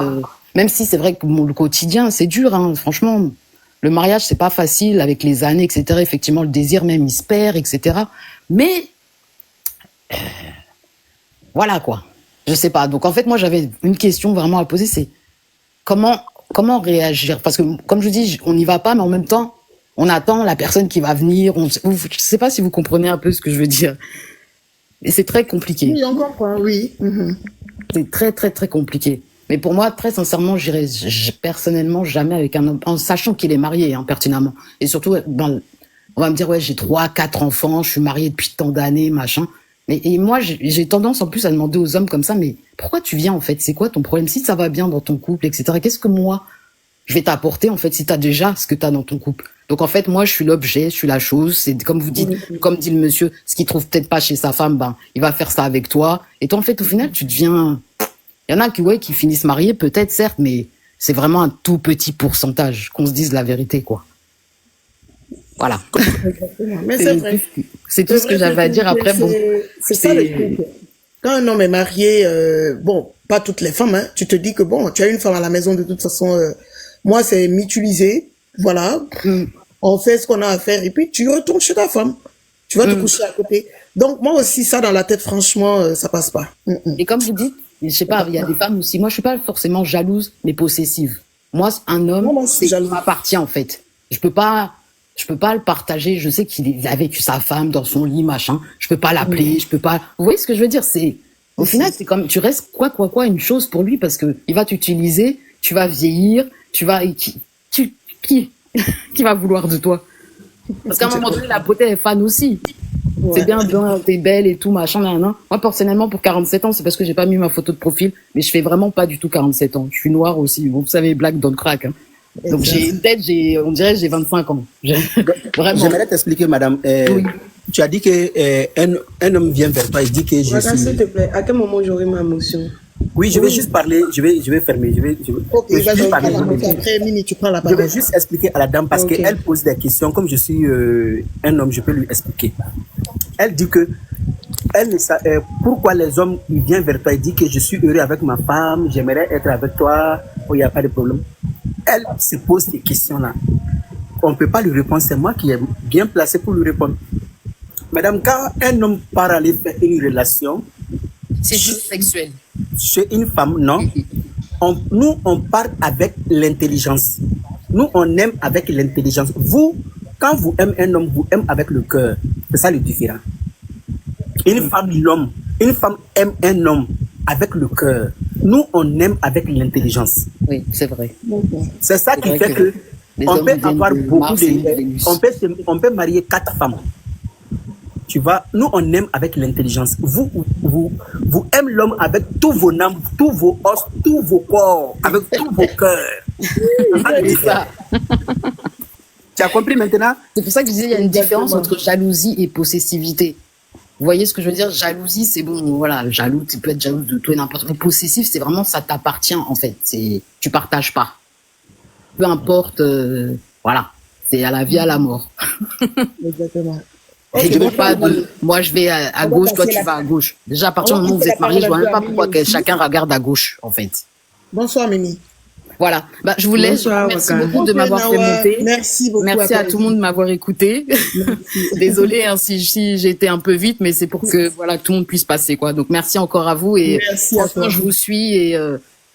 même si c'est vrai que le quotidien c'est dur, hein, franchement. Le mariage c'est pas facile avec les années, etc. Effectivement, le désir même il se perd, etc. Mais voilà quoi. Je sais pas. Donc en fait, moi j'avais une question vraiment à poser, c'est comment réagir? Parce que comme je dis, on n'y va pas, mais en même temps, on attend la personne qui va venir. Je sais pas si vous comprenez un peu ce que je veux dire. Et c'est très compliqué. Oui, on comprend, oui. C'est très, très, très compliqué. Mais pour moi, très sincèrement, j'irai personnellement jamais avec un homme, en sachant qu'il est marié, hein, pertinemment. Et surtout, on va me dire, ouais, j'ai 3, 4 enfants, je suis marié depuis tant d'années, machin. Et moi, j'ai tendance en plus à demander aux hommes comme ça, mais pourquoi tu viens en fait? C'est quoi ton problème? Si ça va bien dans ton couple, etc., qu'est-ce que moi, je vais t'apporter en fait si t'as déjà ce que t'as dans ton couple? Donc en fait, moi, je suis l'objet, je suis la chose. C'est comme vous dites, comme dit le monsieur, ce qu'il trouve peut-être pas chez sa femme, ben, il va faire ça avec toi. Et toi, en fait, au final, tu deviens... Il y en a qui finissent mariés, peut-être, certes, mais c'est vraiment un tout petit pourcentage, qu'on se dise la vérité, quoi. Voilà. Mais c'est vrai. C'est tout ce que j'avais à dire. Après, bon. C'est ça le truc. Quand un homme est marié, bon, pas toutes les femmes, hein, tu te dis que bon, tu as une femme à la maison, de toute façon, moi, c'est mutualisé, voilà. On fait ce qu'on a à faire, et puis tu retournes chez ta femme. Tu vas te coucher à côté. Donc, moi aussi, ça, dans la tête, franchement, ça passe pas. Et comme vous dites, je sais pas, il y a des femmes aussi. Moi, je suis pas forcément jalouse, mais possessive. Moi, un homme, c'est qui m'appartient, en fait. Je peux pas le partager. Je sais qu'il a vécu sa femme dans son lit, machin. Je peux pas l'appeler, je peux pas. Vous voyez ce que je veux dire? Au final, c'est comme, tu restes quoi, une chose pour lui parce que il va t'utiliser, tu vas vieillir, qui va vouloir de toi? Parce qu'à un moment donné, la beauté est fan aussi. C'est bien, t'es belle et tout, machin, nan. Moi, personnellement, pour 47 ans, c'est parce que j'ai pas mis ma photo de profil, mais je fais vraiment pas du tout 47 ans. Je suis noire aussi. Vous savez, black don't crack, hein. Donc, on dirait que j'ai 25 ans. Vraiment. J'aimerais t'expliquer, madame. Oui. Tu as dit que un homme vient vers toi et dit que je suis... S'il te plaît, à quel moment j'aurai ma motion? Oui, je vais juste parler, je vais fermer, Ok, vas-y, après, Mimi, tu prends la parole. Je vais juste expliquer à la dame parce qu'elle pose des questions. Comme je suis un homme, je peux lui expliquer. Elle dit que pourquoi les hommes ils viennent vers toi et disent que je suis heureux avec ma femme, j'aimerais être avec toi, il n'y a pas de problème. Elle se pose ces questions-là. On ne peut pas lui répondre, c'est moi qui est bien placé pour lui répondre. Madame, quand un homme part aller faire une relation, c'est juste sexuel. Chez une femme, non. Nous, on part avec l'intelligence. Nous, on aime avec l'intelligence. Vous, quand vous aimez un homme, vous aimez avec le cœur. C'est ça le différent. Une femme aime un homme avec le cœur. Nous, on aime avec l'intelligence. Oui, c'est vrai. C'est ça qui fait que on peut avoir beaucoup de... On peut marier 4 femmes. Tu vois, nous, on aime avec l'intelligence. Vous aimez l'homme avec tous vos âmes, tous vos os, tous vos corps, avec tous vos cœurs. C'est ça. Tu as compris maintenant? C'est pour ça que je disais, il y a une différence entre jalousie et possessivité. Vous voyez ce que je veux dire? Jalousie, c'est bon, voilà, jaloux, tu peux être jaloux de tout et n'importe quoi. Possessif, c'est vraiment, ça t'appartient, en fait. Tu partages pas. Peu importe, voilà. C'est à la vie, à la mort. Exactement. Et je veux pas moi je vais à gauche, toi tu vas à gauche. Déjà à partir du moment où vous êtes mariés, je vois même pas pourquoi que chacun regarde à gauche, en fait. Bonsoir Mimi. Voilà, je vous laisse. Merci beaucoup de m'avoir fait monter. Merci beaucoup. Merci à tout le monde de m'avoir écouté. Désolée hein, si j'ai été un peu vite, mais c'est pour que voilà tout le monde puisse passer quoi. Donc merci encore à vous et franchement je vous suis et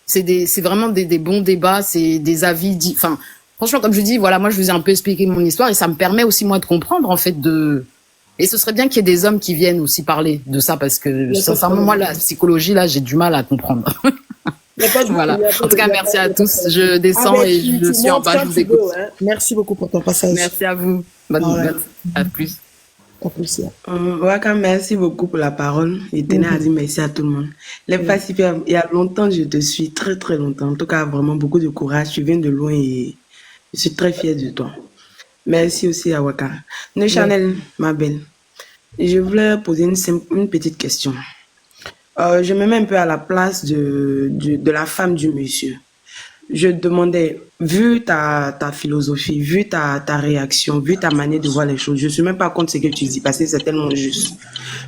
c'est vraiment des bons débats, c'est des avis enfin franchement comme je dis voilà moi je vous ai un peu expliqué mon histoire et ça me permet aussi moi de comprendre en fait et ce serait bien qu'il y ait des hommes qui viennent aussi parler de ça parce que sincèrement moi la psychologie là j'ai du mal à comprendre. Voilà. En tout cas, merci à tous. Je descends et je suis en bas. Je vous écoute. Merci beaucoup pour ton passage. Merci à vous. Bonne nouvelle. À plus. Waka, merci beaucoup pour la parole. Et tenez à dire merci à tout le monde. Les pacifiques, il y a longtemps, je te suis, très très longtemps. En tout cas, vraiment beaucoup de courage. Tu viens de loin et je suis très fière de toi. Merci aussi à Waka. Chanel, ma belle, je voulais poser une petite question. Je me mets un peu à la place de la femme du monsieur. je demandais, vu ta philosophie, vu ta réaction, vu ta manière de voir les choses, je ne suis même pas contre ce que tu dis parce que c'est tellement juste.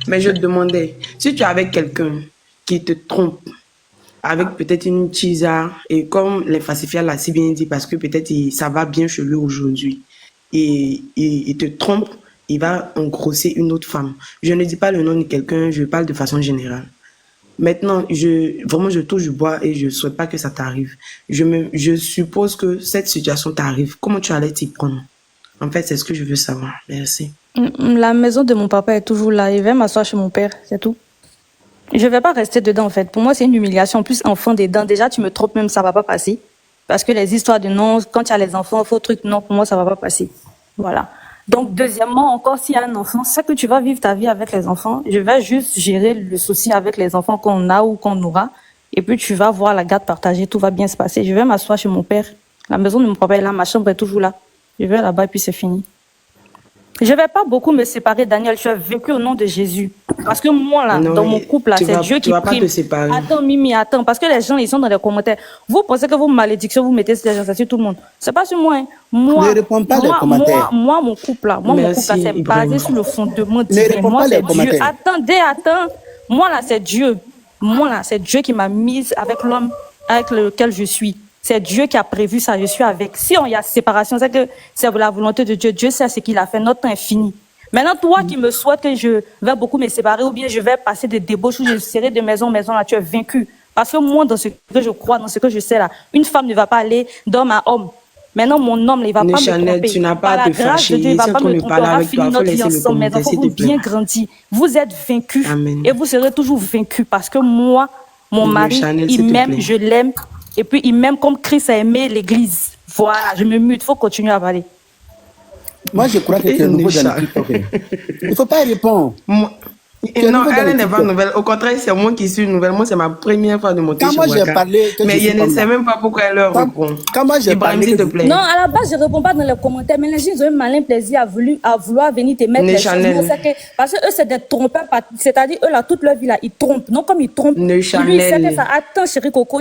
Mais je te demandais, si tu es avec quelqu'un qui te trompe, avec peut-être une chisa, et comme les falsifiants l'a si bien dit, parce que peut-être ça va bien chez lui aujourd'hui, et il te trompe, il va engrosser une autre femme. Je ne dis pas le nom de quelqu'un, je parle de façon générale. Maintenant, vraiment, je touche du bois et je ne souhaite pas que ça t'arrive. Je suppose que cette situation t'arrive. Comment tu allais t'y prendre? En fait, c'est ce que je veux savoir. Merci. La maison de mon papa est toujours là. Il va m'asseoir chez mon père, c'est tout. Je vais pas rester dedans, en fait. Pour moi, c'est une humiliation. En plus, enfant dedans, déjà, tu me trompes même, ça va pas passer. Parce que les histoires de non, quand tu as les enfants, faux truc, non, pour moi, ça va pas passer. Voilà. Donc, deuxièmement, encore s'il y a un enfant, c'est que tu vas vivre ta vie avec les enfants. Je vais juste gérer le souci avec les enfants qu'on a ou qu'on aura. Et puis, tu vas voir la garde partagée, tout va bien se passer. Je vais m'asseoir chez mon père. La maison de mon papa est là, ma chambre est toujours là. Je vais là-bas et puis c'est fini. Je vais pas beaucoup me séparer, Daniel. Tu as vécu au nom de Jésus. Parce que moi, là, Non, dans mon couple, là, c'est Dieu qui tu vas pas prime. te séparer. Attends, Mimi, attends. Parce que les gens, ils sont dans les commentaires. Vous pensez que vos malédictions, vous mettez sur les gens, sur tout le monde. C'est pas sur moi, hein. Moi, Ne réponds pas les commentaires. moi, mon couple, là, Merci, c'est basé Ibrahim. sur le fondement Ne divin. réponds Moi, pas les c'est Dieu. commentaires. Attends. Moi, là, c'est Dieu. Moi, là, c'est Dieu qui m'a mise avec l'homme avec lequel je suis. C'est Dieu qui a prévu ça, je suis avec. Si il y a séparation, c'est que c'est la volonté de Dieu. Dieu sait ce qu'il a fait, notre temps est fini. Maintenant, toi qui me souhaites que je vais beaucoup me séparer ou bien je vais passer de débauches ou je serai de maison en maison, là, tu es vaincu. Parce que moi, dans ce que je crois, dans ce que je sais là, une femme ne va pas aller d'homme à homme. Maintenant, mon homme, il va pas me Chanel, tromper. tu n'as pas Par à la te grâce de fâcher. Dieu, il va Si pas on me ne tromper. parle On va avec finir toi, faut notre vie laisser le ensemble. Mais commentaire, il s'il faut te vous bien plaît. grandir. Vous êtes vaincus. Amen. Et vous serez toujours vaincus parce que moi, mon mari, Chanel, il s'il te m'aime, plaît. je l'aime. Et puis, il m'aime comme Christ a aimé l'église. Voilà, je me mute. Il faut continuer à parler. Moi, je crois que tu es nouveau dans le TikTok. Il ne faut pas répondre. Non, elle n'est pas nouvelle. Au contraire, c'est moi qui suis nouvelle. Moi, c'est ma première fois de monter Quand sur moi, j'ai Waka. parlé que Mais je suis je ne comme sais là. même pas pourquoi elle leur répond. Quand moi, j'ai Ibrahim, parlé s'il te que- plaît. Non, à la base, je ne réponds pas dans les commentaires, mais les gens, ils ont un malin plaisir à vouloir venir te mettre Ne les choses. Chanel. Moi, c'est que- parce que eux, c'est des trompeurs, c'est-à-dire, eux, là, toute leur vie, là, ils trompent. Non, comme ils trompent, Ne lui, il sait Chanel. que ça. Attends, chérie Coco,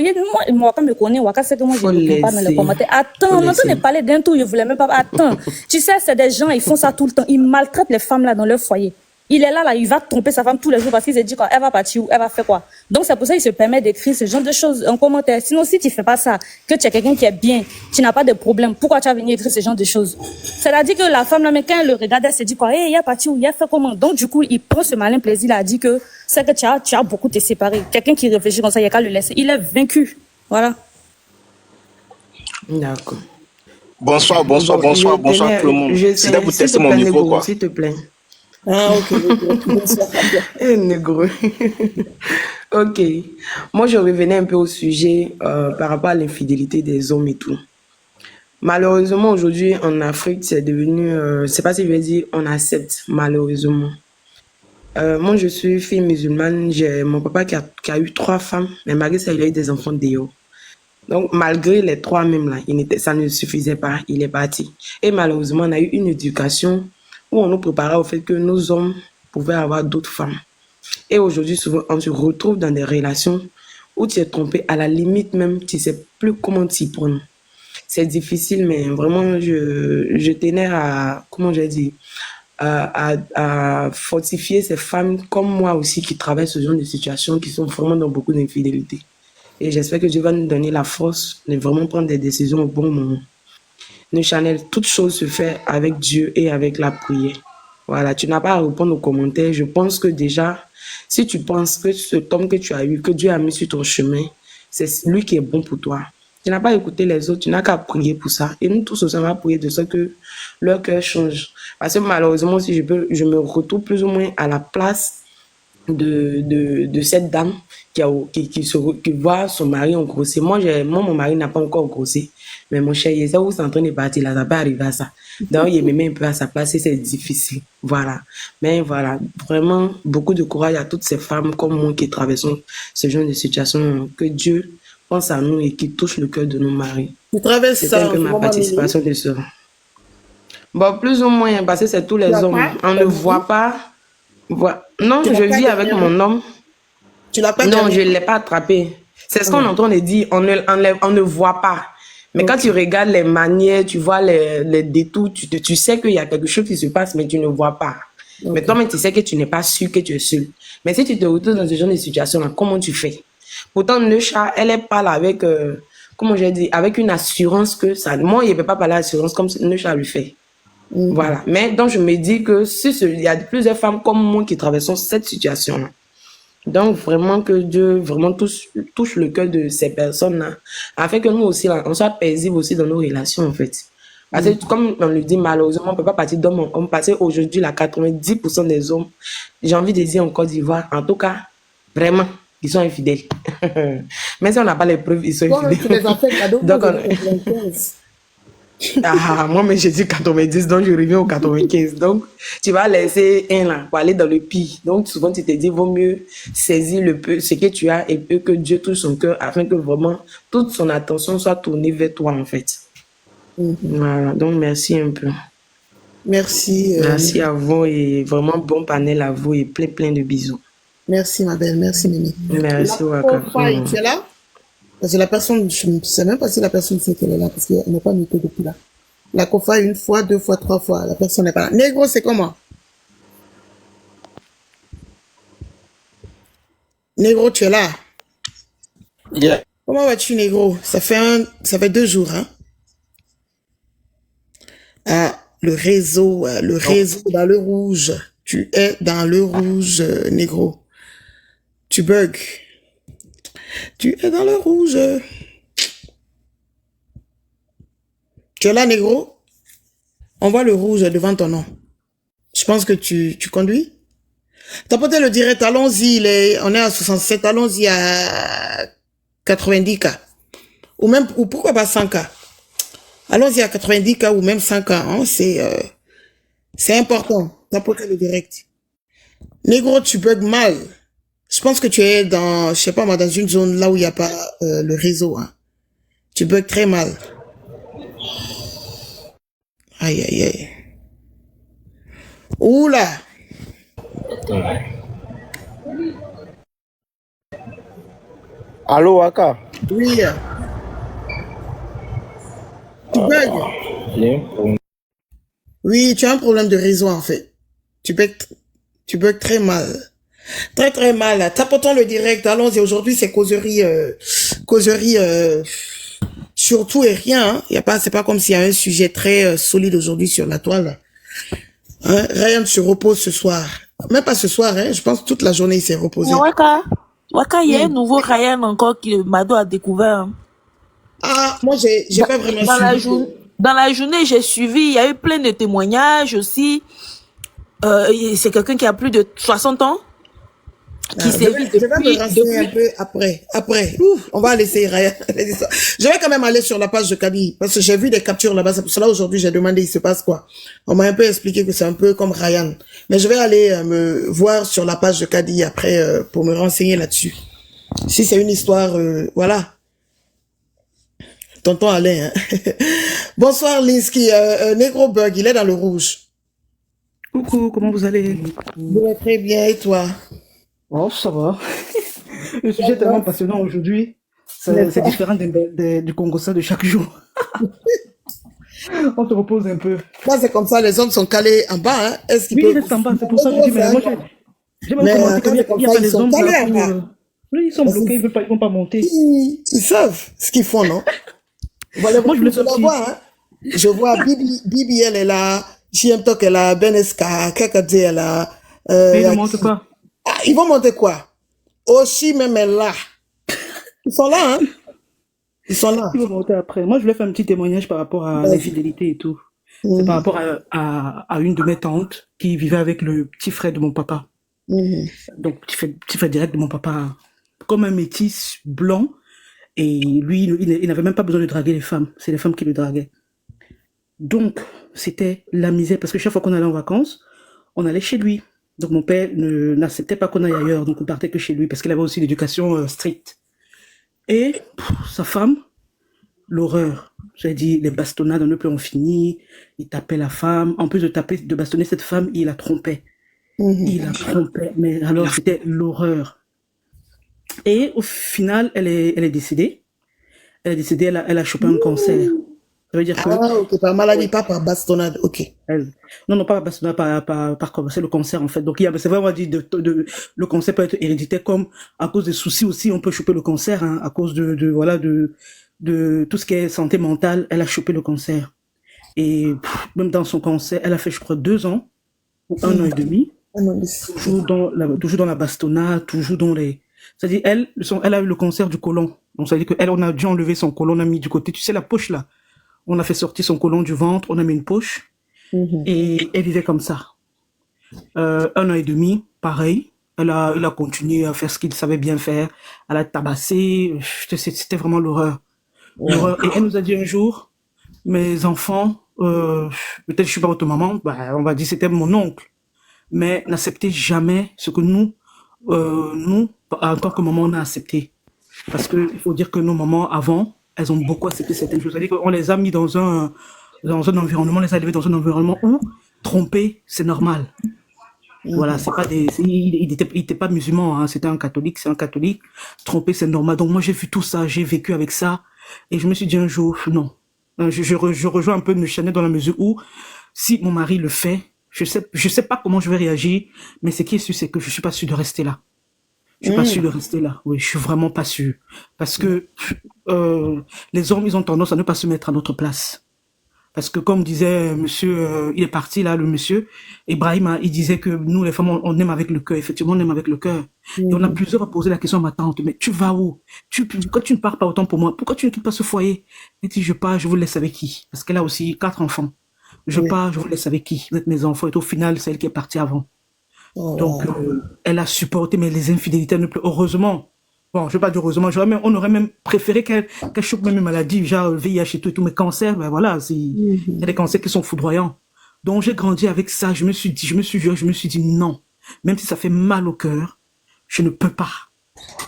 moi, quand me connaît, Waka, c'est que moi, je Faut ne réponds pas dans les laisser. commentaires. Faut Attends, on laisser. entend parler d'un tour, je voulais même pas. Attends, tu sais, c'est des gens, ils font ça tout le temps. Ils maltraitent les femmes, là, dans leur foyer. Il est là, il va tromper sa femme tous les jours parce qu'il se dit quoi, elle va partir ou elle va faire quoi. Donc c'est pour ça qu'il se permet d'écrire ce genre de choses en commentaire. Sinon, si tu fais pas ça, que tu es quelqu'un qui est bien, tu n'as pas de problème, pourquoi tu vas venir écrire ce genre de choses? C'est-à-dire que la femme là, mais quand elle le regarde, elle se dit quoi, il est parti ou il a fait comment? Donc du coup, il prend ce malin plaisir, il a dit que c'est que tu as beaucoup te séparé. Quelqu'un qui réfléchit comme ça, il n'y a qu'à le laisser. Il est vaincu. Voilà. D'accord. Bonsoir Bon, bonsoir tout le monde. C'était pour tester mon micro, quoi. S'il te plaît. Ah, ok. Eh, négro. Ok. Moi, je revenais un peu au sujet par rapport à l'infidélité des hommes et tout. Malheureusement, aujourd'hui, en Afrique, c'est devenu, je sais pas si je vais dire, on accepte, malheureusement. Moi, je suis fille musulmane. J'ai mon papa qui a eu 3 femmes, mais malgré ça, il a eu des enfants dehors. Donc, malgré les 3 même là, ça ne suffisait pas. Il est parti. Et malheureusement, on a eu une éducation où on nous préparait au fait que nos hommes pouvaient avoir d'autres femmes. Et aujourd'hui, souvent, on se retrouve dans des relations où tu es trompé, à la limite même, tu ne sais plus comment t'y prendre. C'est difficile, mais vraiment, je tenais à, comment j'ai dit, à fortifier ces femmes comme moi aussi qui travaillent ce genre de situation, qui sont vraiment dans beaucoup d'infidélité. Et j'espère que Dieu va nous donner la force de vraiment prendre des décisions au bon moment. Ne Chanel, toute chose se fait avec Dieu et avec la prière. Voilà, tu n'as pas à répondre aux commentaires. Je pense que déjà, si tu penses que cet homme que tu as eu, que Dieu a mis sur ton chemin, c'est lui qui est bon pour toi. Tu n'as pas écouté les autres, tu n'as qu'à prier pour ça. Et nous tous, on va prier de ça que leur cœur change. Parce que malheureusement, si je me retrouve plus ou moins à la place de cette dame qui voit son mari engrossé. Moi, mon mari n'a pas encore engrossé. Mais mon cher, il est où c'est en train de partir là, ça peut arriver à ça. Donc, il me met un peu à sa place et c'est difficile. Voilà. Mais voilà, vraiment, beaucoup de courage à toutes ces femmes comme moi qui traversons ce genre de situation. Que Dieu pense à nous et qui touche le cœur de nos maris. Tu traverses C'était ça un peu en ce ma moment, participation de ça. Bon, plus ou moins, parce que c'est tous les Tu l'as hommes. pas On ne voit pas. Non, Tu l'as je pas vis avec dernièrement? mon homme. Tu l'as pas Non, je ne dernièrement? l'ai pas attrapé. C'est ce qu'on entend de dire, on ne voit pas. Mais quand tu regardes les manières, tu vois les détours, tu sais qu'il y a quelque chose qui se passe, mais tu ne vois pas. Mais toi-même, tu sais que tu n'es pas sûr que tu es seul. Mais si tu te retrouves dans ce genre de situation-là, comment tu fais? Pourtant, Neusha, elle parle avec, comment j'ai dit, avec une assurance que ça... Moi, il ne peut pas parler d'assurance comme Neusha lui fait. Voilà. Mais donc, je me dis que il y a plusieurs femmes comme moi qui traversent cette situation-là. Donc, vraiment que Dieu vraiment touche le cœur de ces personnes-là, afin que nous aussi, là, on soit paisibles aussi dans nos relations, en fait. Parce que, comme on le dit, malheureusement, on ne peut pas partir d'hommes en homme. Parce qu'aujourd'hui, la 90% des hommes, j'ai envie de dire en Côte d'Ivoire, en tout cas, vraiment, ils sont infidèles. Même si on n'a pas les preuves, ils sont infidèles. Tu les as fait cadeau pour Donc, 95. moi, mais j'ai dit 90, donc je reviens au 95. Donc, tu vas laisser un là pour aller dans le pire. Donc, souvent, tu te dis, vaut mieux saisir le peu, ce que tu as et peu que Dieu touche son cœur afin que vraiment toute son attention soit tournée vers toi, en fait. Voilà, donc merci un peu. Merci. Merci à vous et vraiment bon panel à vous et plein de bisous. Merci, ma belle. Merci, Mimi. Merci, Waka. Waka. Tu es là? Parce que la personne, je ne sais même pas si la personne sait qu'elle est là, parce qu'elle n'est pas mutée depuis là. La Kofa, 1 fois, 2 fois, 3 fois, la personne n'est pas là. Négro, c'est comment? Négro, tu es là? Yeah. Comment vas-tu, Négro? Ça fait 2 jours, hein? Ah, le réseau dans le rouge. Tu es dans le rouge, Négro. Tu bugs. Tu es dans le rouge. Tu es là, Négro? On voit le rouge devant ton nom. Je pense que tu conduis? Tapotez le direct, allons-y, on est à 67, allons-y à 90K. Ou pourquoi pas 100K? Allons-y à 90K ou même 100K, hein, c'est important. Tapotez le direct. Négro, tu bugs mal. Je pense que tu es dans, je sais pas moi, dans une zone là où il n'y a pas le réseau, hein. Tu bugs très mal. Aïe, aïe, aïe. Oula! Allô, Waka? Oui. Tu bugs? Oui, tu as un problème de réseau, en fait. Tu bugs très mal. Très, très mal. Tapotons le direct. Allons-y. Aujourd'hui, c'est causerie, sur tout et rien. Hein. C'est pas comme s'il y a un sujet très solide aujourd'hui sur la toile. Hein? Ryan se repose ce soir. Même pas ce soir, hein. Je pense que toute la journée, il s'est reposé. Waka, il y a un nouveau Ryan encore que Mado a découvert. Hein. Ah, moi, j'ai pas vraiment suivi. Dans la journée, j'ai suivi. Il y a eu plein de témoignages aussi. C'est quelqu'un qui a plus de 60 ans. Je vais me renseigner un peu après. Ouf, on va laisser Ryan. Je vais quand même aller sur la page de Kadi, parce que j'ai vu des captures là-bas. C'est pour cela aujourd'hui j'ai demandé il se passe quoi. On m'a un peu expliqué que c'est un peu comme Ryan. Mais je vais aller me voir sur la page de Kadi après pour me renseigner là-dessus. Si c'est une histoire, voilà. Tonton Alain. Hein. Bonsoir Linsky. Negro Bug, il est dans le rouge. Coucou, comment vous allez? Très bien, et toi? Oh, ça va. Le sujet est tellement passionnant aujourd'hui. C'est différent du Congo-Ça de chaque jour. On se repose un peu. Moi, c'est comme ça, les hommes sont calés en bas. Hein. Est-ce qu'ils peuvent... ils restent en bas, c'est pour ça que je dis, mais moi, j'ai même commenté qu'il y a des hommes là. Oui, ils sont bloqués, ils ne vont pas monter. Ils savent ce qu'ils font, non? Voilà, moi, je le vois. Hein. Je vois Bibi, elle est là. JM Tok est là. Beneska, Kakadze est là. Mais ils ne montent pas. Ah, ils vont monter quoi? Oshi même est là. Ils sont là, hein? Ils sont là. Ils vont monter après. Moi, je voulais faire un petit témoignage par rapport à l'infidélité et tout. C'est par rapport à une de mes tantes qui vivait avec le petit frère de mon papa. Donc, petit frère direct de mon papa. Comme un métis blanc. Et lui, il n'avait même pas besoin de draguer les femmes. C'est les femmes qui le draguaient. Donc, c'était la misère. Parce que chaque fois qu'on allait en vacances, on allait chez lui. Donc mon père n'acceptait pas qu'on aille ailleurs, donc on partait que chez lui, parce qu'il avait aussi l'éducation stricte. Et sa femme, l'horreur. J'ai dit, les bastonnades, on ne peut en finir. Il tapait la femme. En plus de bastonner cette femme, il la trompait. Il la trompait. Mais alors, c'était l'horreur. Et au final, elle est décédée. Elle est décédée, elle a chopé un cancer. Ça veut dire que... Ah, ok, par maladie, pas par bastonnade, ok. Non, pas par bastonnade, par c'est le cancer, en fait. Donc, c'est vraiment dit, le cancer peut être héréditaire, comme à cause des soucis aussi, on peut choper le cancer, hein, à cause de tout ce qui est santé mentale, elle a chopé le cancer. Et même dans son cancer, elle a fait, je crois, 2 ans, ou 1 an et demi, toujours dans la bastonnade, toujours dans les... C'est-à-dire, elle a eu le cancer du côlon. Donc, ça veut dire qu'elle, on a dû enlever son côlon, on a mis du côté, tu sais, la poche, là. On a fait sortir son côlon du ventre, on a mis une poche, et elle vivait comme ça. 1 an et demi, pareil. Elle a continué à faire ce qu'il savait bien faire. Elle a tabassé. C'était vraiment l'horreur. Et elle nous a dit un jour, mes enfants, peut-être je suis pas votre maman, on va dire c'était mon oncle, mais n'acceptez jamais ce que nous, en tant que maman, on a accepté. Parce que il faut dire que nos mamans avant, elles ont beaucoup accepté certaines choses. C'est-à-dire qu'on les a mis dans un environnement, on les a élevés dans un environnement où tromper, c'est normal. Voilà, c'est pas il était pas musulman, hein, c'était un catholique, c'est un catholique. Tromper, c'est normal. Donc moi, j'ai vu tout ça, j'ai vécu avec ça, et je me suis dit un jour, non. Je rejoins un peu le Chanel dans la mesure où, si mon mari le fait, je sais pas comment je vais réagir, mais ce qui est sûr, c'est que je suis pas sûr de rester là. Je suis pas sûr de rester là. Oui, je suis vraiment pas sûr. Parce que les hommes, ils ont tendance à ne pas se mettre à notre place. Parce que comme disait monsieur, il est parti là, le monsieur, Ibrahim, il disait que nous, les femmes, on aime avec le cœur. Effectivement, on aime avec le cœur. Et on a plusieurs à poser la question à ma tante, mais tu vas où? Pourquoi tu ne pars pas autant pour moi? Pourquoi tu ne quittes pas ce foyer? Elle dit, je pars, je vous laisse avec qui? Parce qu'elle a aussi 4 enfants. Je pars, je vous laisse avec qui? Vous êtes mes enfants. Et au final, c'est elle qui est partie avant. Donc, elle a supporté, mais les infidélités, heureusement. Bon, je vais pas dire heureusement, on aurait même préféré qu'elle chope même une maladie, genre le VIH et tout, mais cancer, ben voilà, il y a des cancers qui sont foudroyants. Donc, j'ai grandi avec ça, je me suis dit non. Même si ça fait mal au cœur, je ne peux pas.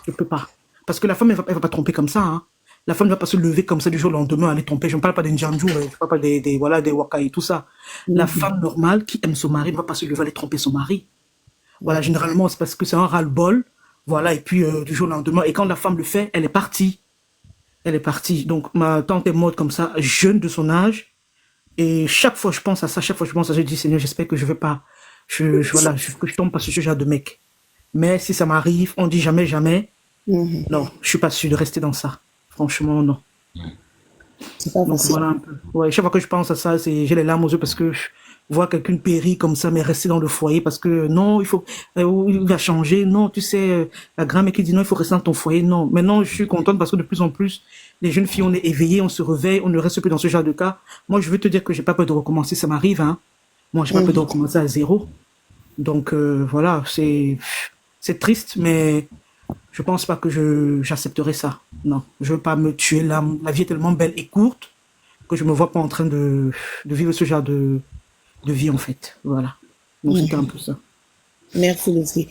Je peux pas. Parce que la femme, elle va pas tromper comme ça, hein. La femme ne va pas se lever comme ça du jour au lendemain, aller tromper. Je ne parle pas des Njanju, je ne parle pas des Waka et tout ça. La femme normale qui aime son mari ne va pas se lever aller tromper son mari. Voilà, généralement, c'est parce que c'est un ras-le-bol. Voilà, et puis du jour au lendemain. Et quand la femme le fait, elle est partie. Elle est partie. Donc, ma tante est morte comme ça, jeune de son âge. Et chaque fois, je pense à ça. Je dis, Seigneur, j'espère que je vais pas, que je tombe pas sur ce genre de mec. Mais si ça m'arrive, on dit jamais, jamais. Non, je suis pas sûr de rester dans ça. Franchement, non. C'est pas facile. Voilà un peu. Ouais, chaque fois que je pense à ça, j'ai les larmes aux yeux parce que voir quelqu'un périr comme ça, mais rester dans le foyer parce que non, il va changer. Non, tu sais, la grand-mère qui dit non, il faut rester dans ton foyer. Non, maintenant, je suis contente parce que de plus en plus, les jeunes filles, on est éveillées, on se réveille, on ne reste plus dans ce genre de cas. Moi, je veux te dire que j'ai pas peur de recommencer, ça m'arrive, hein. Moi, j'ai pas peur de recommencer à zéro. Donc, voilà, c'est triste, mais je pense pas que j'accepterai ça. Non, je veux pas me tuer. La vie est tellement belle et courte que je me vois pas en train de vivre ce genre de vie, en fait. Voilà. Donc, c'était un peu ça. Merci, Leslie.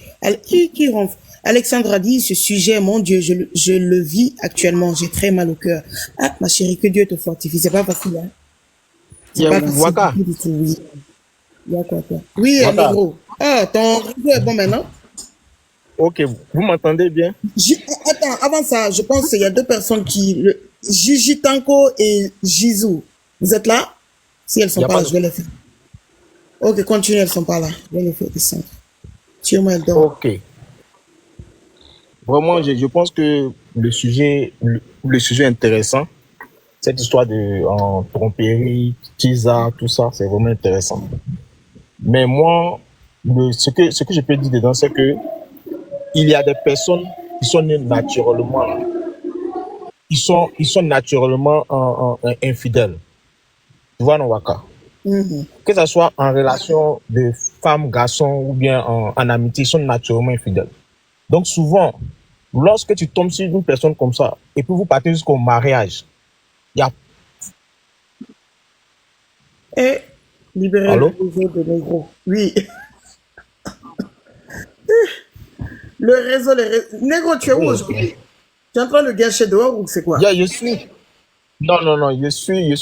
Alexandre a dit, ce sujet, mon Dieu, je le vis actuellement. J'ai très mal au cœur. Ah, ma chérie, que Dieu te fortifie. C'est pas facile, hein. C'est pas facile. Waka. Oui, Négro. Ah, ton réseau est bon maintenant? Ok, vous m'entendez bien? Attends, avant ça, je pense qu'il y a 2 personnes Gigi Tanko et Jizou. Vous êtes là? Si elles sont pas là, je vais les faire. Ok, continue, elles sont pas là. Je vais les faire descendre. Ok. Vraiment, je pense que le sujet est intéressant. Cette histoire de tromperie, tisa, tout ça, c'est vraiment intéressant. Mais moi, ce que je peux dire dedans, c'est que il y a des personnes qui sont nées naturellement. Ils sont naturellement infidèles. Tu vois, non, Waka? Que ce soit en relation de femme, garçon ou bien en amitié, ils sont naturellement infidèles. Donc souvent, lorsque tu tombes sur une personne comme ça, et puis vous partez jusqu'au mariage, il y a... Libérer le réseau de Négro. Oui. Le réseau. Négro, tu es où aujourd'hui? Tu es en train de gâcher dehors ou c'est quoi? Je suis... Non, je suis